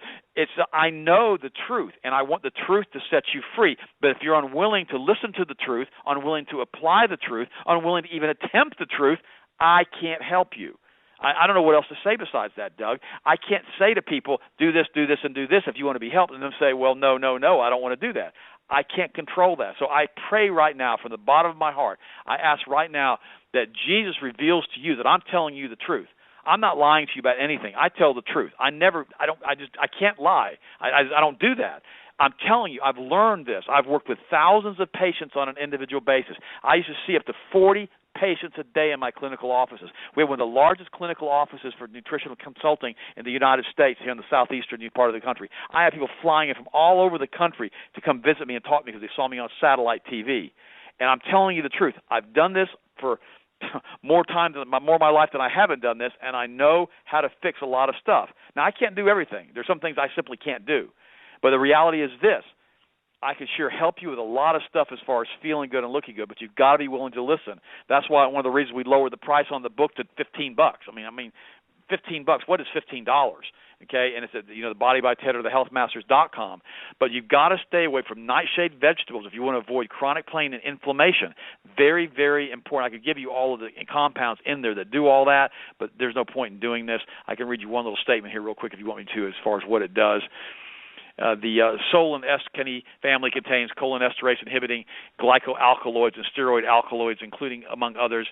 I know the truth, and I want the truth to set you free. But if you're unwilling to listen to the truth, unwilling to apply the truth, unwilling to even attempt the truth, I can't help you. I don't know what else to say besides that, Doug. I can't say to people, do this, and do this if you want to be helped, and then say, well, no, I don't want to do that. I can't control that. So I pray right now from the bottom of my heart. I ask right now that Jesus reveals to you that I'm telling you the truth. I'm not lying to you about anything. I tell the truth. I can't lie. I don't do that. I'm telling you, I've learned this. I've worked with thousands of patients on an individual basis. I used to see up to 40 patients a day in my clinical offices. We have one of the largest clinical offices for nutritional consulting in the United States here in the southeastern part of the country. I have people flying in from all over the country to come visit me and talk to me because they saw me on satellite TV. And I'm telling you the truth. I've done this for more of my life than I haven't done this, and I know how to fix a lot of stuff. Now, I can't do everything. There's some things I simply can't do. But the reality is this. I can sure help you with a lot of stuff as far as feeling good and looking good, but you've got to be willing to listen. That's why one of the reasons we lowered the price on the book to $15. I mean, $15. What is $15? Okay, and it's at the Body by Ted or the healthmasters.com. But you've got to stay away from nightshade vegetables if you want to avoid chronic pain and inflammation. Very, very important. I could give you all of the compounds in there that do all that, but there's no point in doing this. I can read you one little statement here real quick if you want me to as far as what it does. The Solon escany family contains cholinesterase inhibiting glycoalkaloids and steroid alkaloids, including, among others,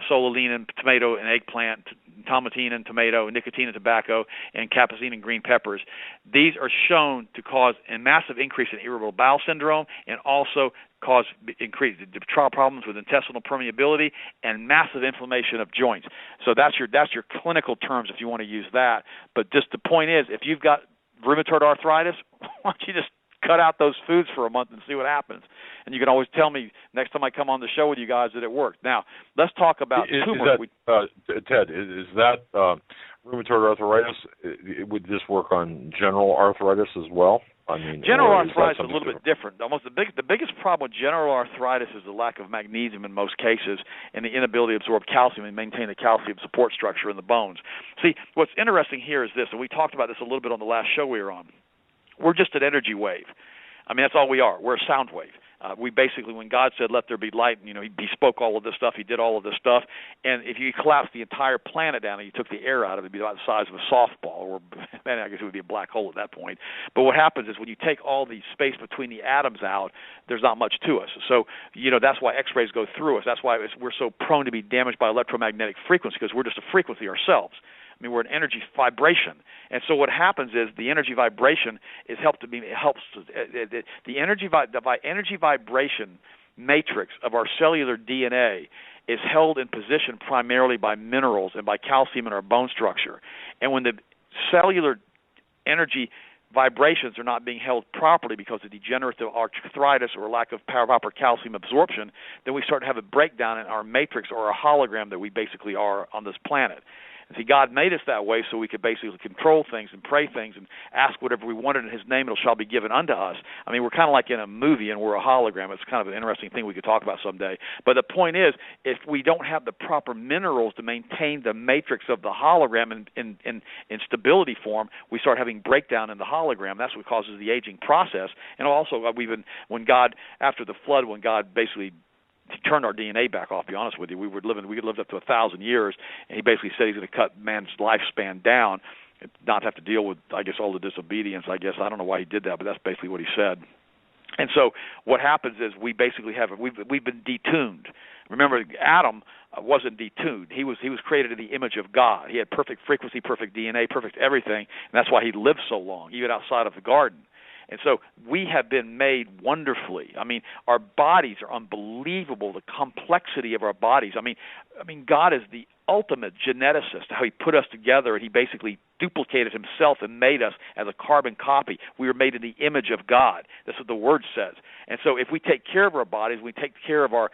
solanine in tomato and eggplant, tomatine in tomato, nicotine in tobacco, and capsaicin in green peppers. These are shown to cause a massive increase in irritable bowel syndrome and also cause increased problems with intestinal permeability and massive inflammation of joints. So that's your clinical terms if you want to use that. But just the point is, if you've got rheumatoid arthritis, why don't you just cut out those foods for a month and see what happens? And you can always tell me next time I come on the show with you guys that it worked. Now, let's talk about tumors. Ted, is that rheumatoid arthritis, would this work on general arthritis as well? I mean, general arthritis is a little bit different. The biggest problem with general arthritis is the lack of magnesium in most cases and the inability to absorb calcium and maintain the calcium support structure in the bones. See, what's interesting here is this, and we talked about this a little bit on the last show we were on. We're just an energy wave. I mean, that's all we are. We're a sound wave. We basically, when God said, let there be light, He spoke all of this stuff, He did all of this stuff, and if you collapsed the entire planet down and you took the air out of it, it'd be about the size of a softball, or man, I guess it would be a black hole at that point. But what happens is when you take all the space between the atoms out, there's not much to us. So, that's why X-rays go through us. That's why we're so prone to be damaged by electromagnetic frequency, because we're just a frequency ourselves. I mean, we're an energy vibration, and so what happens is the energy vibration is the energy vibration matrix of our cellular DNA is held in position primarily by minerals and by calcium in our bone structure. And when the cellular energy vibrations are not being held properly because of degenerative arthritis or lack of proper calcium absorption, then we start to have a breakdown in our matrix or a hologram that we basically are on this planet. And see, God made us that way so we could basically control things and pray things and ask whatever we wanted in His name, it shall be given unto us. I mean, we're kind of like in a movie and we're a hologram. It's kind of an interesting thing we could talk about someday. But the point is, if we don't have the proper minerals to maintain the matrix of the hologram in stability form, we start having breakdown in the hologram. That's what causes the aging process. And also, when God, after the flood, when God basically He turned our DNA back off, to be honest with you. We could live up to 1,000 years, and He basically said He's going to cut man's lifespan down, and not have to deal with, I guess, all the disobedience. I don't know why He did that, but that's basically what He said. And so what happens is we've been detuned. Remember, Adam wasn't detuned. He was created in the image of God. He had perfect frequency, perfect DNA, perfect everything, and that's why he lived so long, even outside of the garden. And so we have been made wonderfully. I mean, our bodies are unbelievable, the complexity of our bodies. I mean, God is the ultimate geneticist, how He put us together, and He basically duplicated Himself and made us as a carbon copy. We were made in the image of God. That's what the Word says. And so if we take care of our bodies, we take care of our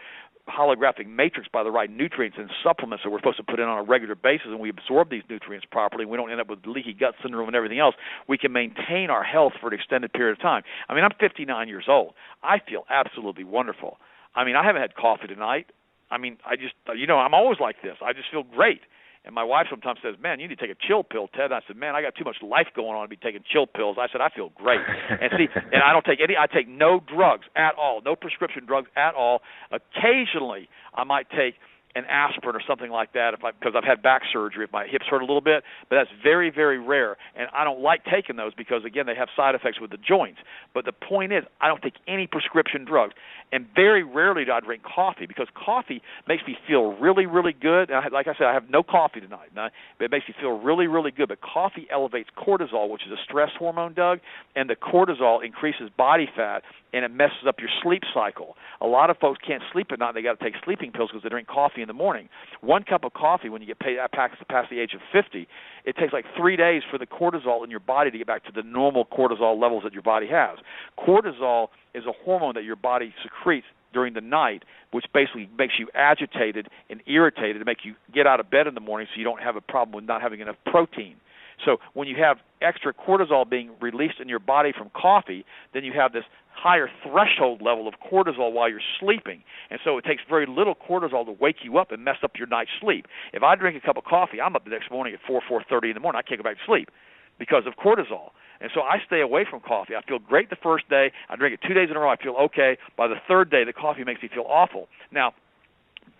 holographic matrix by the right nutrients and supplements that we're supposed to put in on a regular basis, and we absorb these nutrients properly, and we don't end up with leaky gut syndrome and everything else, we can maintain our health for an extended period of time. I mean, I'm 59 years old. I feel absolutely wonderful. I mean, I haven't had coffee tonight. I mean, I'm always like this. I just feel great. And my wife sometimes says, man, you need to take a chill pill, Ted. And I said, man, I got too much life going on to be taking chill pills. I said, I feel great. And I take no drugs at all, no prescription drugs at all. Occasionally, I might take an aspirin or something like that because I've had back surgery if my hips hurt a little bit, but that's very, very rare. And I don't like taking those because, again, they have side effects with the joints. But the point is, I don't take any prescription drugs. And very rarely do I drink coffee because coffee makes me feel really, really good. And like I said, I have no coffee tonight, but it makes me feel really, really good. But coffee elevates cortisol, which is a stress hormone, Doug, and the cortisol increases body fat, and it messes up your sleep cycle. A lot of folks can't sleep at night. They got to take sleeping pills because they drink coffee in the morning. One cup of coffee, when you get past the age of 50, it takes like 3 days for the cortisol in your body to get back to the normal cortisol levels that your body has. Cortisol is a hormone that your body secretes during the night, which basically makes you agitated and irritated to make you get out of bed in the morning so you don't have a problem with not having enough protein. So when you have extra cortisol being released in your body from coffee, then you have this higher threshold level of cortisol while you're sleeping. And so it takes very little cortisol to wake you up and mess up your night's sleep. If I drink a cup of coffee, I'm up the next morning at 4:30 in the morning. I can't go back to sleep because of cortisol. And so I stay away from coffee. I feel great the first day. I drink it 2 days in a row. I feel okay. By the third day, the coffee makes me feel awful. Now,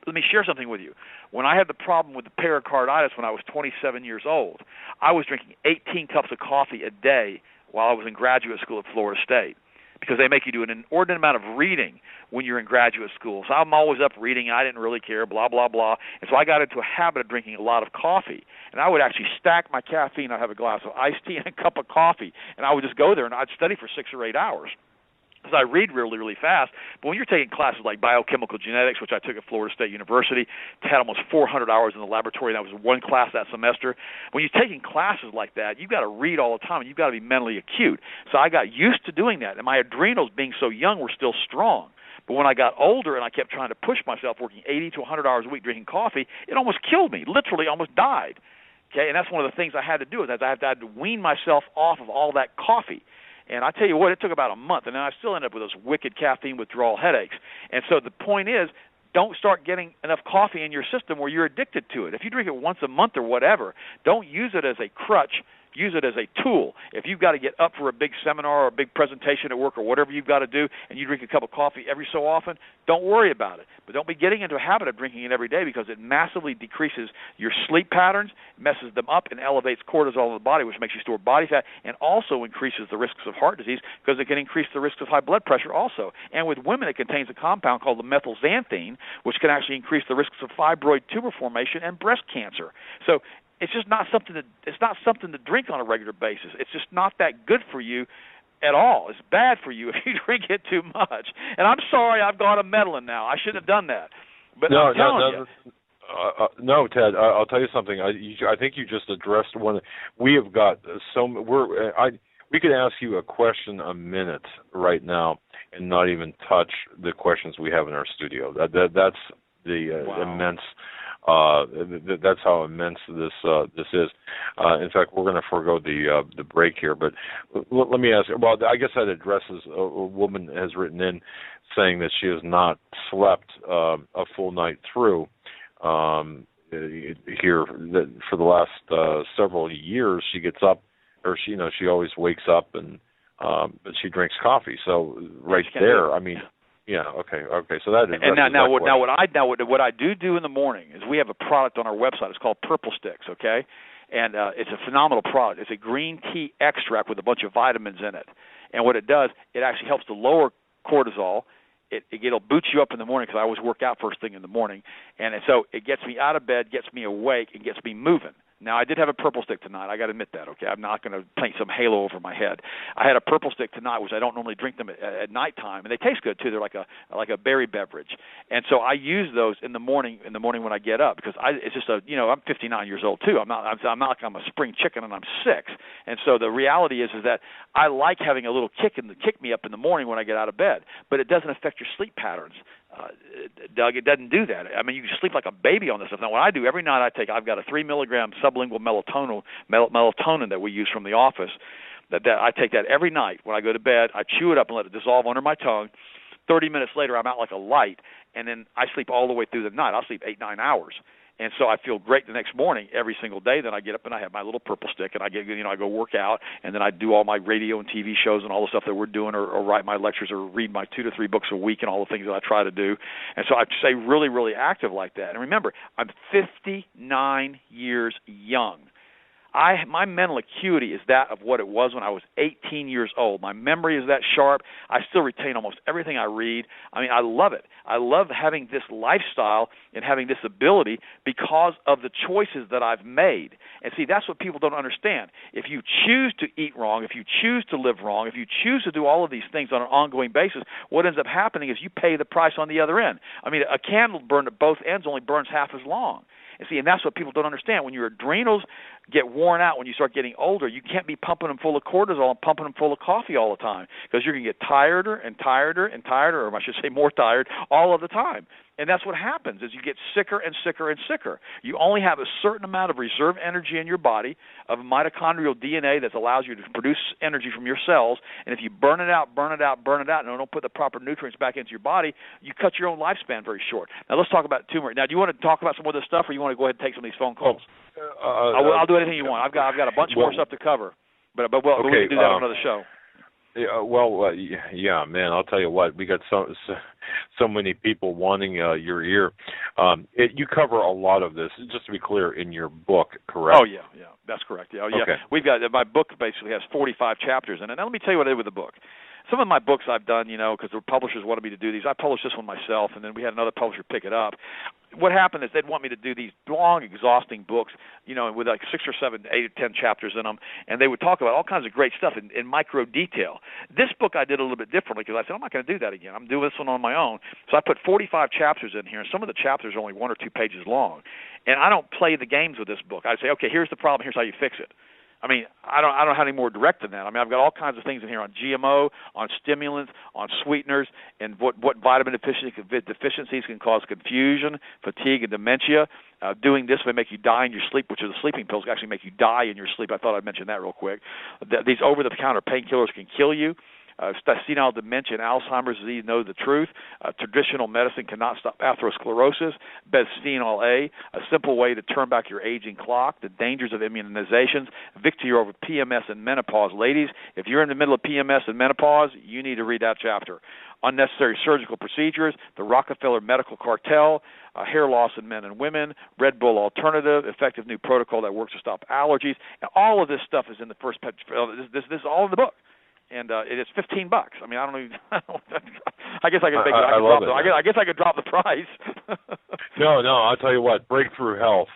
let me share something with you. When I had the problem with the pericarditis when I was 27 years old, I was drinking 18 cups of coffee a day while I was in graduate school at Florida State, because they make you do an inordinate amount of reading when you're in graduate school. So I'm always up reading, and I didn't really care, blah, blah, blah. And so I got into a habit of drinking a lot of coffee. And I would actually stack my caffeine. I'd have a glass of iced tea and a cup of coffee, and I would just go there, and I'd study for 6 or 8 hours. Because I read really, really fast. But when you're taking classes like biochemical genetics, which I took at Florida State University, had almost 400 hours in the laboratory, and that was one class that semester. When you're taking classes like that, you've got to read all the time, and you've got to be mentally acute. So I got used to doing that, and my adrenals, being so young, were still strong. But when I got older and I kept trying to push myself, working 80 to 100 hours a week drinking coffee, it almost killed me, literally almost died. Okay, and that's one of the things I had to do, is I had to wean myself off of all that coffee. And I tell you what, it took about a month, and then I still ended up with those wicked caffeine withdrawal headaches. And so the point is, don't start getting enough coffee in your system where you're addicted to it. If you drink it once a month or whatever, don't use it as a crutch. Use it as a tool. If you've got to get up for a big seminar or a big presentation at work or whatever you've got to do, and you drink a cup of coffee every so often, don't worry about it. But don't be getting into a habit of drinking it every day, because it massively decreases your sleep patterns, messes them up, and elevates cortisol in the body, which makes you store body fat, and also increases the risks of heart disease, because it can increase the risks of high blood pressure also. And with women, it contains a compound called the methylxanthine, which can actually increase the risks of fibroid tumor formation and breast cancer. So it's just not something to drink on a regular basis. It's just not that good for you at all. It's bad for you if you drink it too much. And I'm sorry, I've got a meddling now. I shouldn't have done that. But I'm telling you. No, Ted. I'll tell you something. I think you just addressed one. We have got we could ask you a question a minute right now and not even touch the questions we have in our studio. That's the immense. That's how immense this is. In fact, we're going to forego the break here. But let me ask. Well, I guess that addresses a woman has written in saying that she has not slept a full night through here for the last several years. She gets up, or she always wakes up and but she drinks coffee. So right there, I mean. Yeah. Okay. So that is. And what I do in the morning is we have a product on our website. It's called Purple Sticks. Okay, and it's a phenomenal product. It's a green tea extract with a bunch of vitamins in it. And what it does, it actually helps to lower cortisol. It'll boot you up in the morning, because I always work out first thing in the morning, and so it gets me out of bed, gets me awake, and gets me moving. Now, I did have a purple stick tonight. I got to admit that, okay? I'm not going to paint some halo over my head. I had a purple stick tonight, which I don't normally drink them at nighttime, and they taste good too. They're like a berry beverage, and so I use those in the morning when I get up, because it's just I'm 59 years old too. I'm not like I'm a spring chicken and I'm 6, and so the reality is that I like having a little kick me up in the morning when I get out of bed, but it doesn't affect your sleep patterns. Doug, it doesn't do that. I mean, you can sleep like a baby on this stuff. Now, what I do every night, I've got a 3 milligram sublingual melatonin that we use from the office. That I take that every night when I go to bed. I chew it up and let it dissolve under my tongue. 30 minutes later, I'm out like a light, and then I sleep all the way through the night. I'll sleep 8-9 hours. And so I feel great the next morning every single day. Then I get up and I have my little purple stick, and I go work out, and then I do all my radio and TV shows and all the stuff that we're doing, or write my lectures, or read my 2 to 3 books a week, and all the things that I try to do. And so I stay really, really active like that. And remember, I'm 59 years young. My mental acuity is that of what it was when I was 18 years old. My memory is that sharp. I still retain almost everything I read. I mean, I love it. I love having this lifestyle and having this ability because of the choices that I've made. And see, that's what people don't understand. If you choose to eat wrong, if you choose to live wrong, if you choose to do all of these things on an ongoing basis, what ends up happening is you pay the price on the other end. I mean, a candle burned at both ends only burns half as long. And see, and that's what people don't understand. When your adrenals get worn out when you start getting older, you can't be pumping them full of cortisol and pumping them full of coffee all the time, because you're going to get tireder and tireder and tireder, or I should say more tired, all of the time. And that's what happens, is you get sicker and sicker and sicker. You only have a certain amount of reserve energy in your body, of mitochondrial DNA that allows you to produce energy from your cells. And if you burn it out, and don't put the proper nutrients back into your body, you cut your own lifespan very short. Now let's talk about tumor. Now, do you want to talk about some of this stuff, or you want to go ahead and take some of these phone calls? I'll do anything you want. I've got a bunch more stuff to cover, but we can do that on another show. Yeah, man. I'll tell you what. We got so many people wanting your ear. You cover a lot of this, just to be clear, in your book, correct? Oh yeah, that's correct. Yeah, okay. We've got, my book basically has 45 chapters in it. Now let me tell you what I did with the book. Some of my books I've done, because the publishers wanted me to do these. I published this one myself, and then we had another publisher pick it up. What happened is they'd want me to do these long, exhausting books, with like 6 or 7, 8 or 10 chapters in them, and they would talk about all kinds of great stuff in micro detail. This book I did a little bit differently, because I said, I'm not going to do that again. I'm doing this one on my own. So I put 45 chapters in here, and some of the chapters are only 1 or 2 pages long. And I don't play the games with this book. I say, okay, here's the problem, here's how you fix it. I mean, I don't have any more direct than that. I mean, I've got all kinds of things in here on GMO, on stimulants, on sweeteners, and what vitamin deficiencies can cause confusion, fatigue, and dementia. Doing this may make you die in your sleep, which are the sleeping pills, can actually make you die in your sleep. I thought I'd mention that real quick. These over-the-counter painkillers can kill you. Senile dementia and Alzheimer's disease know the truth. Traditional medicine cannot stop atherosclerosis. Bisphenol A, a simple way to turn back your aging clock. The dangers of immunizations. Victory over PMS and menopause. Ladies, if you're in the middle of PMS and menopause, you need to read that chapter. Unnecessary surgical procedures. The Rockefeller Medical Cartel. Hair loss in men and women. Red Bull Alternative. Effective new protocol that works to stop allergies. And all of this stuff is in the first page. This is all in the book. And it is $15. I mean, I don't even. I guess I could drop the price. No. I'll tell you what. Breakthrough Health,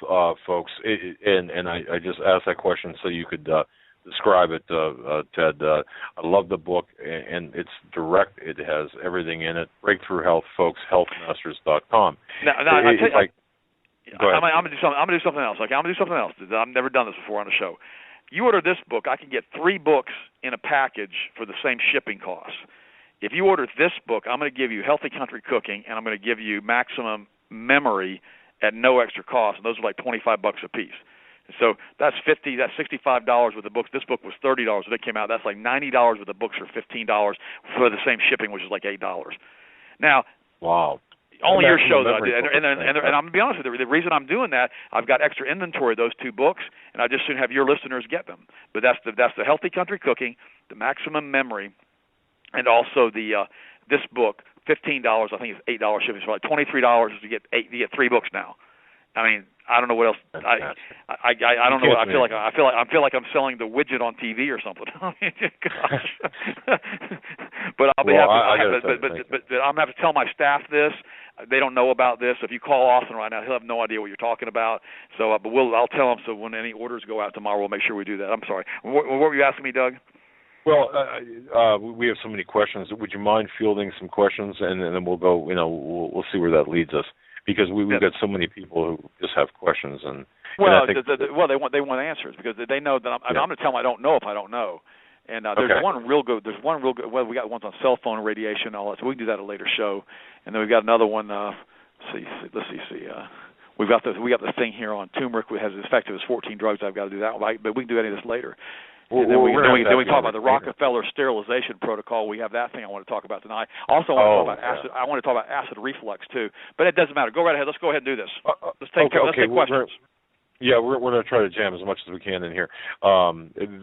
folks. And I just asked that question so you could describe it, Ted. I love the book, and it's direct. It has everything in it. Breakthrough Health, folks. Healthmasters.com. Now I'm gonna do something else. Okay, I'm gonna do something else. I've never done this before on the show. You order this book, I can get 3 books in a package for the same shipping costs. If you order this book, I'm going to give you Healthy Country Cooking, and I'm going to give you Maximum Memory at no extra cost, and those are like $25 a piece. So that's $65 with the books. This book was $30 when it came out. That's like $90 with the books for $15 for the same shipping, which is like $8. Now, wow. Only your show, though. And I'm going to be honest with you, the reason I'm doing that, I've got extra inventory of those 2 books, and I just soon have your listeners get them. But that's the Healthy Country Cooking, the Maximum Memory, and also this book, $15. I think it's $8 shipping. So like $23 to get 3 books now. I mean, I don't know what else. I don't know. I feel like I'm selling the widget on TV or something. Gosh. But I'll be happy. But I'm gonna have to tell my staff this. They don't know about this. If you call Austin right now, he'll have no idea what you're talking about. So, but I'll tell him. So when any orders go out tomorrow, we'll make sure we do that. I'm sorry. What were you asking me, Doug? Well, we have so many questions. Would you mind fielding some questions, and then we'll go. We'll see where that leads us. Because we've got so many people who just have questions, and they want answers, because they know that I'm going to tell them I don't know if I don't know. And there's one real good. Well, we got ones on cell phone radiation and all that, so we can do that at a later show. And then we've got another one. Let's see. We've got the thing here on turmeric, which has as effective as 14 drugs. I've got to do that, but we can do any of this later. And then we talk about the Rockefeller sterilization protocol. We have that thing I want to talk about tonight. Also, I want to talk about acid reflux too. But it doesn't matter. Go right ahead. Let's go ahead and do this. Let's take questions. We're going to try to jam as much as we can in here.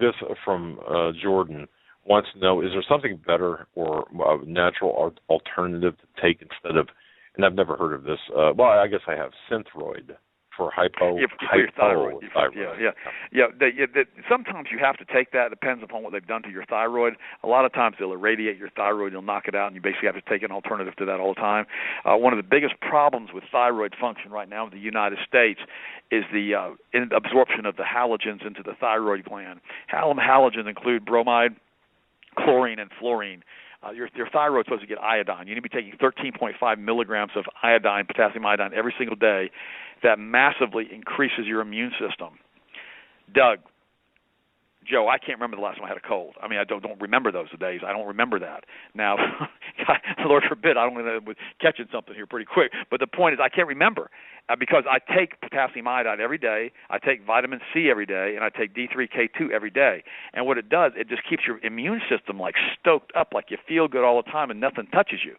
This from Jordan wants to know: is there something better or natural alternative to take instead of? And I've never heard of this. Well, I guess I have Synthroid. For your thyroid. Sometimes you have to take that. It depends upon what they've done to your thyroid. A lot of times they'll irradiate your thyroid, you'll knock it out, and you basically have to take an alternative to that all the time. One of the biggest problems with thyroid function right now in the United States is the absorption of the halogens into the thyroid gland. Halogens include bromide, chlorine, and fluorine. your thyroid's supposed to get iodine. You need to be taking 13.5 milligrams of iodine, potassium iodine, every single day. That massively increases your immune system. Doug, Joe, I can't remember the last time I had a cold. I mean, I don't remember those days. I don't remember that. Now, Lord forbid, I don't want to catching something here pretty quick. But the point is, I can't remember because I take potassium iodine every day, I take vitamin C every day, and I take D3K2 every day. And what it does, it just keeps your immune system like stoked up, like you feel good all the time, and nothing touches you.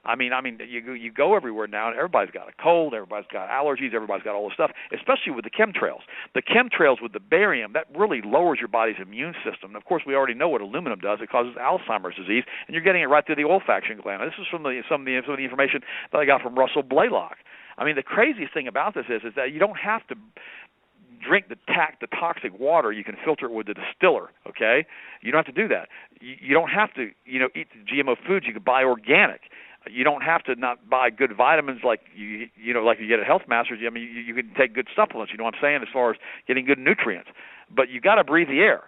I mean, you go everywhere now, and everybody's got a cold, everybody's got allergies, everybody's got all this stuff, especially with the chemtrails. The chemtrails with the barium, that really lowers your body's immune system. And of course, we already know what aluminum does. It causes Alzheimer's disease, and you're getting it right through the olfaction gland. Now, this is from some of the information that I got from Russell Blaylock. I mean, the craziest thing about this is that you don't have to drink the toxic water. You can filter it with the distiller, okay? You don't have to do that. You don't have to, eat the GMO foods. You can buy organic. You don't have to not buy good vitamins like you get at Health Masters. I mean, you can take good supplements. You know what I'm saying, as far as getting good nutrients. But you got to breathe the air,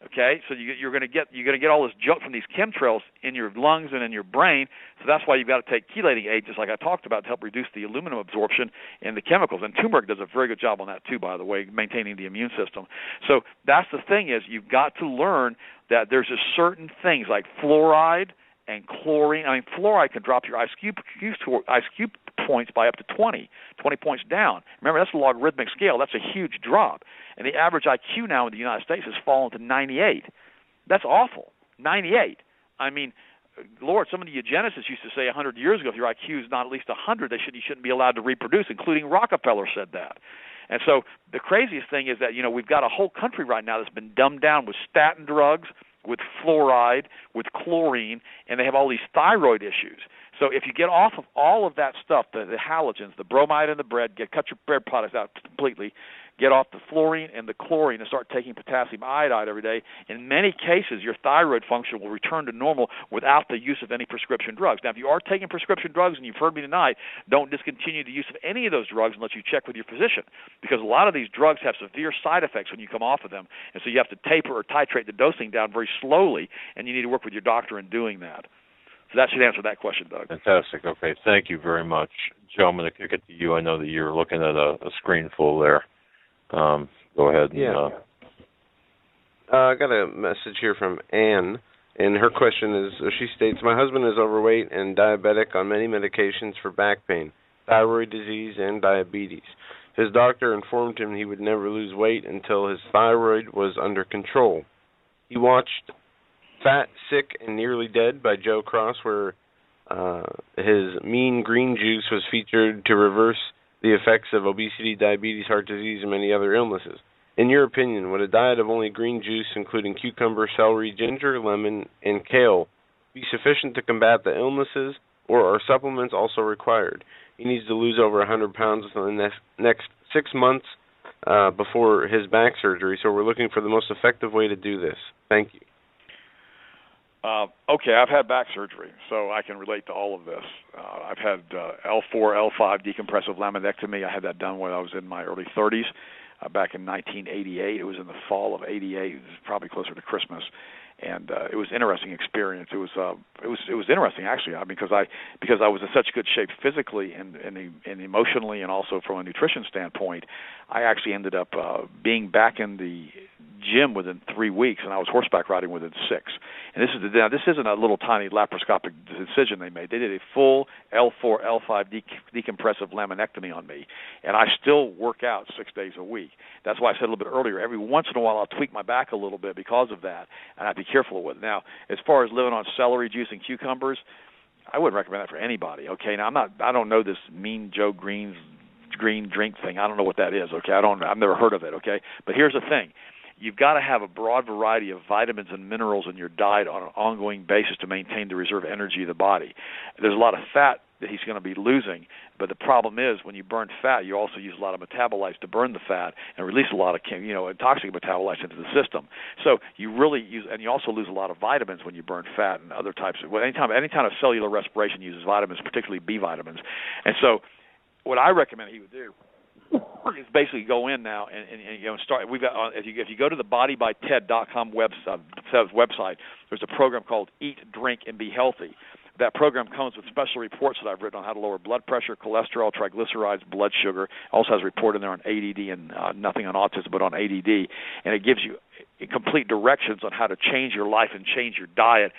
okay? So you're going to get all this junk from these chemtrails in your lungs and in your brain. So that's why you've got to take chelating agents, like I talked about, to help reduce the aluminum absorption in the chemicals. And turmeric does a very good job on that too, by the way, maintaining the immune system. So that's the thing, is you've got to learn that there's just certain things like fluoride and chlorine. I mean, fluoride can drop your IQ points by up to 20 points down. Remember, that's a logarithmic scale. That's a huge drop. And the average IQ now in the United States has fallen to 98. That's awful. 98. I mean, Lord, some of the eugenicists used to say 100 years ago, if your IQ is not at least 100, you shouldn't be allowed to reproduce, including Rockefeller said that. And so the craziest thing is that, we've got a whole country right now that's been dumbed down with statin drugs, with fluoride, with chlorine, and they have all these thyroid issues. So if you get off of all of that stuff, the halogens, the bromide in the bread, cut your bread products out completely, get off the fluorine and the chlorine and start taking potassium iodide every day, in many cases your thyroid function will return to normal without the use of any prescription drugs. Now, if you are taking prescription drugs, and you've heard me tonight, don't discontinue the use of any of those drugs unless you check with your physician, because a lot of these drugs have severe side effects when you come off of them, and so you have to taper or titrate the dosing down very slowly, and you need to work with your doctor in doing that. So that should answer that question, Doug. Fantastic. Okay, thank you very much. Joe, I'm going to kick it to you. I know that you're looking at a screen full there. Go ahead. I got a message here from Anne, and her question is, she states, my husband is overweight and diabetic on many medications for back pain, thyroid disease, and diabetes. His doctor informed him he would never lose weight until his thyroid was under control. He watched Fat, Sick, and Nearly Dead by Joe Cross, where his Mean Green Juice was featured to reverse the effects of obesity, diabetes, heart disease, and many other illnesses. In your opinion, would a diet of only green juice, including cucumber, celery, ginger, lemon, and kale, be sufficient to combat the illnesses, or are supplements also required? He needs to lose over 100 pounds within the next 6 months before his back surgery, so we're looking for the most effective way to do this. Thank you. Okay, I've had back surgery, so I can relate to all of this. I've had L4, L5 decompressive laminectomy. I had that done when I was in my early 30s, back in 1988. It was in the fall of '88. It was probably closer to Christmas, and it was an interesting experience. It was interesting actually, because I was in such good shape physically and emotionally, and also from a nutrition standpoint. I actually ended up being back in the gym within 3 weeks, and I was horseback riding within 6. And this isn't a little tiny laparoscopic decision they made. They did a full L4, L5 decompressive laminectomy on me, and I still work out 6 days a week. That's why I said a little bit earlier, every once in a while I'll tweak my back a little bit because of that, and I have to be careful with it. Now, as far as living on celery juice and cucumbers, I wouldn't recommend that for anybody. Okay, now I don't know this Mean Joe Green's green drink thing. I don't know what that is. Okay, I've never heard of it. Okay, but here's the thing. You've got to have a broad variety of vitamins and minerals in your diet on an ongoing basis to maintain the reserve energy of the body. There's a lot of fat that he's going to be losing, but the problem is when you burn fat, you also use a lot of metabolites to burn the fat and release a lot of toxic metabolites into the system. So you really use, and you also lose a lot of vitamins when you burn fat and other types of. Well, anytime a cellular respiration uses vitamins, particularly B vitamins, and so what I recommend he would do is basically go in now and start. We've got if you go to the bodybyted.com website, there's a program called Eat, Drink, and Be Healthy. That program comes with special reports that I've written on how to lower blood pressure, cholesterol, triglycerides, blood sugar. It also has a report in there on ADD and nothing on autism, but on ADD. And it gives you complete directions on how to change your life and change your diet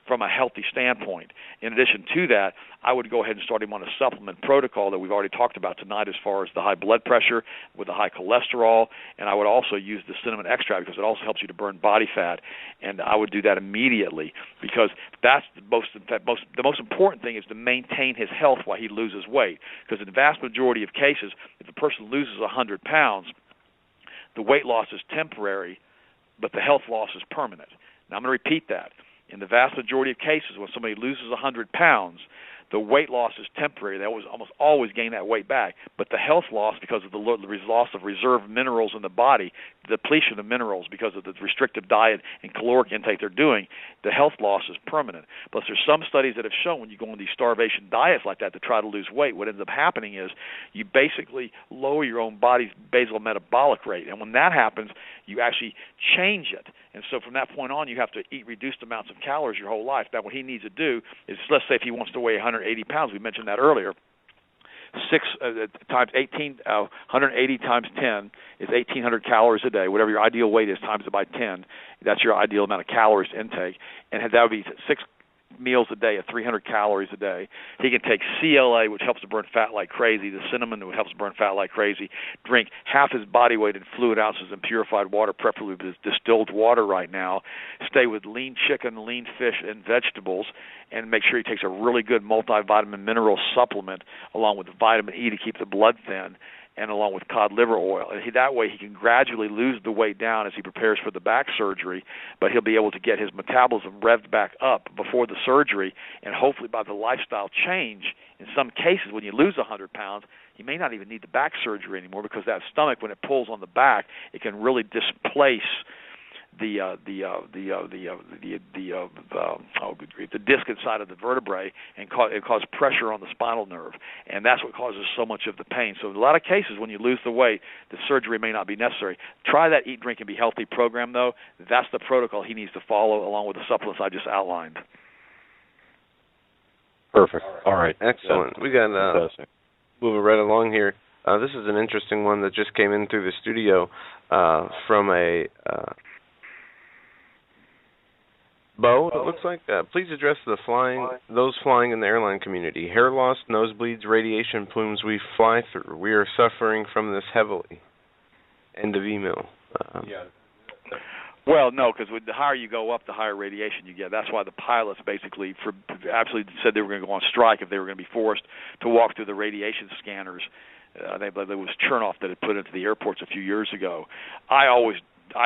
from a healthy standpoint. In addition to that, I would go ahead and start him on a supplement protocol that we've already talked about tonight as far as the high blood pressure with the high cholesterol, and I would also use the cinnamon extract because it also helps you to burn body fat, and I would do that immediately because that's the most important thing is to maintain his health while he loses weight, because in the vast majority of cases, if a person loses 100 pounds, the weight loss is temporary, but the health loss is permanent. Now, I'm going to repeat that. In the vast majority of cases, when somebody loses 100 pounds, the weight loss is temporary. They almost always gain that weight back. But the health loss, because of the loss of reserve minerals in the body, the depletion of minerals because of the restrictive diet and caloric intake they're doing, the health loss is permanent. But there's some studies that have shown when you go on these starvation diets like that to try to lose weight, what ends up happening is you basically lower your own body's basal metabolic rate. And when that happens, you actually change it. And so from that point on, you have to eat reduced amounts of calories your whole life. Now, what he needs to do is, let's say if he wants to weigh 180 pounds, we mentioned that earlier, 180 times 10 is 1,800 calories a day. Whatever your ideal weight is, times it by 10, that's your ideal amount of calories intake. And that would be 6 meals a day at 300 calories a day. He can take CLA, which helps to burn fat like crazy, the cinnamon, which helps to burn fat like crazy, drink half his body weight in fluid ounces in purified water, preferably with distilled water right now, stay with lean chicken, lean fish, and vegetables, and make sure he takes a really good multivitamin mineral supplement along with vitamin E to keep the blood thin, and along with cod liver oil. And that way he can gradually lose the weight down as he prepares for the back surgery, but he'll be able to get his metabolism revved back up before the surgery, and hopefully by the lifestyle change, in some cases when you lose 100 pounds, you may not even need the back surgery anymore because that stomach, when it pulls on the back, it can really displace the disc inside of the vertebrae and cause pressure on the spinal nerve, and that's what causes so much of the pain. So in a lot of cases, when you lose the weight, the surgery may not be necessary. Try that Eat, Drink, and Be Healthy program, though. That's the protocol he needs to follow, along with the supplements I just outlined. Perfect. All right. Excellent. We got moving right along here. This is an interesting one that just came in through the studio from a Bo, it looks like. Please address those flying in the airline community. Hair loss, nosebleeds, radiation plumes we fly through. We are suffering from this heavily. End of email. Well, no, because the higher you go up, the higher radiation you get. That's why the pilots basically absolutely said they were going to go on strike if they were going to be forced to walk through the radiation scanners. There was Chernoff that had put into the airports a few years ago. I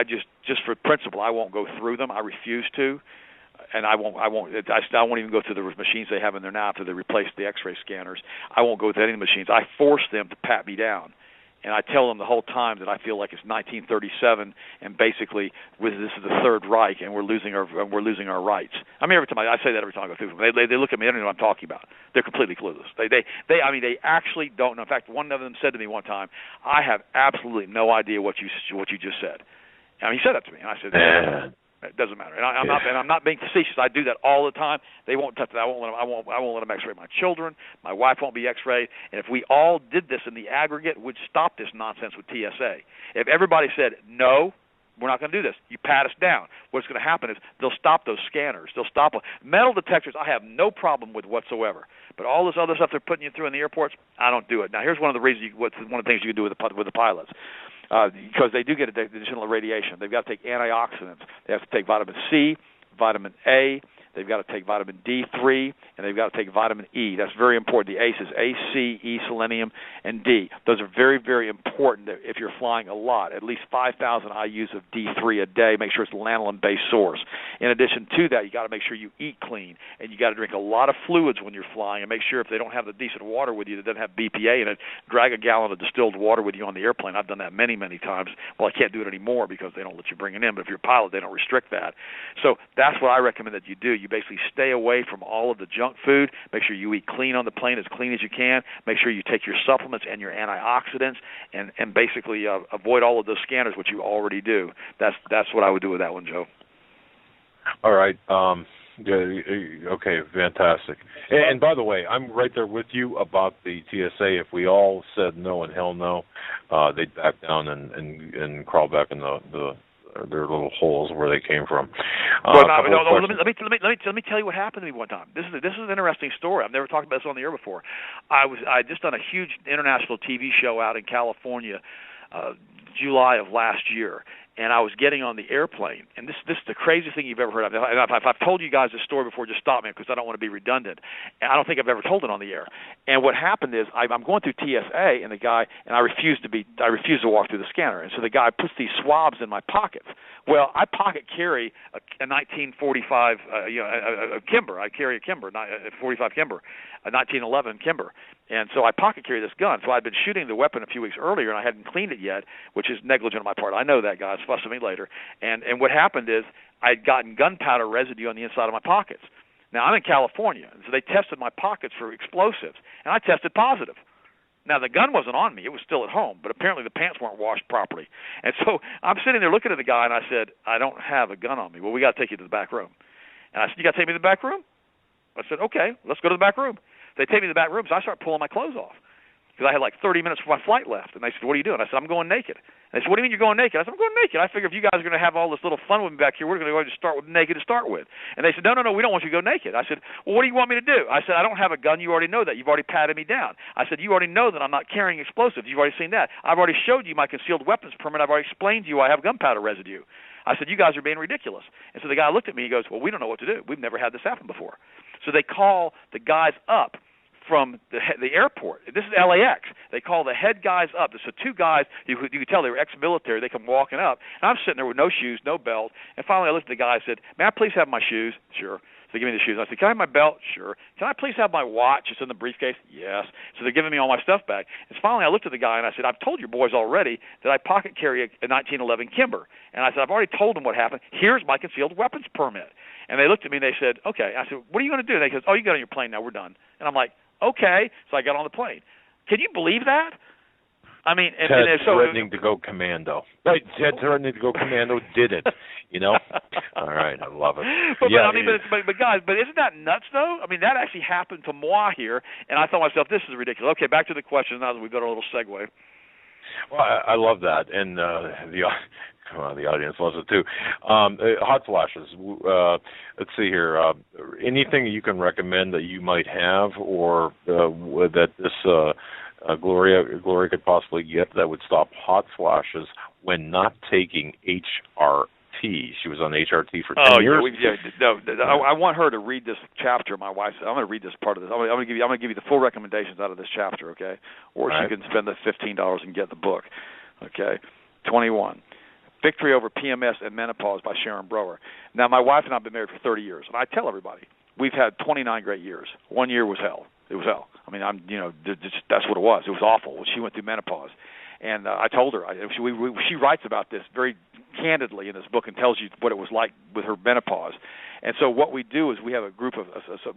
just for principle, I won't go through them. I refuse to, and I won't even go through the machines they have in there now after they replaced the X-ray scanners. I won't go through any of the machines. I force them to pat me down, and I tell them the whole time that I feel like it's 1937, and basically this is the Third Reich, and we're losing our rights. I mean, I say that every time I go through them. They look at me, they don't know what I'm talking about. They're completely clueless. They actually don't know. In fact, one of them said to me one time, "I have absolutely no idea what you just said." I mean, he said that to me, and I said, "It doesn't matter." And I'm not being facetious. I do that all the time. They won't touch that. I won't let them X-ray my children. My wife won't be X-rayed. And if we all did this in the aggregate, we'd stop this nonsense with TSA. If everybody said no, we're not going to do this, you pat us down, what's going to happen is they'll stop those scanners. They'll stop metal detectors. I have no problem with whatsoever. But all this other stuff they're putting you through in the airports, I don't do it. Now, here's one of the reasons. One of the things you can do with the pilots. Because they do get additional radiation. They've got to take antioxidants. They have to take vitamin C, vitamin A. They've got to take vitamin D3, and they've got to take vitamin E. That's very important. The ACEs, A, C, E, selenium, and D. Those are very, very important if you're flying a lot. At least 5,000 IUs of D3 a day. Make sure it's a lanolin-based source. In addition to that, you got to make sure you eat clean, and you got to drink a lot of fluids when you're flying, and make sure if they don't have the decent water with you that doesn't have BPA in it, drag a gallon of distilled water with you on the airplane. I've done that many, many times. Well, I can't do it anymore because they don't let you bring it in, but if you're a pilot, they don't restrict that. So that's what I recommend that you do. You you basically stay away from all of the junk food. Make sure you eat clean on the plane, as clean as you can. Make sure you take your supplements and your antioxidants, and basically avoid all of those scanners, which you already do. That's what I would do with that one, Joe. All right. Yeah, okay, fantastic. And by the way, I'm right there with you about the TSA. If we all said no and hell no, they'd back down and crawl back in their little holes where they came from. Let me tell you what happened to me one time. This is an interesting story. I've never talked about this on the air before. I just done a huge international TV show out in California, July of last year. And I was getting on the airplane, and this is the craziest thing you've ever heard of. And if I've told you guys this story before, just stop me, because I don't want to be redundant. And I don't think I've ever told it on the air. And what happened is I'm going through TSA, and I refused to walk through the scanner. And so the guy puts these swabs in my pockets. Well, I pocket carry a 1945, a Kimber. I carry a Kimber, a 45 Kimber, a 1911 Kimber. And so I pocket carry this gun. So I'd been shooting the weapon a few weeks earlier, and I hadn't cleaned it yet, which is negligent on my part. I know that, guys. Fuss at me later. And what happened is I'd gotten gunpowder residue on the inside of my pockets. Now, I'm in California, and so they tested my pockets for explosives, and I tested positive. Now, the gun wasn't on me. It was still at home, but apparently the pants weren't washed properly. And so I'm sitting there looking at the guy, and I said, I don't have a gun on me. Well, we got to take you to the back room. And I said, you got to take me to the back room? I said, okay, let's go to the back room. They take me to the back room, so I start pulling my clothes off because I had like 30 minutes for my flight left. And they said, what are you doing? I said, I'm going naked. And they said, what do you mean you're going naked? I said, I'm going naked. I figure if you guys are going to have all this little fun with me back here, we're going to go start with naked to start with. And they said, no, we don't want you to go naked. I said, well, what do you want me to do? I said, I don't have a gun. You already know that. You've already patted me down. I said, you already know that I'm not carrying explosives. You've already seen that. I've already showed you my concealed weapons permit. I've already explained to you I have gunpowder residue. I said, you guys are being ridiculous. And so the guy looked at me. He goes, well, we don't know what to do. We've never had this happen before. So they call the guys up from the airport. This is LAX. They call the head guys up. So two guys, you could tell they were ex-military. They come walking up. And I'm sitting there with no shoes, no belt. And finally I looked at the guy and said, may I please have my shoes? Sure. So they give me the shoes. I said, can I have my belt? Sure. Can I please have my watch? It's in the briefcase? Yes. So they're giving me all my stuff back. And finally I looked at the guy and I said, I've told your boys already that I pocket carry a 1911 Kimber. And I said, I've already told them what happened. Here's my concealed weapons permit. And they looked at me and they said, okay. I said, what are you going to do? And they said, oh, you got on your plane now. We're done. And I'm like, okay. So I got on the plane. Can you believe that? I mean, Ted threatening to go commando. Right, Ted threatening to go commando did it. You know. All right, I love it. But guys, isn't that nuts though? I mean, that actually happened to moi here, and I thought to myself, this is ridiculous. Okay, back to the question now that we've got a little segue. Well, I love that, and the audience loves it too. Hot flashes. Let's see here. Anything you can recommend that you might have, or that this Gloria could possibly get that would stop hot flashes when not taking HRT? She was on HRT for 10 years. I want her to read this chapter. My wife said, I'm going to read this part of this. I'm going to give you the full recommendations out of this chapter, okay? Or she can spend the $15 and get the book, okay? 21. Victory Over PMS and Menopause by Sharon Brower. Now, my wife and I have been married for 30 years, and I tell everybody, we've had 29 great years. 1 year was hell. It was hell. I mean, that's what it was. It was awful. She went through menopause. And I told her, she writes about this very candidly in this book and tells you what it was like with her menopause. And so what we do is we have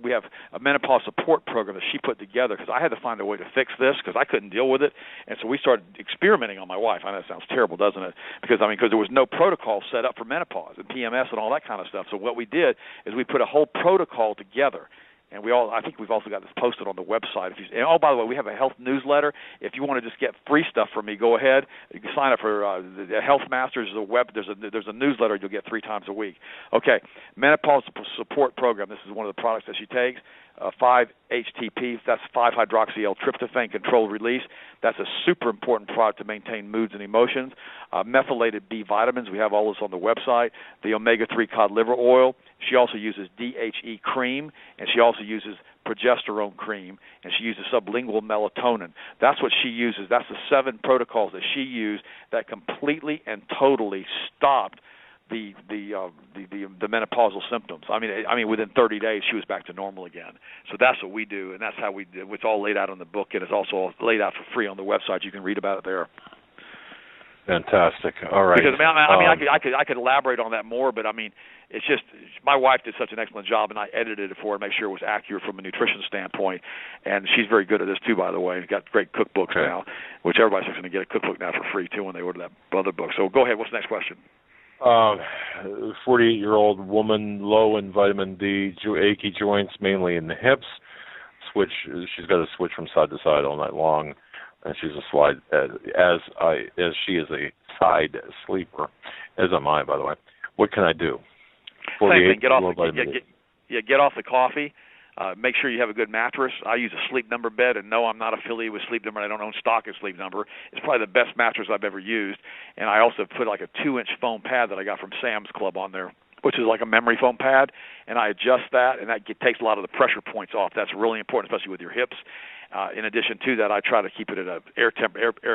we have a menopause support program that she put together because I had to find a way to fix this because I couldn't deal with it. And so we started experimenting on my wife. I know it sounds terrible, doesn't it? Because there was no protocol set up for menopause and PMS and all that kind of stuff. So what we did is we put a whole protocol together. And I think we've also got this posted on the website. By the way, we have a health newsletter. If you want to just get free stuff from me, go ahead. You can sign up for the Health Masters. There's a newsletter you'll get 3 times a week. Okay, menopause support program. This is one of the products that she takes. 5-HTP, that's 5-hydroxyl-tryptophan controlled release. That's a super important product to maintain moods and emotions. Methylated B vitamins, we have all this on the website. The omega-3 cod liver oil. She also uses DHE cream, and she also uses progesterone cream, and she uses sublingual melatonin. That's what she uses. That's the 7 protocols that she used that completely and totally stopped the menopausal symptoms. I mean, within 30 days, she was back to normal again. So that's what we do, and that's how we do. It's all laid out in the book, and it's also laid out for free on the website. You can read about it there. Fantastic. All right. Because I could elaborate on that more, but I mean, it's just my wife did such an excellent job, and I edited it for her to make sure it was accurate from a nutrition standpoint. And she's very good at this too, by the way. We've got great cookbooks now, which everybody's going to get a cookbook now for free too when they order that other book. So go ahead. What's the next question? 48-year-old woman, low in vitamin D, achy joints, mainly in the hips. She's got to switch from side to side all night long, and she's a slide as she is a side sleeper, as am I, by the way. What can I do? Same thing. Get off the coffee. Make sure you have a good mattress. I use a Sleep Number bed, and no, I'm not affiliated with Sleep Number. I don't own stock of Sleep Number. It's probably the best mattress I've ever used. And I also put like a 2-inch foam pad that I got from Sam's Club on there, which is like a memory foam pad, and I adjust that, and that takes a lot of the pressure points off. That's really important, especially with your hips. In addition to that, I try to keep it at an air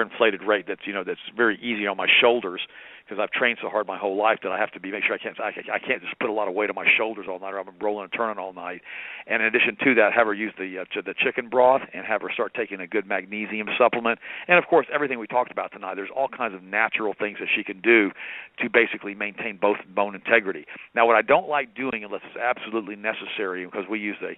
inflated rate that's very easy on my shoulders, because I've trained so hard my whole life that I have to make sure I can't just put a lot of weight on my shoulders all night, or I'm rolling and turning all night. And in addition to that, have her use the chicken broth, and have her start taking a good magnesium supplement. And of course, everything we talked about tonight, there's all kinds of natural things that she can do to basically maintain both bone integrity. Now, what I don't like doing, unless it's absolutely necessary, because we use a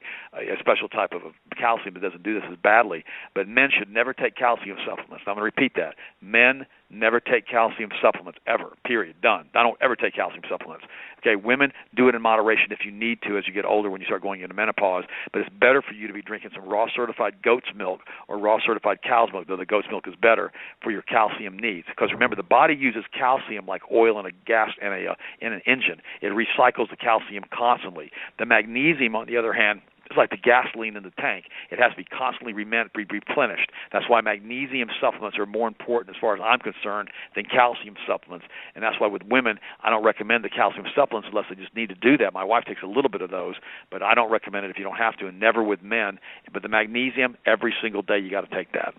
special type of calcium that doesn't do this as badly, but men should never take calcium supplements. Now, I'm going to repeat that. Men never take calcium supplements, ever, period, done. I don't ever take calcium supplements. Okay, women, do it in moderation if you need to as you get older, when you start going into menopause, but it's better for you to be drinking some raw certified goat's milk or raw certified cow's milk, though the goat's milk is better for your calcium needs. Because remember, the body uses calcium like oil in a gas in an engine. It recycles the calcium constantly. The magnesium, on the other hand, it's like the gasoline in the tank. It has to be constantly replenished. That's why magnesium supplements are more important, as far as I'm concerned, than calcium supplements. And that's why with women, I don't recommend the calcium supplements unless they just need to do that. My wife takes a little bit of those, but I don't recommend it if you don't have to, and never with men. But the magnesium, every single day, you got to take that.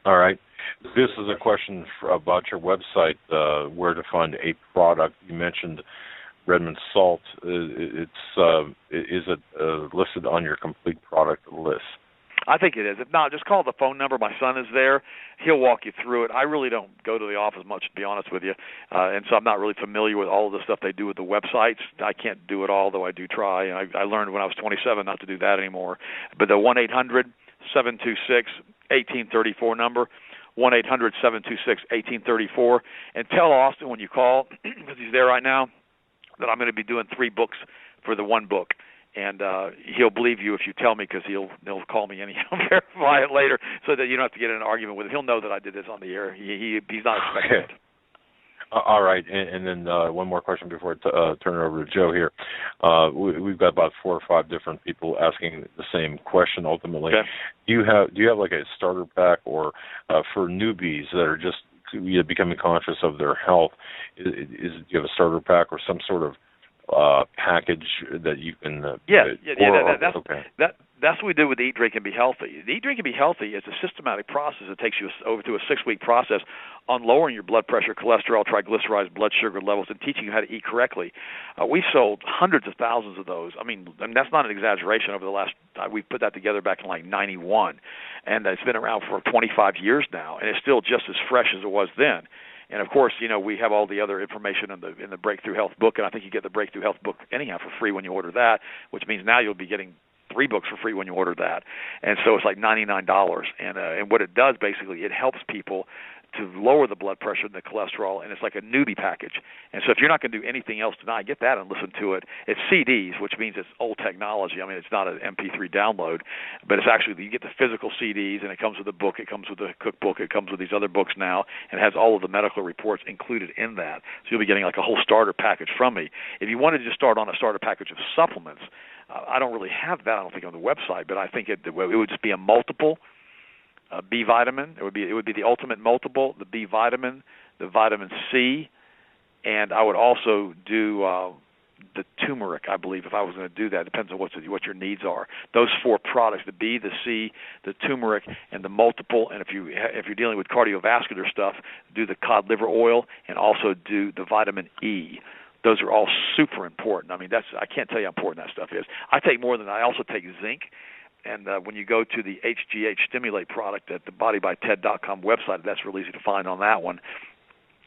All right. This is a question about your website, where to find a product. You mentioned Redmond Salt. Is it listed on your complete product list? I think it is. If not, just call the phone number. My son is there. He'll walk you through it. I really don't go to the office much, to be honest with you, and so I'm not really familiar with all of the stuff they do with the websites. I can't do it all, though I do try. And I learned when I was 27 not to do that anymore. But the 1-800-726-1834 number, 1-800-726-1834, and tell Austin when you call, because he's there right now, that I'm going to be doing 3 books for the 1 book. And he'll believe you if you tell me, because he'll call me anyhow, verify it later, so that you don't have to get in an argument with him. He'll know that I did this on the air. He's not expecting it. All right, and then one more question before I turn it over to Joe here. We've got about 4 or 5 different people asking the same question. Ultimately, okay. Do you have like a starter pack, or for newbies that are just becoming conscious of their health? Do you have a starter pack or some sort of package that you can That's what we did with Eat, Drink, and Be Healthy. The Eat, Drink, and Be Healthy is a systematic process that takes you over to a 6-week process on lowering your blood pressure, cholesterol, triglycerides, blood sugar levels, and teaching you how to eat correctly. We've sold hundreds of thousands of those. I mean, that's not an exaggeration. Over the last, we put that together back in like 91, and it's been around for 25 years now, and it's still just as fresh as it was then. And of course, we have all the other information in the Breakthrough Health book, and I think you get the Breakthrough Health book anyhow for free when you order that, which means now you'll be getting 3 books for free when you order that. And so it's like $99. And what it does, basically, it helps people to lower the blood pressure and the cholesterol, and it's like a newbie package. And so if you're not going to do anything else tonight, get that and listen to it. It's CDs, which means it's old technology. I mean, it's not an MP3 download, but it's actually, you get the physical CDs, and it comes with a book, it comes with a cookbook, it comes with these other books now, and it has all of the medical reports included in that. So you'll be getting like a whole starter package from me. If you wanted to just start on a starter package of supplements, I don't really have that, I don't think, on the website, but I think it would just be a multiple B vitamin. It would be the ultimate multiple, the B vitamin, the vitamin C, and I would also do the turmeric, I believe, if I was going to do that. It depends on what your needs are. Those 4 products, the B, the C, the turmeric, and the multiple. And if you're dealing with cardiovascular stuff, do the cod liver oil, and also do the vitamin E. Those are all super important. I mean, I can't tell you how important that stuff is. I take more than I also take zinc. And when you go to the HGH Stimulate product at the bodybyted.com website, that's really easy to find on that one.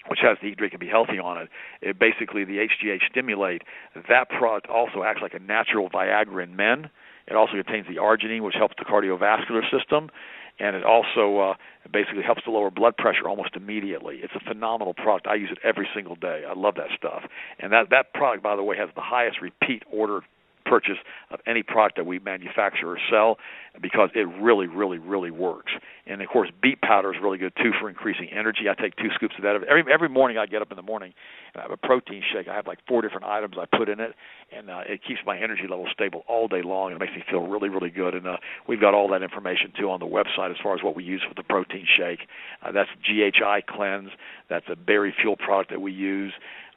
which has the Eat, Drink, and Be Healthy on it. It basically, the HGH Stimulate, that product also acts like a natural Viagra in men. It also contains the arginine, which helps the cardiovascular system, and it also basically helps to lower blood pressure almost immediately. It's a phenomenal product. I use it every single day. I love that stuff. And that product, by the way, has the highest repeat order purchase of any product that we manufacture or sell, because it really, really, really works. And of course, beet powder is really good too for increasing energy. I take 2 scoops of that every morning. I get up in the morning and I have a protein shake. I have like 4 different items I put in it, and it keeps my energy level stable all day long. And it makes me feel really, really good. And we've got all that information too on the website as far as what we use for the protein shake. That's GHI Cleanse. That's a berry fuel product that we use.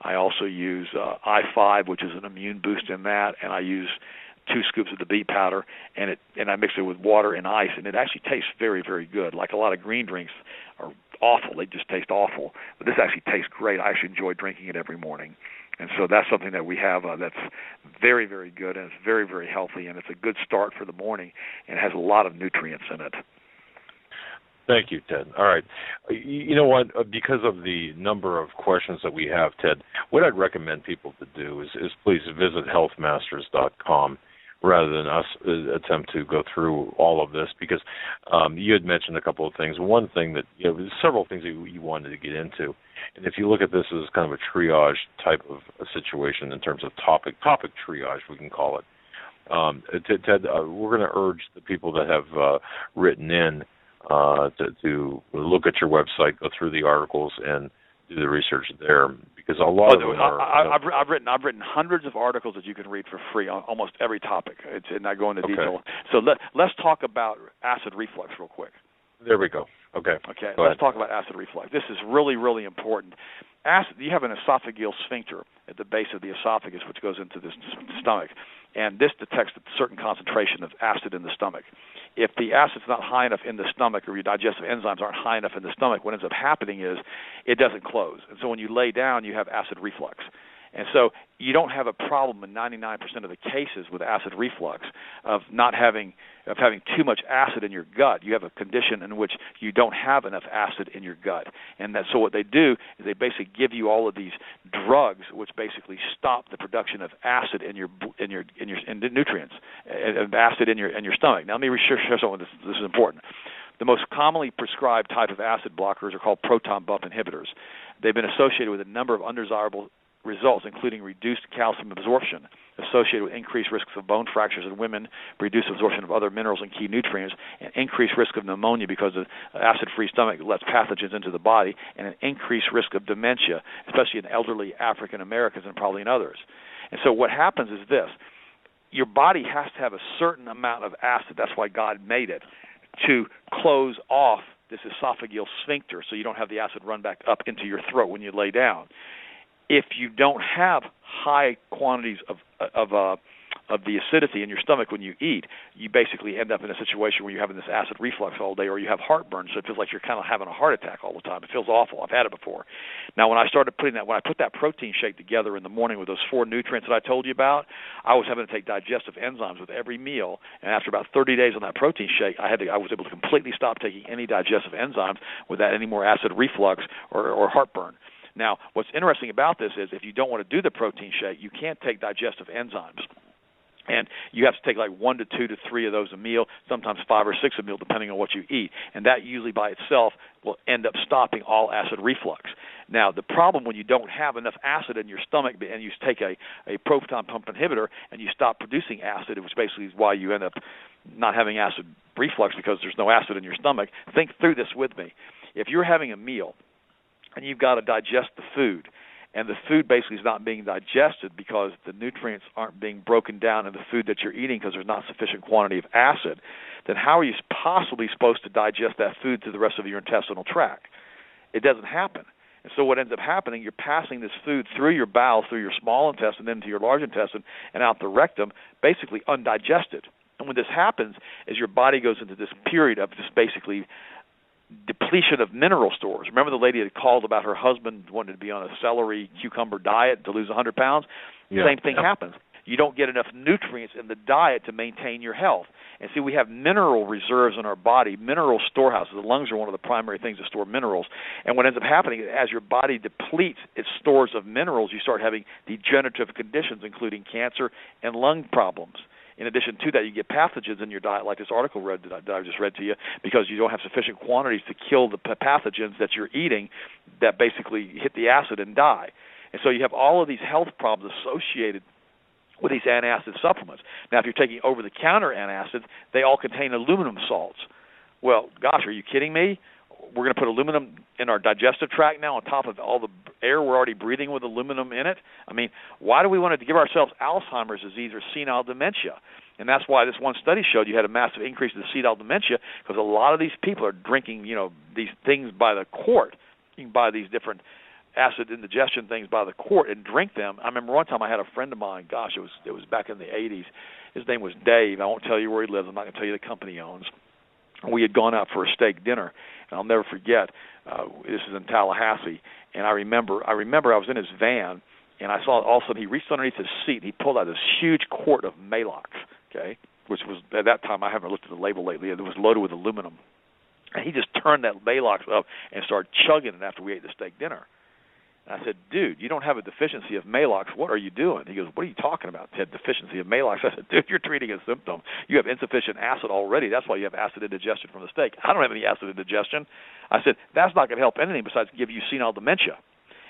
I also use I5, which is an immune boost in that, and I use 2 scoops of the beet powder, and I mix it with water and ice, and it actually tastes very, very good. Like a lot of green drinks are awful; they just taste awful. But this actually tastes great. I actually enjoy drinking it every morning, and so that's something that we have that's very, very good, and it's very, very healthy, and it's a good start for the morning, and it has a lot of nutrients in it. Thank you, Ted. All right. You know what? Because of the number of questions that we have, Ted, what I'd recommend people to do is please visit healthmasters.com rather than us attempt to go through all of this, because you had mentioned a couple of things. One thing that, there's several things that you wanted to get into. And if you look at this as kind of a triage type of a situation in terms of topic triage, we can call it. Ted, we're going to urge the people that have written in to look at your website, go through the articles, and do the research there, because a lot of them are. I've written hundreds of articles that you can read for free on almost every topic, and I go into detail. So let's talk about acid reflux real quick. There we go. Okay. Let's talk about acid reflux. This is really, really important. You have an esophageal sphincter at the base of the esophagus, which goes into the stomach, and this detects a certain concentration of acid in the stomach. If the acid's not high enough in the stomach, or your digestive enzymes aren't high enough in the stomach, what ends up happening is it doesn't close. And so when you lay down, you have acid reflux. And so you don't have a problem in 99% of the cases with acid reflux of having too much acid in your gut. You have a condition in which you don't have enough acid in your gut. And so what they do is they basically give you all of these drugs which basically stop the production of acid in the nutrients, acid in your stomach. Now let me share something. This is important. The most commonly prescribed type of acid blockers are called proton pump inhibitors. They've been associated with a number of undesirable results, including reduced calcium absorption, associated with increased risks of bone fractures in women, reduced absorption of other minerals and key nutrients, and increased risk of pneumonia because the acid-free stomach lets pathogens into the body, and an increased risk of dementia, especially in elderly African Americans and probably in others. And so what happens is this. Your body has to have a certain amount of acid, that's why God made it, to close off this esophageal sphincter so you don't have the acid run back up into your throat when you lay down. If you don't have high quantities of the acidity in your stomach when you eat, you basically end up in a situation where you're having this acid reflux all day, or you have heartburn, so it feels like you're kind of having a heart attack all the time. It feels awful. I've had it before. Now, when I put that protein shake together in the morning with those 4 nutrients that I told you about, I was having to take digestive enzymes with every meal, and after about 30 days on that protein shake, I was able to completely stop taking any digestive enzymes without any more acid reflux or heartburn. Now, what's interesting about this is if you don't want to do the protein shake, you can't take digestive enzymes. And you have to take like 1 to 2 to 3 of those a meal, sometimes 5 or 6 a meal, depending on what you eat. And that usually by itself will end up stopping all acid reflux. Now, the problem when you don't have enough acid in your stomach and you take a proton pump inhibitor and you stop producing acid, which basically is why you end up not having acid reflux because there's no acid in your stomach. Think through this with me. If you're having a meal and you've got to digest the food, and the food basically is not being digested because the nutrients aren't being broken down in the food that you're eating because there's not sufficient quantity of acid, then how are you possibly supposed to digest that food through the rest of your intestinal tract? It doesn't happen. And so what ends up happening, you're passing this food through your bowel, through your small intestine, into your large intestine, and out the rectum, basically undigested. And when this happens, is your body goes into this period of just basically depletion of mineral stores. Remember the lady that called about her husband wanted to be on a celery cucumber diet to lose 100 pounds? Yeah. Same thing happens. you don't get enough nutrients in the diet to maintain your health. And see, we have mineral reserves in our body, mineral storehouses. The lungs are one of the primary things that store minerals. And what ends up happening is as your body depletes its stores of minerals, you start having degenerative conditions, including cancer and lung problems. In addition to that, you get pathogens in your diet, like this article that I just read to you, because you don't have sufficient quantities to kill the pathogens that you're eating that basically hit the acid and die. And so you have all of these health problems associated with these antacid supplements. Now, if you're taking over-the-counter antacids, they all contain aluminum salts. Well, gosh, are you kidding me? We're going to put aluminum in our digestive tract now on top of all the air we're already breathing with aluminum in it? I mean, why do we want to give ourselves Alzheimer's disease or senile dementia? And that's why this one study showed you had a massive increase in the senile dementia, because a lot of these people are drinking, these things by the quart. You can buy these different acid indigestion things by the quart and drink them. I remember one time I had a friend of mine, gosh, it was back in the 80s. His name was Dave. I won't tell you where he lives. I'm not going to tell you the company he owns. We had gone out for a steak dinner, and I'll never forget, this is in Tallahassee, and I remember I was in his van, and I saw all of a sudden he reached underneath his seat, and he pulled out this huge quart of Maalox, okay, which was, at that time, I haven't looked at the label lately, it was loaded with aluminum. And he just turned that Maalox up and started chugging it after we ate the steak dinner. And I said, dude, you don't have a deficiency of Maalox. What are you doing? He goes, what are you talking about? He had deficiency of Maalox. I said, dude, you're treating a symptom. You have insufficient acid already. That's why you have acid indigestion from the steak. I don't have any acid indigestion. I said, that's not going to help anything besides give you senile dementia.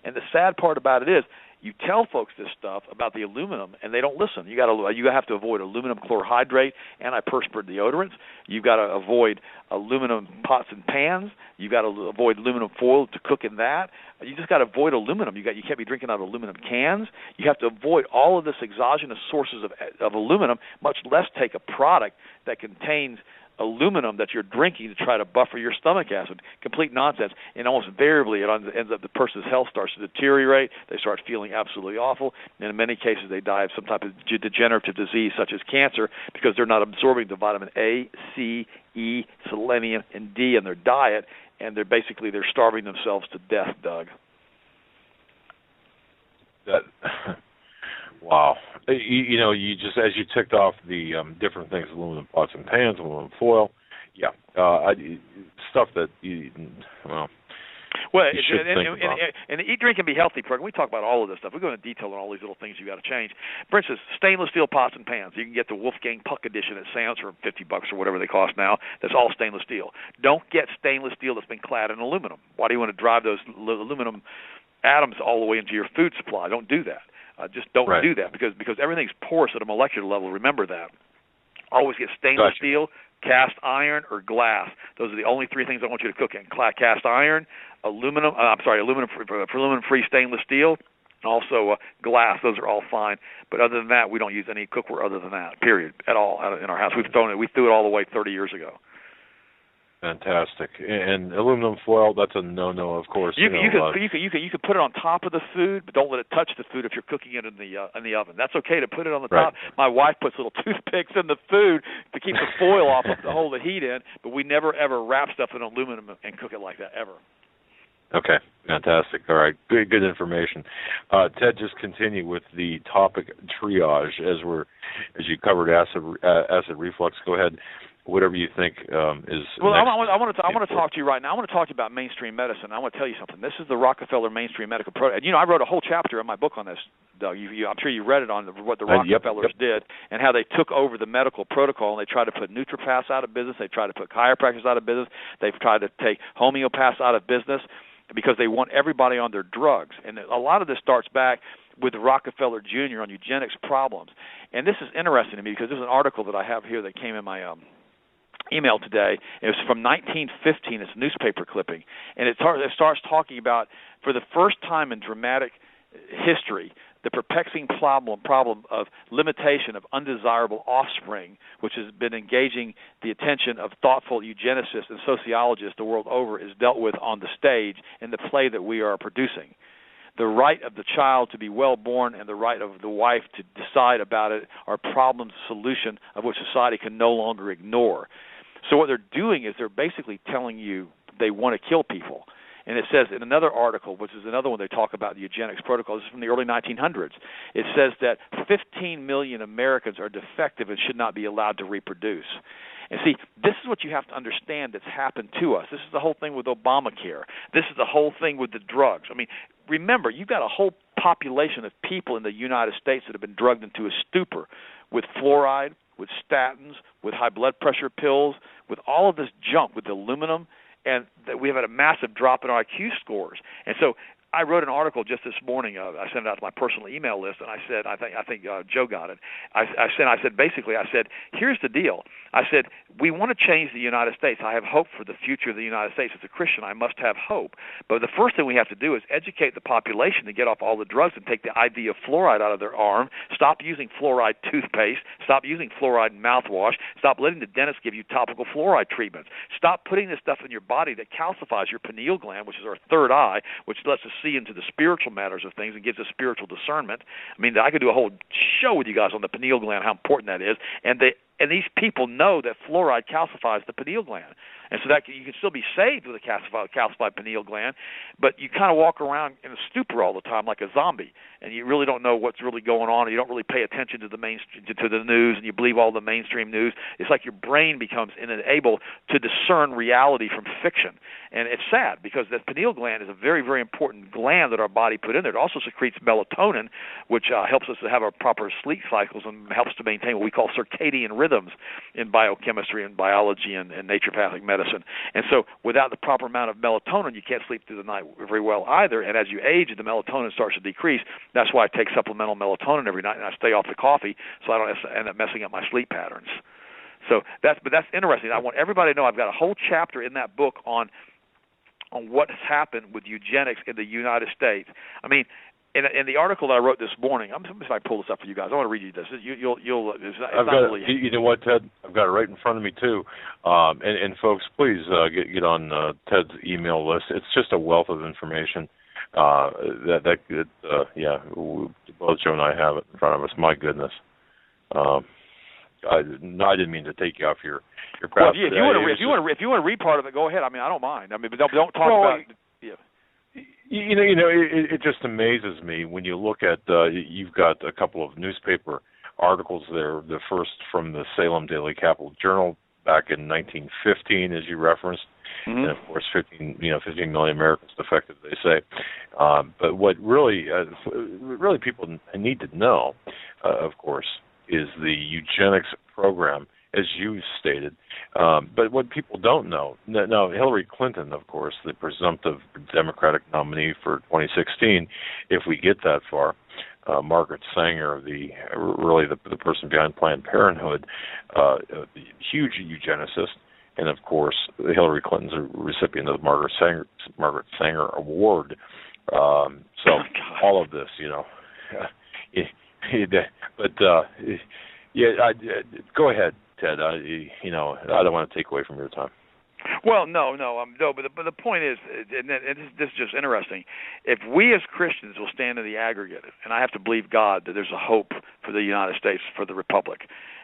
And the sad part about it is, you tell folks this stuff about the aluminum, and they don't listen. You have to avoid aluminum chlorohydrate, antiperspirant deodorants. You've got to avoid aluminum pots and pans. You've got to avoid aluminum foil to cook in that. You just got to avoid aluminum. You can't be drinking out of aluminum cans. You have to avoid all of this exogenous sources of aluminum, much less take a product that contains aluminum that you're drinking to try to buffer your stomach acid. Complete nonsense. And almost invariably it ends up the person's health starts to deteriorate. They start feeling absolutely awful. And in many cases they die of some type of degenerative disease such as cancer because they're not absorbing the vitamin A, C, E, selenium, and D in their diet, and they're starving themselves to death, Doug. Wow. You just, as you ticked off the different things, aluminum pots and pans, aluminum foil, stuff that you should think about. And the Eat, Drink, and Be Healthy program, we talk about all of this stuff. We go into detail on all these little things you got to change. For instance, stainless steel pots and pans. You can get the Wolfgang Puck edition at Sam's for $50 or whatever they cost now. That's all stainless steel. Don't get stainless steel that's been clad in aluminum. Why do you want to drive those aluminum atoms all the way into your food supply? Don't do that. Just don't do that because everything's porous at a molecular level. Remember that. Always get stainless steel, cast iron, or glass. Those are the only three things I want you to cook in. Cast iron, aluminum-free stainless steel, and also glass. Those are all fine. But other than that, we don't use any cookware other than that, period, at all in our house. We threw it all away 30 years ago. Fantastic. And aluminum foil, that's a no-no, of course. You could put it on top of the food, but don't let it touch the food if you're cooking it in the oven. That's okay to put it on the top. My wife puts little toothpicks in the food to keep the foil off to hold the heat in, but we never ever wrap stuff in aluminum and cook it like that ever. Okay, fantastic. All right, good information. Ted, just continue with the topic triage as you covered acid reflux. Go ahead. Whatever you think is well, next. I want to talk to you right now. I want to talk to you about mainstream medicine. I want to tell you something. This is the Rockefeller Mainstream Medical Program. I wrote a whole chapter in my book on this, Doug. I'm sure you read it on what the Rockefellers did and how they took over the medical protocol, and they tried to put naturopaths out of business. They tried to put chiropractors out of business. They've tried to take homeopaths out of business because they want everybody on their drugs. And a lot of this starts back with Rockefeller Jr. on eugenics problems. And this is interesting to me because there's an article that I have here that came in my email today. It was from 1915. It's a newspaper clipping, and it starts talking about, for the first time in dramatic history, the perplexing problem of limitation of undesirable offspring, which has been engaging the attention of thoughtful eugenicists and sociologists the world over, is dealt with on the stage in the play that we are producing. The right of the child to be well born and the right of the wife to decide about it are problem solution of which society can no longer ignore. So what they're doing is they're basically telling you they want to kill people. And it says in another article, which is another one they talk about the eugenics protocol, this is from the early 1900s, it says that 15 million Americans are defective and should not be allowed to reproduce. And see, this is what you have to understand that's happened to us. This is the whole thing with Obamacare. This is the whole thing with the drugs. I mean, remember, you've got a whole population of people in the United States that have been drugged into a stupor with fluoride, with statins, with high blood pressure pills, with all of this junk, with aluminum, and that we have had a massive drop in our IQ scores. And so I wrote an article just this morning. I sent it out to my personal email list, and I said, I think Joe got it. I said, here's the deal. I said, we want to change the United States. I have hope for the future of the United States. As a Christian, I must have hope. But the first thing we have to do is educate the population to get off all the drugs and take the IV of fluoride out of their arm, stop using fluoride toothpaste, stop using fluoride mouthwash, stop letting the dentist give you topical fluoride treatments, stop putting this stuff in your body that calcifies your pineal gland, which is our third eye, which lets us see into the spiritual matters of things and gives us spiritual discernment. I mean, I could do a whole show with you guys on the pineal gland, how important that is, and these people know that fluoride calcifies the pineal gland. And so that you can still be saved with a calcified pineal gland, but you kind of walk around in a stupor all the time like a zombie, and you really don't know what's really going on, and you don't really pay attention to the news, and you believe all the mainstream news. It's like your brain becomes unable to discern reality from fiction. And it's sad because the pineal gland is a very, very important gland that our body put in there. It also secretes melatonin, which helps us to have our proper sleep cycles and helps to maintain what we call circadian rhythms in biochemistry and biology and naturopathic medicine. And so without the proper amount of melatonin, you can't sleep through the night very well either. And as you age, the melatonin starts to decrease. That's why I take supplemental melatonin every night, and I stay off the coffee so I don't end up messing up my sleep patterns. So that's interesting. I want everybody to know I've got a whole chapter in that book on what has happened with eugenics in the United States. I mean, in the article that I wrote this morning, I'm going to pull this up for you guys. I want to read you this. You know what, Ted? I've got it right in front of me too. And folks, please get on Ted's email list. It's just a wealth of information. Both Joe and I have it in front of us. My goodness. I didn't mean to take you off your path. Well, if you want to read part of it, go ahead. I mean, I don't mind. I mean, but don't talk about. Yeah. It just amazes me when you look at you've got a couple of newspaper articles there. The first from the Salem Daily Capital Journal back in 1915, as you referenced, and of course 15 million Americans defective, they say. But what really people need to know, of course, is the eugenics program, as you stated. But what people don't know, now Hillary Clinton, of course, the presumptive Democratic nominee for 2016, if we get that far, Margaret Sanger, the person behind Planned Parenthood, the huge eugenicist, and of course Hillary Clinton's a recipient of the Margaret Sanger Award. All of this, go ahead, Ted. I don't want to take away from your time. Well, no. But the point is, and this is just interesting. If we as Christians will stand in the aggregate, and I have to believe God that there's a hope for the United States, for the Republic.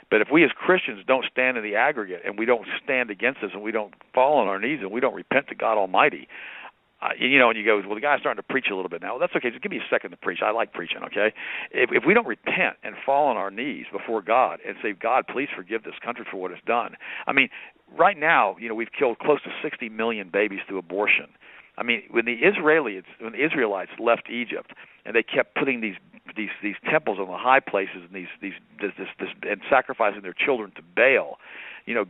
But if we as Christians don't stand in the aggregate, and we don't stand against this, and we don't fall on our knees, and we don't repent to God Almighty, and you go, well, the guy's starting to preach a little bit now. Well, that's okay. Just give me a second to preach. I like preaching, okay? If we don't repent and fall on our knees before God and say, God, please forgive this country for what it's done. I mean, right now, we've killed close to 60 million babies through abortion. I mean, when the Israelites left Egypt and they kept putting these temples on the high places and and sacrificing their children to Baal,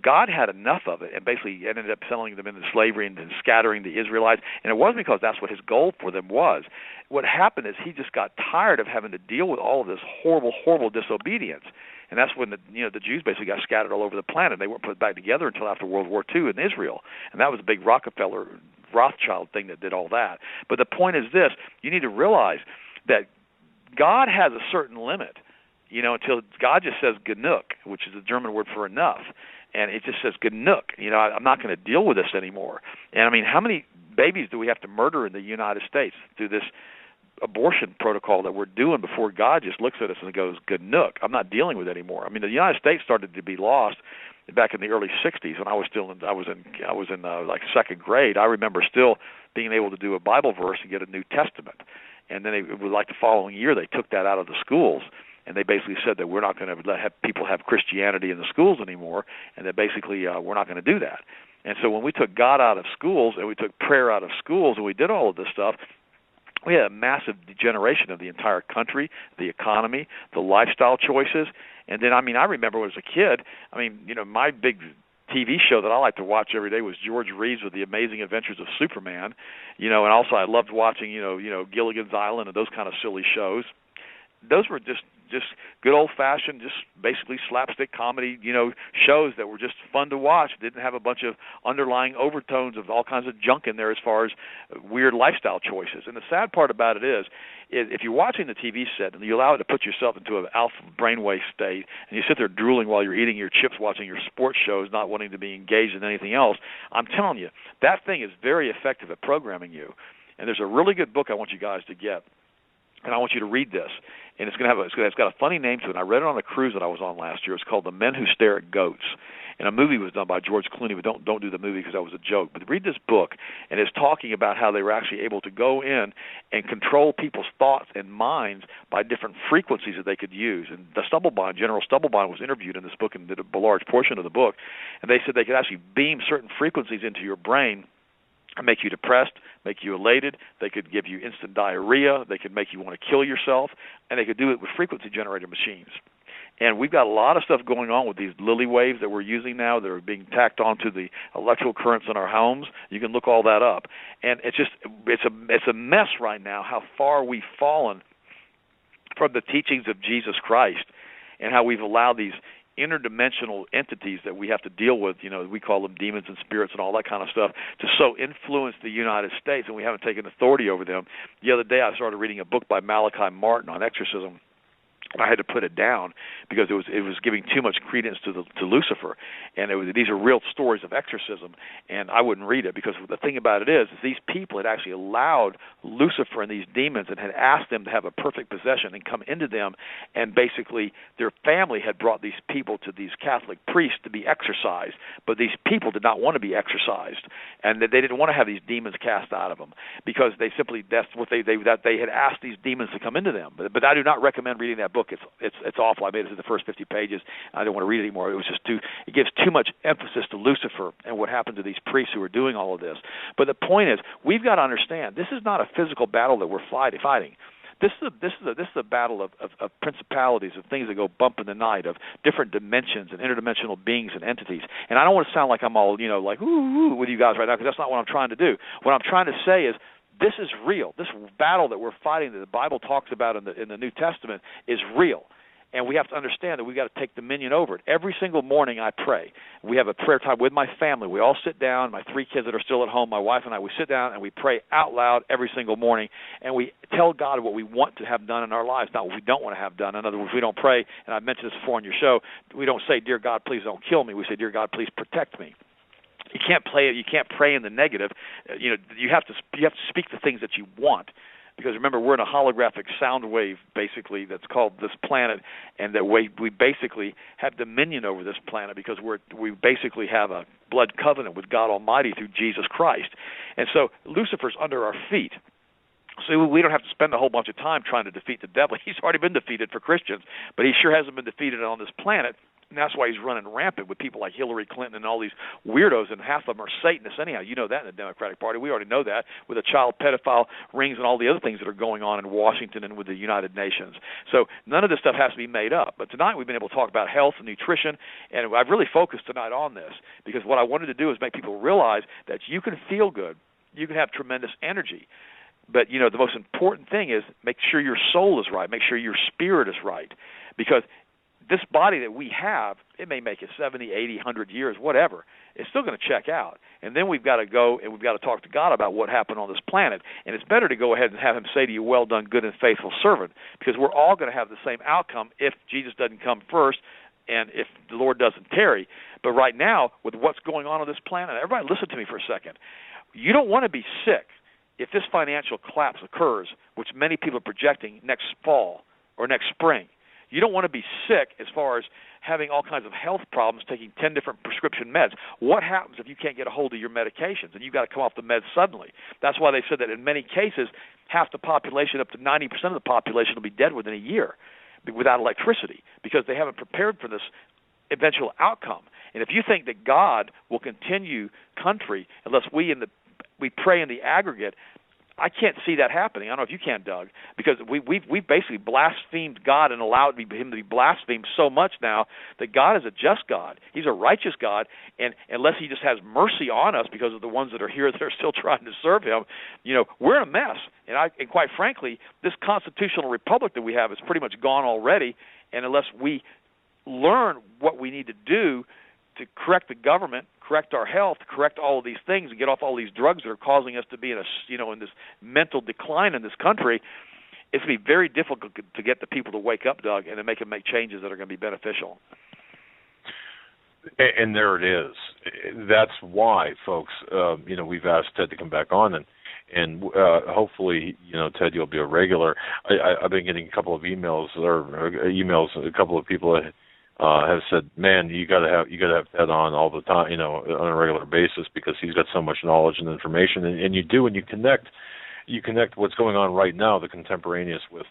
God had enough of it and basically ended up selling them into slavery and scattering the Israelites. And it wasn't because that's what his goal for them was. What happened is he just got tired of having to deal with all of this horrible, horrible disobedience. And that's when the Jews basically got scattered all over the planet. They weren't put back together until after World War II in Israel. And that was a big Rockefeller, Rothschild thing that did all that. But the point is this: you need to realize that God has a certain limit, until God just says genug, which is the German word for enough. And it just says genug. I'm not going to deal with this anymore. And I mean, how many babies do we have to murder in the United States through this abortion protocol that we're doing before God just looks at us and goes, genug, I'm not dealing with it anymore. I mean, the United States started to be lost back in the early '60s when I was in like second grade. I remember still being able to do a Bible verse and get a New Testament, and then it was like the following year they took that out of the schools. And they basically said that we're not going to let people have Christianity in the schools anymore, and that basically we're not going to do that. And so when we took God out of schools and we took prayer out of schools and we did all of this stuff, we had a massive degeneration of the entire country, the economy, the lifestyle choices. And then, I remember as a kid, my big TV show that I like to watch every day was George Reeves with The Amazing Adventures of Superman. And also I loved watching, Gilligan's Island and those kind of silly shows. Those were just good old-fashioned, just basically slapstick comedy, shows that were just fun to watch. Didn't have a bunch of underlying overtones of all kinds of junk in there as far as weird lifestyle choices. And the sad part about it is if you're watching the TV set and you allow it to put yourself into an alpha brainwave state and you sit there drooling while you're eating your chips, watching your sports shows, not wanting to be engaged in anything else, I'm telling you, that thing is very effective at programming you. And there's a really good book I want you guys to get. And I want you to read this, and it's got a funny name to it. And I read it on a cruise that I was on last year. It's called The Men Who Stare at Goats, and a movie was done by George Clooney. But don't do the movie because that was a joke. But read this book, and it's talking about how they were actually able to go in and control people's thoughts and minds by different frequencies that they could use. And General Stubblebine was interviewed in this book and did a large portion of the book, and they said they could actually beam certain frequencies into your brain, make you depressed, make you elated. They could give you instant diarrhea. They could make you want to kill yourself, and they could do it with frequency generator machines. And we've got a lot of stuff going on with these lily waves that we're using now that are being tacked onto the electrical currents in our homes. You can look all that up, and it's a mess right now how far we've fallen from the teachings of Jesus Christ, and how we've allowed these interdimensional entities that we have to deal with, we call them demons and spirits and all that kind of stuff, to so influence the United States, and we haven't taken authority over them. The other day I started reading a book by Malachi Martin on exorcism. I had to put it down because it was giving too much credence to Lucifer, and these are real stories of exorcism, and I wouldn't read it because the thing about it is these people had actually allowed Lucifer and these demons and had asked them to have a perfect possession and come into them, and basically their family had brought these people to these Catholic priests to be exorcised, but these people did not want to be exorcised, and they didn't want to have these demons cast out of them because they had asked these demons to come into them. But I do not recommend reading that book. It's awful. I made it to the first 50 pages. I didn't want to read it anymore. It gives too much emphasis to Lucifer and what happened to these priests who are doing all of this. But the point is, we've got to understand this is not a physical battle that we're fighting. This is a battle of principalities, of things that go bump in the night, of different dimensions and interdimensional beings and entities. And I don't want to sound like I'm all like ooh with you guys right now, because that's not what I'm trying to do. What I'm trying to say is, this is real. This battle that we're fighting, that the Bible talks about in the New Testament, is real. And we have to understand that we've got to take dominion over it. Every single morning I pray. We have a prayer time with my family. We all sit down, my 3 kids that are still at home, my wife and I, we sit down and we pray out loud every single morning, and we tell God what we want to have done in our lives, not what we don't want to have done. In other words, we don't pray, and I've mentioned this before on your show, we don't say, "Dear God, please don't kill me." We say, "Dear God, please protect me." You can't pray in the negative. You have to speak the things that you want, because remember, we're in a holographic sound wave basically that's called this planet, and that we basically have dominion over this planet because we basically have a blood covenant with God Almighty through Jesus Christ. And so Lucifer's under our feet. So we don't have to spend a whole bunch of time trying to defeat the devil. He's already been defeated for Christians, but he sure hasn't been defeated on this planet. And that's why he's running rampant with people like Hillary Clinton and all these weirdos, and half of them are Satanists anyhow. You know that in the Democratic Party. We already know that with the child pedophile rings and all the other things that are going on in Washington and with the United Nations. So none of this stuff has to be made up. But tonight we've been able to talk about health and nutrition, and I've really focused tonight on this because what I wanted to do is make people realize that you can feel good, you can have tremendous energy. But, the most important thing is make sure your soul is right, make sure your spirit is right, because this body that we have, it may make it 70, 80, 100 years, whatever. It's still going to check out. And then we've got to go and we've got to talk to God about what happened on this planet. And it's better to go ahead and have him say to you, "Well done, good and faithful servant," because we're all going to have the same outcome if Jesus doesn't come first and if the Lord doesn't tarry. But right now, with what's going on this planet, everybody listen to me for a second. You don't want to be sick if this financial collapse occurs, which many people are projecting next fall or next spring. You don't want to be sick as far as having all kinds of health problems, taking 10 different prescription meds. What happens if you can't get a hold of your medications and you've got to come off the meds suddenly? That's why they said that in many cases, half the population, up to 90% of the population, will be dead within a year without electricity because they haven't prepared for this eventual outcome. And if you think that God will continue country unless we pray in the aggregate, I can't see that happening. I don't know if you can, Doug, because we've basically blasphemed God and allowed him to be blasphemed so much now that God is a just God. He's a righteous God, and unless he just has mercy on us because of the ones that are here that are still trying to serve him, we're in a mess. And quite frankly, this constitutional republic that we have is pretty much gone already, and unless we learn what we need to do to correct the government, correct our health, correct all of these things, and get off all these drugs that are causing us to be in in this mental decline in this country, it's going to be very difficult to get the people to wake up, Doug, and to make them make changes that are going to be beneficial. And there it is. That's why, folks, we've asked Ted to come back on, and hopefully, Ted, you'll be a regular. I've been getting a couple of emails, a couple of people have said, man, you got to have Ted on all the time, on a regular basis because he's got so much knowledge and information, and you do, and you connect what's going on right now, the contemporaneous with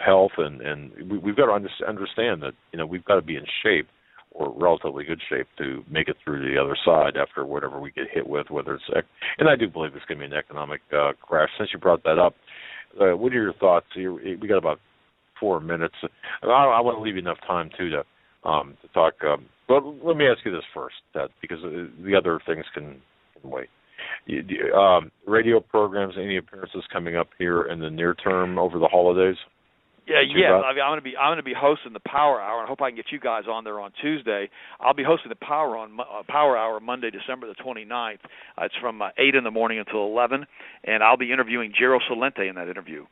health, and we've got to understand that we've got to be in shape or relatively good shape to make it through to the other side after whatever we get hit with, whether it's and I do believe it's going to be an economic crash. Since you brought that up, what are your thoughts? We got about 4 minutes. I want to leave you enough time too to talk. But let me ask you this first, Ted, because the other things can wait. Radio programs, any appearances coming up here in the near term over the holidays? Yeah. I'm going to be hosting the Power Hour, and I hope I can get you guys on there on Tuesday. I'll be hosting the Power Hour Monday, December the 29th. It's from 8 in the morning until 11, and I'll be interviewing Jero Salente in that interview.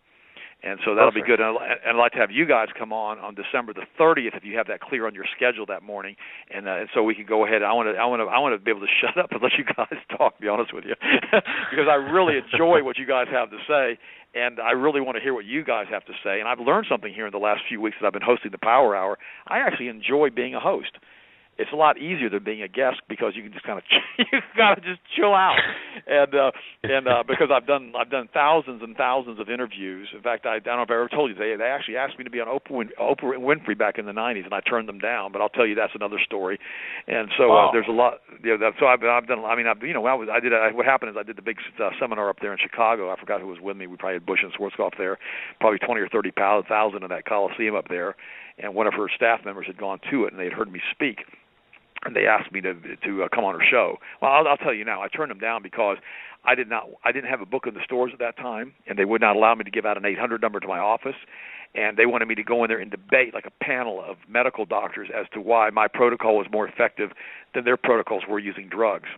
And so that'll be good. And I'd like to have you guys come on December the 30th if you have that clear on your schedule that morning, and so we can go ahead. I want to be able to shut up and let you guys talk. To be honest with you, because I really enjoy what you guys have to say, and I really want to hear what you guys have to say. And I've learned something here in the last few weeks that I've been hosting the Power Hour. I actually enjoy being a host. It's a lot easier than being a guest because you can just kind of just chill out, and because I've done thousands and thousands of interviews. In fact, I don't know if I ever told you they actually asked me to be on Oprah Winfrey back in the '90s, and I turned them down. But I'll tell you that's another story. And so there's a lot. So I've done. I mean, what happened is I did the big seminar up there in Chicago. I forgot who was with me. We probably had Bush and Schwarzkopf there, probably 20 or 30,000 in that Coliseum up there. And one of her staff members had gone to it, and they had heard me speak. And they asked me to come on her show. Well, I'll tell you now, I turned them down because I didn't have a book in the stores at that time, and they would not allow me to give out an 800 number to my office. And they wanted me to go in there and debate like a panel of medical doctors as to why my protocol was more effective than their protocols were using drugs.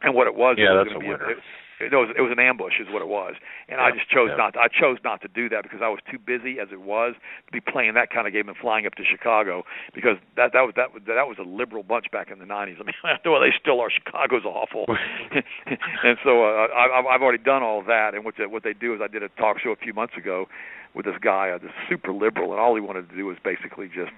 And what it was, it was an ambush, is what it was, and I just chose not. I chose not to do that because I was too busy as it was to be playing that kind of game and flying up to Chicago because that was a liberal bunch back in the '90s. I mean, well, they still are. Chicago's awful, and so I've already done all of that. And what they do is I did a talk show a few months ago with this guy, this super liberal, and all he wanted to do was basically just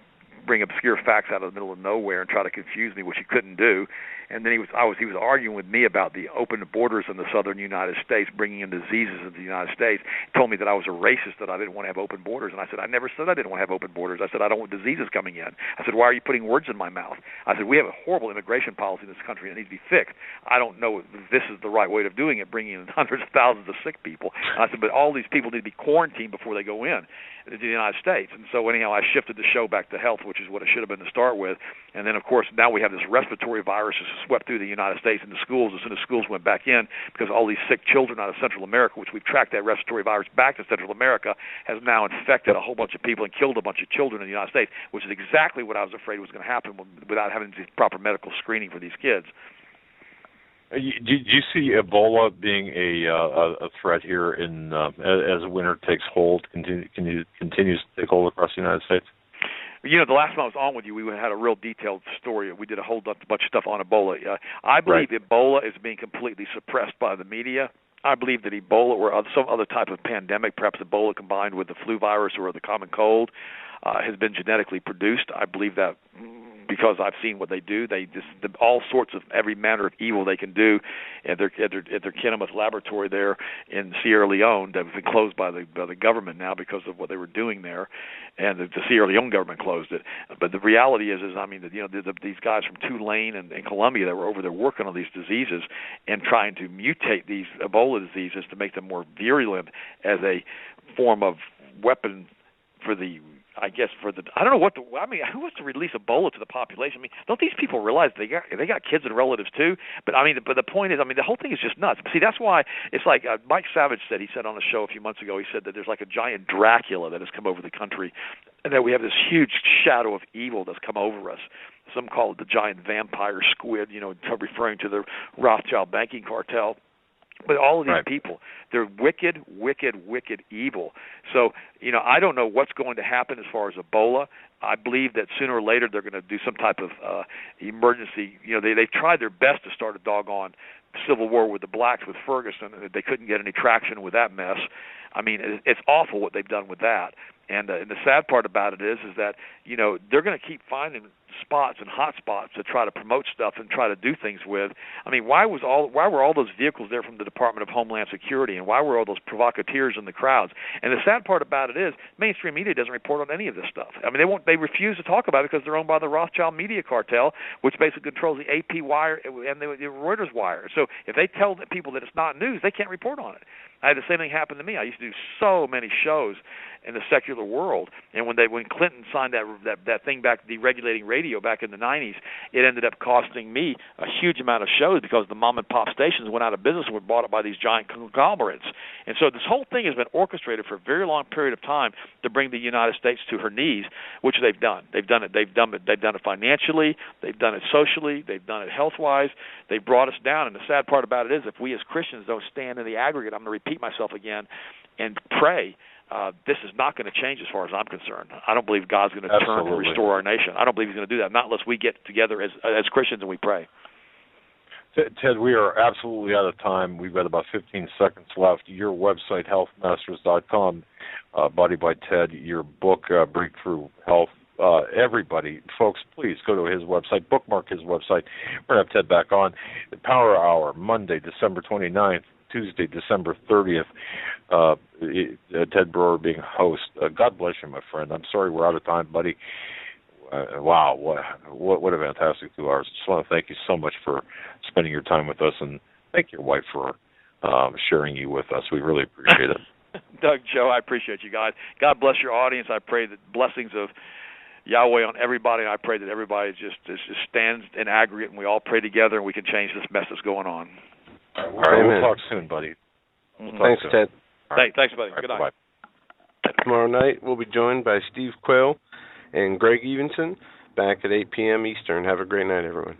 bring obscure facts out of the middle of nowhere and try to confuse me, which he couldn't do. And then he was arguing with me about the open borders in the southern United States, bringing in diseases into the United States. He told me that I was a racist, that I didn't want to have open borders. And I said, I never said I didn't want to have open borders. I said, I don't want diseases coming in. I said, why are you putting words in my mouth? I said, we have a horrible immigration policy in this country that needs to be fixed. I don't know if this is the right way of doing it, bringing in hundreds of thousands of sick people. And I said, but all these people need to be quarantined before they go in to the United States. And so anyhow, I shifted the show back to health, which is what it should have been to start with. And then, of course, now we have this respiratory virus that's swept through the United States into schools as soon as schools went back in because all these sick children out of Central America, which we've tracked that respiratory virus back to Central America, has now infected a whole bunch of people and killed a bunch of children in the United States, which is exactly what I was afraid was going to happen without having the proper medical screening for these kids. Do you see Ebola being a threat here as winter takes hold, continues to take hold across the United States? The last time I was on with you, we had a real detailed story. We did a whole bunch of stuff on Ebola. I believe Ebola is being completely suppressed by the media, I believe that Ebola or some other type of pandemic, perhaps Ebola combined with the flu virus or the common cold, has been genetically produced. I believe that because I've seen what they do. They just all sorts of every manner of evil they can do at their Kinnemuth laboratory there in Sierra Leone that has been closed by the government now because of what they were doing there, and the Sierra Leone government closed it. But the reality is I mean, these guys from Tulane and Colombia that were over there working on these diseases and trying to mutate these Ebola diseases to make them more virulent as a form of weapon for the. I don't know who wants to release Ebola to the population? I mean, don't these people realize they got kids and relatives too? But the point is, the whole thing is just nuts. See, that's why it's like Mike Savage said. He said on a show a few months ago. He said that there's like a giant Dracula that has come over the country, and that we have this huge shadow of evil that's come over us. Some call it the giant vampire squid, referring to the Rothschild banking cartel. But all of these people, they're wicked, wicked, wicked evil. So, I don't know what's going to happen as far as Ebola. I believe that sooner or later they're going to do some type of emergency. They've tried their best to start a doggone civil war with the blacks with Ferguson, and they couldn't get any traction with that mess. I mean, it's awful what they've done with that. And the sad part about it is that, they're going to keep finding spots and hot spots to try to promote stuff and try to do things with. I mean, why were all those vehicles there from the Department of Homeland Security, and why were all those provocateurs in the crowds? And the sad part about it is mainstream media doesn't report on any of this stuff. I mean, they refuse to talk about it because they're owned by the Rothschild media cartel, which basically controls the AP wire and the Reuters wire. So if they tell the people that it's not news, they can't report on it. I had the same thing happen to me. I used to do so many shows in the secular world, and when Clinton signed that thing back, deregulating radio back in the 90s, it ended up costing me a huge amount of shows because the mom and pop stations went out of business and were bought up by these giant conglomerates. And so this whole thing has been orchestrated for a very long period of time to bring the United States to her knees, which they've done. They've done it financially, they've done it socially, they've done it health-wise. They've brought us down, and the sad part about it is if we as Christians don't stand in the aggregate, I'm going to repeat myself again, and pray, this is not going to change as far as I'm concerned. I don't believe God's going to turn and restore our nation. I don't believe he's going to do that, not unless we get together as Christians and we pray. Ted, we are absolutely out of time. We've got about 15 seconds left. Your website, healthmasters.com, Body by Ted, your book, Breakthrough Health. Everybody, folks, please go to his website, bookmark his website. We're going to have Ted back on. The Power Hour, Monday, December 29th, Tuesday, December 30th. Ted Brewer being host. God bless you, my friend. I'm sorry we're out of time, buddy. Wow, what a fantastic 2 hours. Just want to thank you so much for spending your time with us, and thank your wife for sharing you with us. We really appreciate it. Doug, Joe, I appreciate you guys. God bless your audience. I pray that blessings of Yahweh on everybody, and I pray that everybody just stands in aggregate, and we all pray together, and we can change this mess that's going on. All right, we'll talk soon, buddy. Thanks, Ted. Right. Thanks, buddy. Good night. Bye. Tomorrow night, we'll be joined by Steve Quayle and Greg Evenson back at 8 p.m. Eastern. Have a great night, everyone.